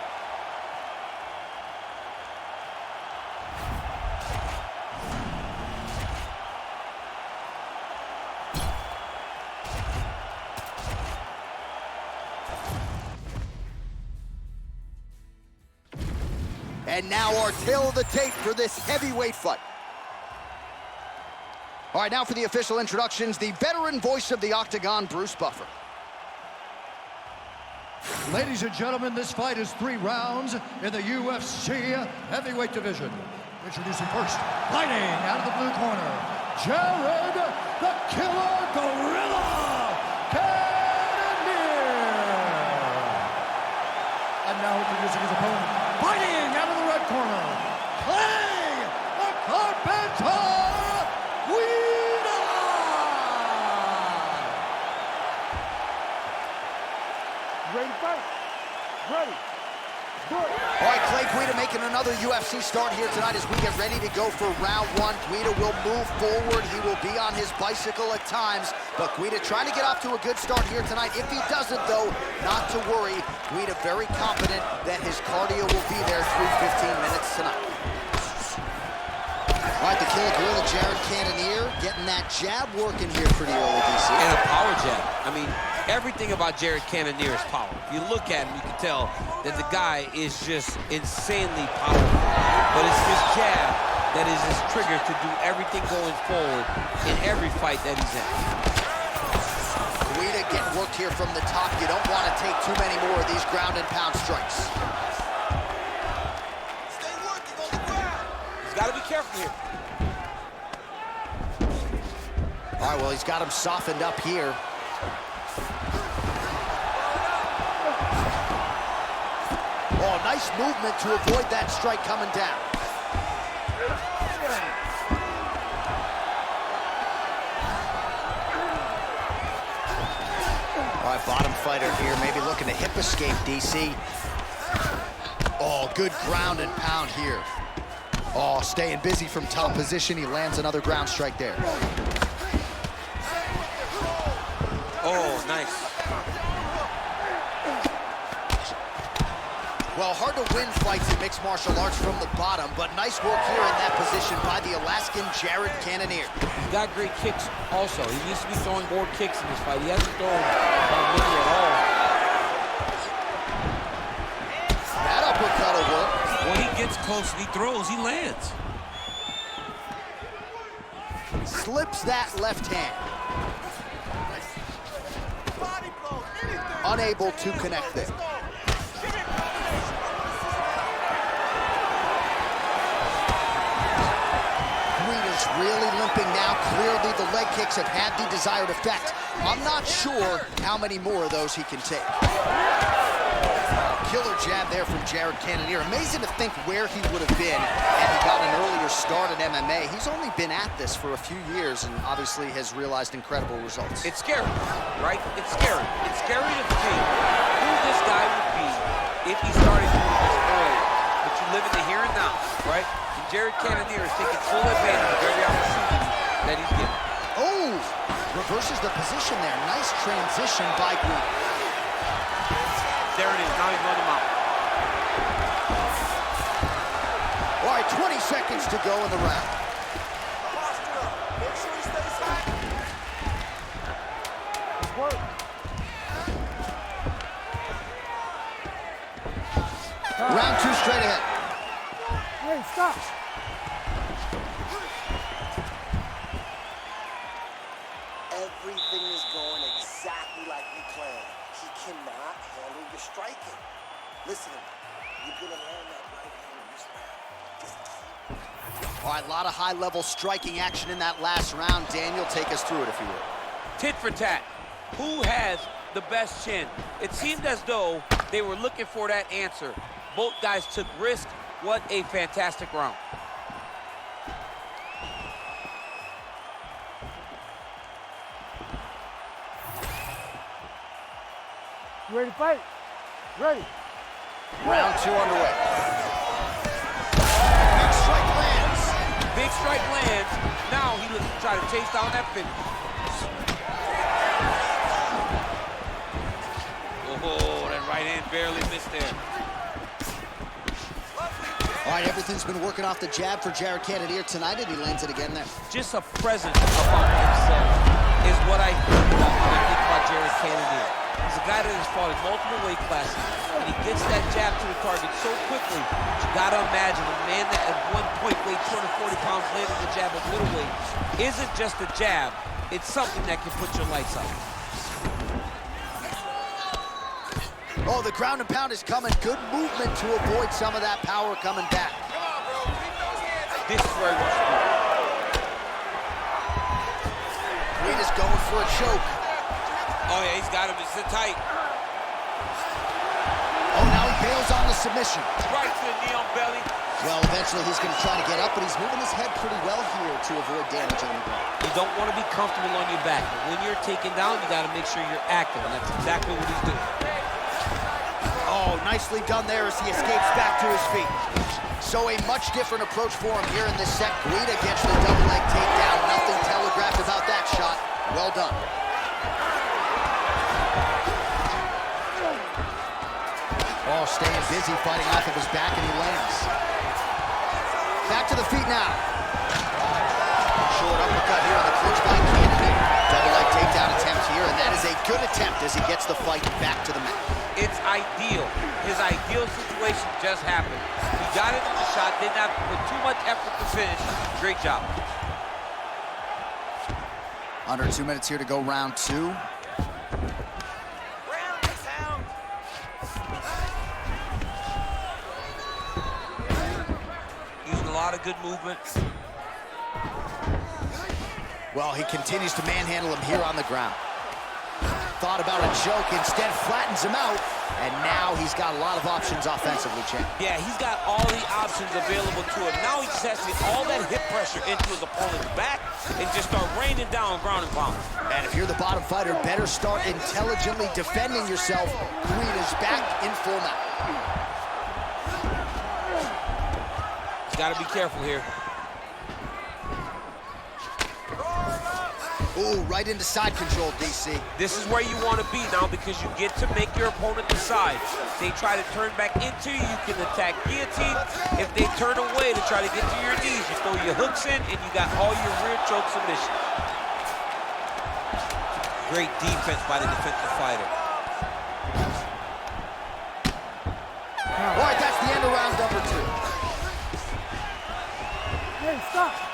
And now our tail of the tape for this heavyweight fight. All right, now for the official introductions, the veteran voice of the Octagon, Bruce Buffer. Ladies and gentlemen, this fight is 3 rounds in the UFC heavyweight division. Introducing first, fighting out of the blue corner, Jared the Killer Gorilla Cannonier. And now introducing his opponent, fighting out of the red corner, Clay the Carpenter Guida. Ready to fight? Ready. All right, Clay Guida making another UFC start here tonight as we get ready to go for round 1. Guida will move forward. He will be on his bicycle at times, but Guida trying to get off to a good start here tonight. If he doesn't, though, not to worry. Guida very confident that his cardio will be there through 15 minutes tonight. All right, the Killer Gorilla, Jared Cannonier, getting that jab working here pretty early, DC. And a power jab. I mean, everything about Jared Cannonier is power. If you look at him, you can tell that the guy is just insanely powerful. But it's this jab that is his trigger to do everything going forward in every fight that he's in. Guida getting worked here from the top. You don't want to take too many more of these ground and pound strikes. Stay working on the ground. He's got to be careful here. All right, well, he's got him softened up here. Oh, nice movement to avoid that strike coming down. All right, bottom fighter here, maybe looking to hip escape, DC. Oh, good ground and pound here. Oh, staying busy from top position. He lands another ground strike there. Oh, nice. Well, hard to win fights in mixed martial arts from the bottom, but nice work here in that position by the Alaskan Jared Cannonier. He's got great kicks also. He needs to be throwing more kicks in this fight. He hasn't thrown many at all. That uppercut will work. When he gets close and he throws, he lands. Slips that left hand. Unable to connect there. Guida's really limping now. Clearly the leg kicks have had the desired effect. I'm not sure how many more of those he can take. Killer jab there from Jared Cannonier. Amazing to think where he would have been had he gotten an earlier start at MMA. He's only been at this for a few years and obviously has realized incredible results. It's scary, right? It's scary. It's scary to think who this guy would be if he started doing this earlier. But you live in the here and now, right? And Jared Cannonier is taking full advantage of every opportunity that he's given. Oh, reverses the position there. Nice transition by Guida. There it is, now he's run him out. All right, 20 seconds to go in the round. Make sure he stays high. Work. Round 2 straight ahead. Hey, stop. Everything is going exactly like we planned. He cannot handle your striking. Listen, you're gonna land that right hand in this round. All right, a lot of high-level striking action in that last round. Daniel, take us through it, if you would. Tit for tat. Who has the best chin? It seemed as though they were looking for that answer. Both guys took risks. What a fantastic round. You ready to fight? Ready. Round 2 underway. Big strike lands. Big strike lands. Now he looks to try to chase down that finish. Oh, that right hand barely missed there. All right, everything's been working off the jab for Jared Cannonier tonight, and he lands it again there. Just a presence about himself is what I think about Jared Cannonier. He's a guy that has fought in multiple weight classes, and he gets that jab to the target so quickly. But you gotta imagine a man that at one point weighed 240 pounds landing the jab at middleweight isn't just a jab, it's something that can put your lights out. Oh, the ground and pound is coming. Good movement to avoid some of that power coming back. Come on, bro. Keep those hands. This is where he wants to be. Green is going for a choke. Oh yeah, he's got him. It's tight. Oh, now he bails on the submission. Right to the knee on belly. Well, eventually he's going to try to get up, but he's moving his head pretty well here to avoid damage on the ground. You don't want to be comfortable on your back. But when you're taken down, you got to make sure you're active, and that's exactly what he's doing. Oh, nicely done there as he escapes back to his feet. So a much different approach for him here in this set. Guida gets the double leg takedown. Nothing telegraphed about that shot. Well done. Oh, staying busy, fighting off of his back, and he lands. Back to the feet now. Short uppercut here on the clinch by Cannonier. Double leg takedown attempt here, and that is a good attempt as he gets the fight back to the mat. It's ideal. His ideal situation just happened. He got it in the shot, didn't have to put too much effort to finish. Great job. Under 2 minutes here to go, round 2. Using a lot of good movement. Well, he continues to manhandle him here on the ground. Thought about a choke, instead flattens him out, and now he's got a lot of options offensively, Champ. Yeah, he's got all the options available to him. Now he just has to get all that hip pressure into his opponent's back and just start raining down ground and pound. And if you're the bottom fighter, better start intelligently defending yourself. Green is back in full mount. Got to be careful here. Ooh, right into side control, DC. This is where you want to be now because you get to make your opponent decide. If they try to turn back into you, you can attack guillotine. If they turn away to try to get to your knees, you throw your hooks in and you got all your rear choke submission. Great defense by the defensive fighter. All right, that's the end of round number 2. Hey, stop.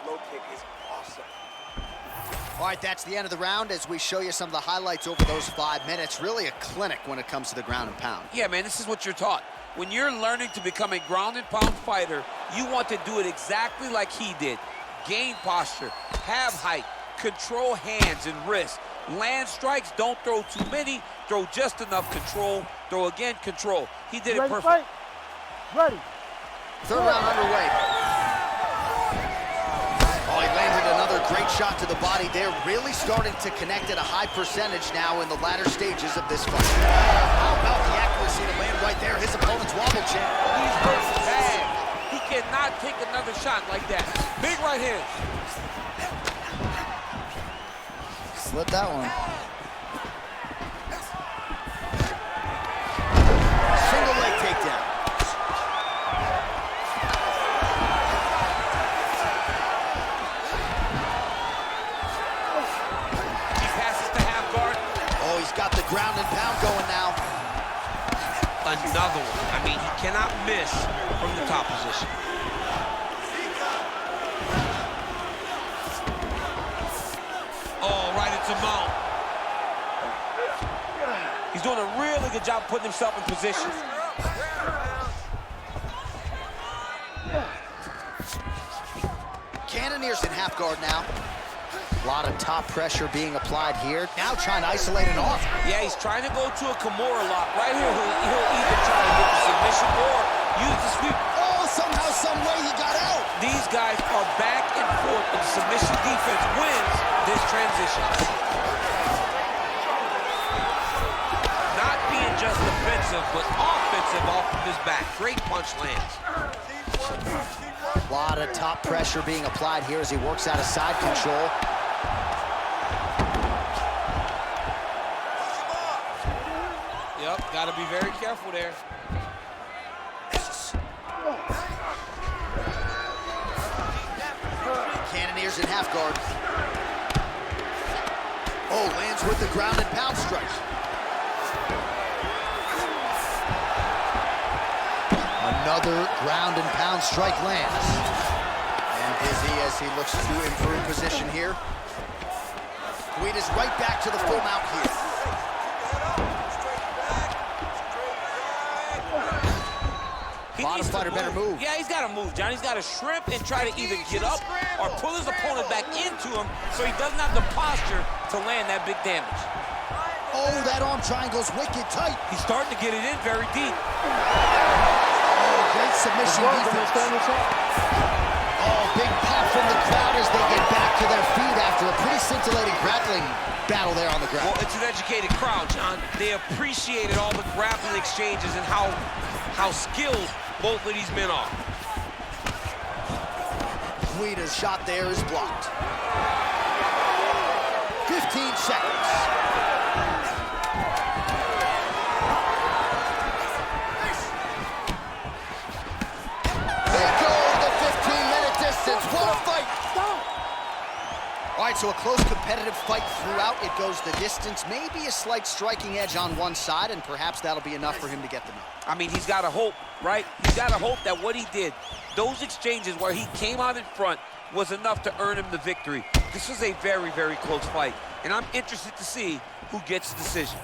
Low kick is awesome. All right, that's the end of the round as we show you some of the highlights over those 5 minutes. Really a clinic when it comes to the ground and pound. Yeah, man, this is what you're taught. When you're learning to become a ground and pound fighter, you want to do it exactly like he did. Gain posture, have height, control hands and wrists. Land strikes, don't throw too many, throw just enough control, throw again, control. He did it perfect. Ready. Third round underway. Oh, he landed another great shot to the body there. Really starting to connect at a high percentage now in the latter stages of this fight. How about the accuracy to land right there? His opponent's wobble, Champ. He's hurt bad. He cannot take another shot like that. Big right hand. Slip that one. Single leg takedown. He passes to half guard. Oh, he's got the ground and pound going now. Another one. I mean, he cannot miss from the top position. doing a really good job putting himself in position. Cannoniers in half guard now. A lot of top pressure being applied here. Now trying to isolate an off. Yeah, he's trying to go to a Kimura lock. Right here, he'll either try to get the submission or use the sweep. Oh, somehow, some way he got out. These guys are back and forth, and the submission defense wins this transition. Not being just defensive, but offensive off of his back. Great punch lands. A lot of top pressure being applied here as he works out of side control. Yep, got to be very careful there. Cannoniers in half guard. Oh, lands with the ground and pound strike. Another ground and pound strike lands. And busy as he looks to improve position here. Guida's right back to the full mount here. Bottom fighter better move. Yeah, he's got to move, John. He's got to shrimp and try to either get up or pull his opponent back into him so he doesn't have the posture to land that big damage. Oh, that arm triangle's wicked tight. He's starting to get it in very deep. Great submission defense. Oh, big pop from the crowd as they get back to their feet after a pretty scintillating grappling battle there on the ground. Well, it's an educated crowd, John. They appreciated all the grappling exchanges and how skilled both of these men are. Guida's shot there is blocked. 15 seconds. What a fight! All right, so a close competitive fight throughout. It goes the distance, maybe a slight striking edge on one side, and perhaps that'll be enough for him to get the knock. I mean, he's got to hope, right? He's got to hope that what he did, those exchanges where he came out in front, was enough to earn him the victory. This was a very, very close fight, and I'm interested to see who gets the decision.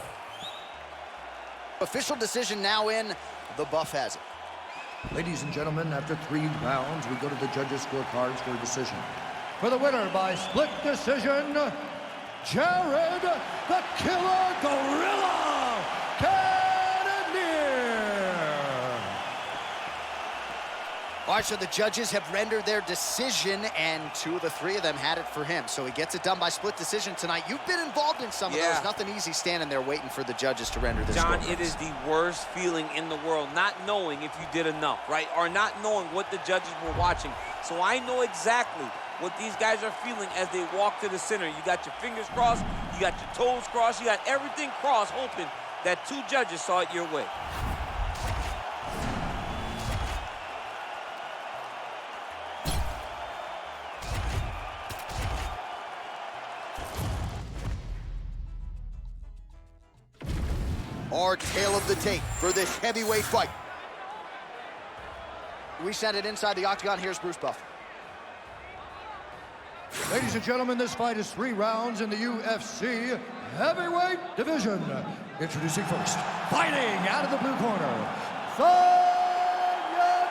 Official decision now in. The buff has it. Ladies and gentlemen, after 3 rounds, we go to the judges' scorecards for a decision. For the winner by split decision, Jared the Killer Gorilla Cannonier. All right, so the judges have rendered their decision, and 2 of the 3 of them had it for him. So he gets it done by split decision tonight. You've been involved in some of those. Nothing easy standing there waiting for the judges to render this. John, it is the worst feeling in the world, not knowing if you did enough, right? Or not knowing what the judges were watching. So I know exactly what these guys are feeling as they walk to the center. You got your fingers crossed, you got your toes crossed, you got everything crossed, hoping that 2 judges saw it your way. Our tale of the tape for this heavyweight fight. We send it inside the octagon. Here's Bruce Buffer. Ladies and gentlemen, this fight is 3 rounds in the UFC heavyweight division. Introducing first, fighting out of the blue corner, Sonya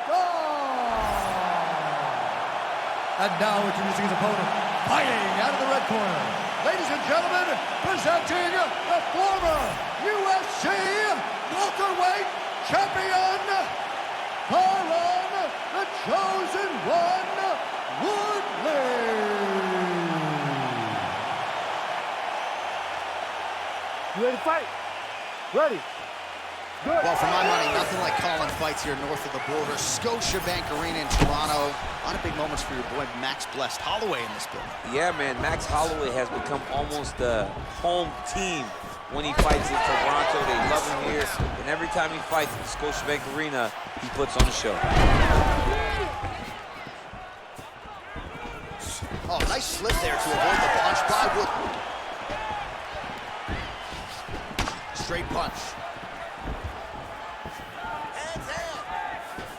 Deville. And now introducing his opponent, fighting out of the red corner. Ladies and gentlemen, presenting the former UFC welterweight champion, Karen the Chosen One Woodley. You ready to fight? Ready. Good. Well, for my money, nothing like calling fights here north of the border. Scotiabank Arena in Toronto. A lot of big moments for your boy Max Blessed Holloway in this building. Yeah, man, Max Holloway has become almost the home team when he fights in Toronto. They love him here, and every time he fights at the Scotiabank Arena, he puts on a show. Oh, nice slip there to avoid the punch by Woodley. Straight punch.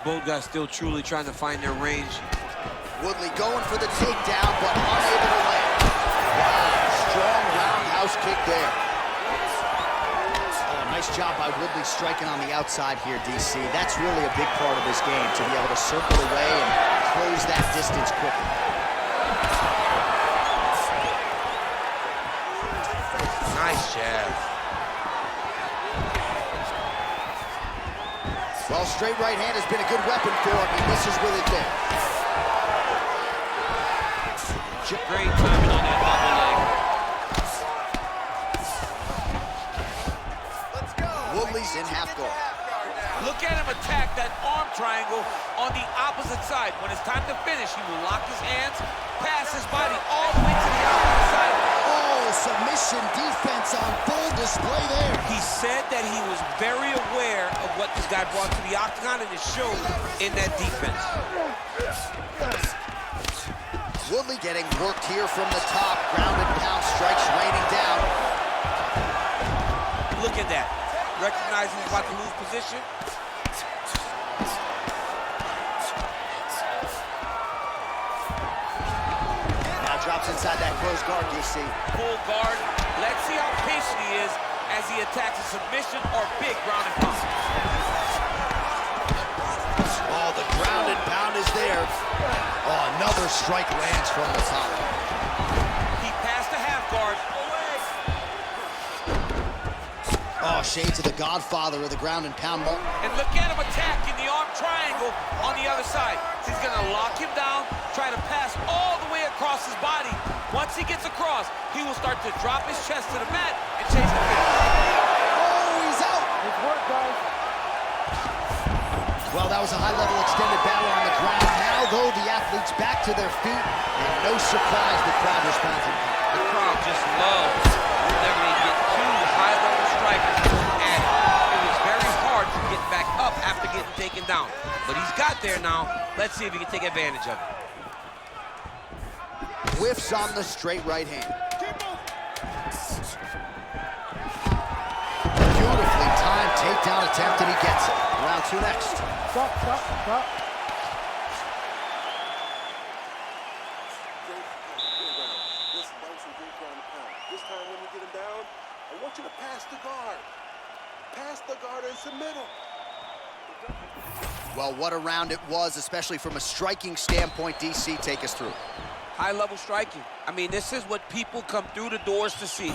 Both guys still truly trying to find their range. Woodley going for the takedown, but unable to land. Wow, strong roundhouse kick there. Oh, Nice job by Woodley striking on the outside here, DC. That's really a big part of his game, to be able to circle away and close that distance quickly. Nice jab. Well, straight right hand has been a good weapon for him. He misses with it there. Great timing on that double leg. Let's go. Woodley's in half guard. Look at him attack that arm triangle on the opposite side. When it's time to finish, he will lock his hands, pass his body all the way to the opposite side. Oh, submission defense on full display there. He said that he was very aware of what this guy brought to the octagon, and it showed in that defense. Woodley getting worked here from the top. Ground and pound strikes raining down. Look at that. Recognizing he's about to lose position. Now drops inside that closed guard, DC. Full guard. Let's see how patient he is as he attacks a submission or big ground and pound. Oh, the ground and pound is there. Oh, another strike lands from the top. He passed the half guard. Oh, shades of the godfather of the ground and pound mark. And look at him attacking the arm triangle on the other side. He's gonna lock him down, try to pass all the way across his body. Once he gets across, he will start to drop his chest to the mat and chase the finish. Oh, he's out. Good work, guys. Well, that was a high-level extended battle on the ground. Now, though, the athletes back to their feet, and no surprise the crowd responded. The crowd just loves whenever they get two high-level strikers, and it was very hard to get back up after getting taken down. But he's got there now. Let's see if he can take advantage of it. Whiffs on the straight right hand. Beautifully timed takedown attempt, and he gets it. Round two next. Stop, stop, stop. This time when you get him down, I want you to pass the guard. Pass the guard and submit him. Well, what a round it was, especially from a striking standpoint. DC, take us through. High-level striking. I mean, this is what people come through the doors to see.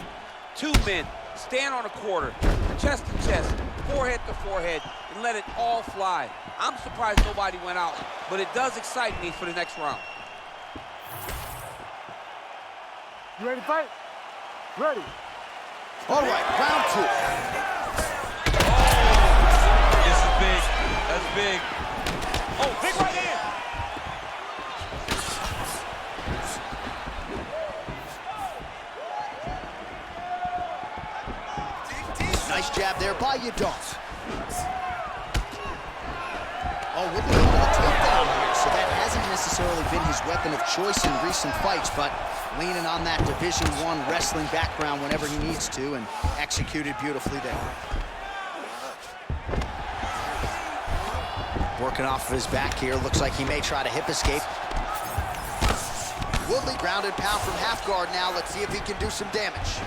Two men stand on a quarter, chest to chest, forehead to forehead, and let it all fly. I'm surprised nobody went out, but it does excite me for the next round. You ready to fight? Ready. All right, round two. This is big. That's big. Oh, big right hand. Nice jab there by Yadon. Oh, Woodley able to take down here, so that hasn't necessarily been his weapon of choice in recent fights, but leaning on that Division I wrestling background whenever he needs to, and executed beautifully there. Working off of his back here, looks like he may try to hip escape. Woodley ground and pound from half guard now. Let's see if he can do some damage.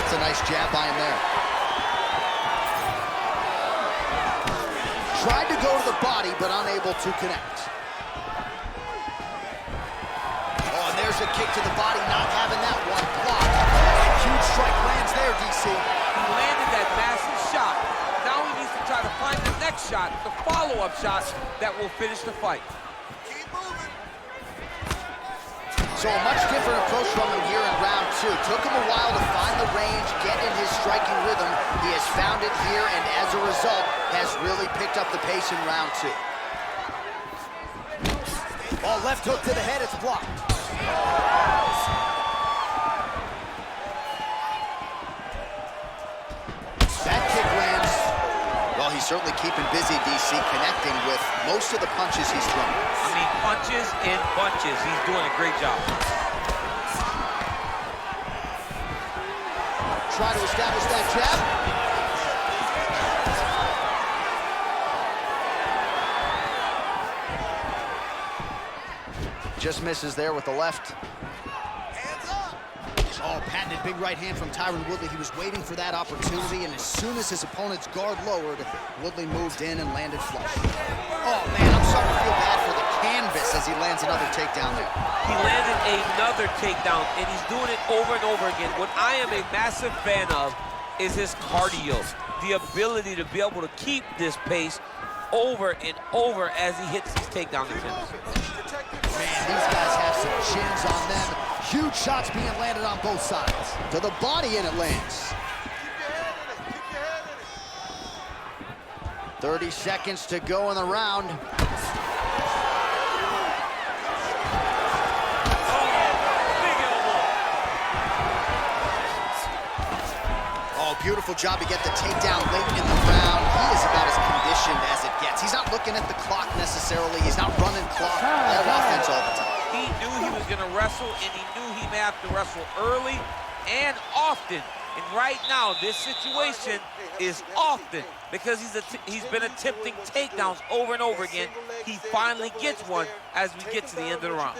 A nice jab by him there. Tried to go to the body, but unable to connect. Oh, and there's a kick to the body, not having that one blocked. Huge strike lands there, DC. He landed that massive shot. Now he needs to try to find the next shot, the follow-up shot that will finish the fight. So a much different approach from him here in round two. Took him a while to find the range, get in his striking rhythm. He has found it here, and as a result, has really picked up the pace in round two. Oh, left hook to the head, it's blocked. That kick lands. Well, he's certainly keeping busy, DC, connecting with most of the punches he's thrown. I mean, punches in bunches. He's doing a great job. Try to establish that jab. just misses there with the left. Oh, patented big right hand from Tyron Woodley. He was waiting for that opportunity, and as soon as his opponent's guard lowered, Woodley moved in and landed flush. Oh, man, I'm starting to feel bad for the canvas as he lands another takedown there. He landed another takedown, and he's doing it over and over again. What I am a massive fan of is his cardio, the ability to be able to keep this pace over and over as he hits these takedown attempts. Man, these guys have some chins on them. Huge shots being landed on both sides. To the body, and it lands. 30 seconds to go in the round. Oh, beautiful job to get the takedown late in the round. He is about as conditioned as it gets. He's not looking at the clock necessarily. He's not running clock all offense all the time. He knew he was going to wrestle, and he knew he may have to wrestle early and often. And right now, this situation is often because he's been attempting takedowns over and over again. He finally gets one as we get to the end of the round.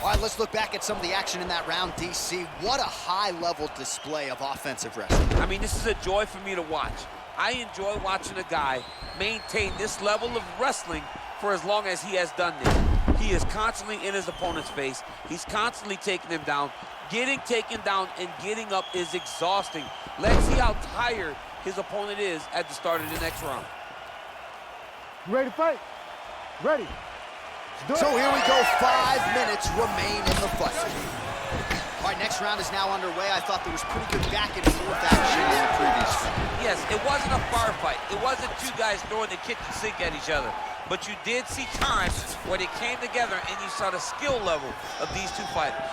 All right, let's look back at some of the action in that round, DC. What a high-level display of offensive wrestling. I mean, this is a joy for me to watch. I enjoy watching a guy maintain this level of wrestling for as long as he has done this. He is constantly in his opponent's face. He's constantly taking him down. Getting taken down and getting up is exhausting. Let's see how tired his opponent is at the start of the next round. You ready to fight? Ready. So here we go, 5 minutes remain in the fight. All right, next round is now underway. I thought there was pretty good back and forth action in the previous round. Yes, it wasn't a firefight. It wasn't two guys throwing the kitchen sink at each other. But you did see times where they came together and you saw the skill level of these two fighters.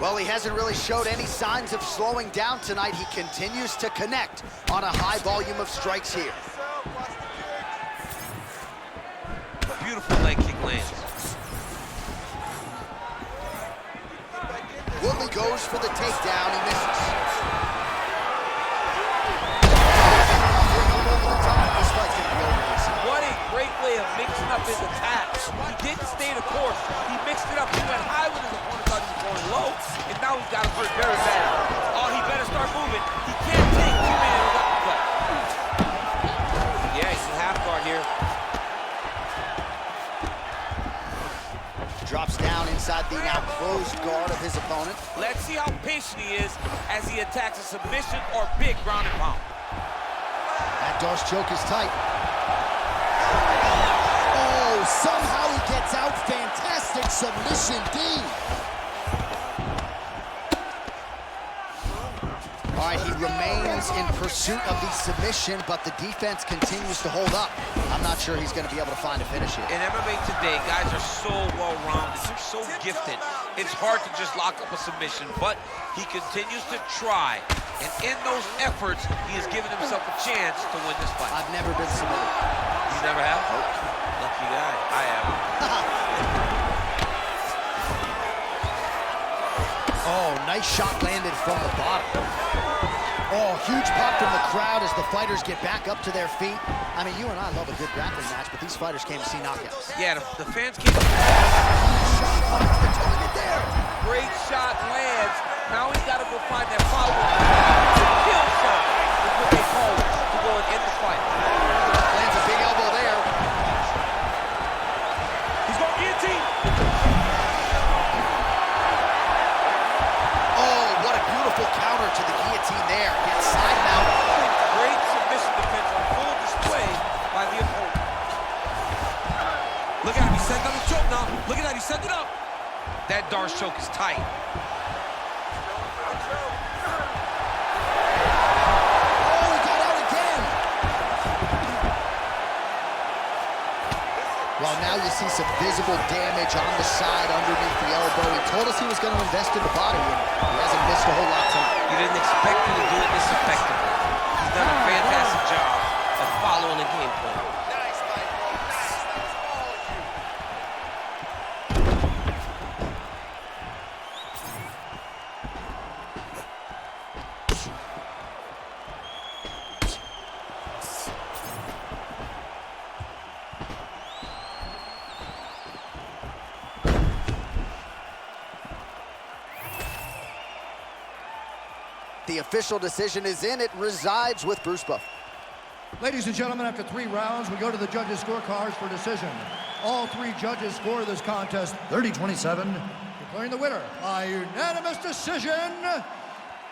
Well, he hasn't really showed any signs of slowing down tonight. He continues to connect on a high volume of strikes here. A beautiful leg kick lands. Woodley goes for the takedown. He misses. What a great way of mixing up his attacks. He didn't stay the course. He mixed it up. He went high when his opponent thought he was going low, and now he's got him hurt very bad. Oh, he better start moving. He can't take too many of those uppercuts. Yeah, he's in half guard here. Drops down inside the now closed guard of his opponent. Let's see how patient he is as he attacks a submission or big ground and pound. That Darce choke is tight. Oh, somehow he gets out. Fantastic submission D. All right, he remains in pursuit of the submission, but the defense continues to hold up. I'm not sure he's going to be able to find a finish here. In MMA today, guys are so well-rounded. They're so gifted. It's hard to just lock up a submission, but he continues to try. And in those efforts, he has given himself a chance to win this fight. I've never been submitted. You never have? Nope. Lucky guy. I have. Oh, nice shot landed from the bottom. Oh, huge pop from the crowd as the fighters get back up to their feet. I mean, you and I love a good grappling match, but these fighters came to see knockouts. Yeah, the fans came. Great shot lands. Now he's got to go find that follow-up. Kill shot is what they call it to go and end the fight. Lands a big elbow there. He's going guillotine. Oh, what a beautiful counter to the guillotine there. Gets side mount. Great submission defense on full display by the opponent. Look at him, he's setting up the choke now. Look at that, he's setting it up. That Darce choke is tight. Well, now you see some visible damage on the side underneath the elbow. He told us he was going to invest in the body, and he hasn't missed a whole lot tonight. You didn't expect him to do it this effectively. He's done a fantastic job of following the game plan. The official decision is in. It resides with Bruce Buffer. Ladies and gentlemen, after 3 rounds, we go to the judges' scorecards for decision. All 3 judges score this contest 30-27, declaring the winner by unanimous decision,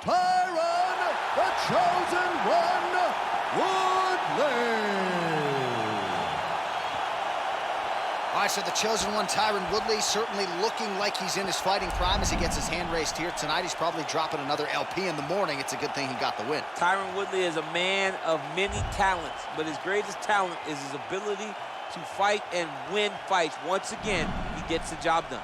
Tyron, the Chosen One, Woodley. All right, so the Chosen One, Tyron Woodley, certainly looking like he's in his fighting prime as he gets his hand raised here tonight. He's probably dropping another LP in the morning. It's a good thing he got the win. Tyron Woodley is a man of many talents, but his greatest talent is his ability to fight and win fights. Once again, he gets the job done.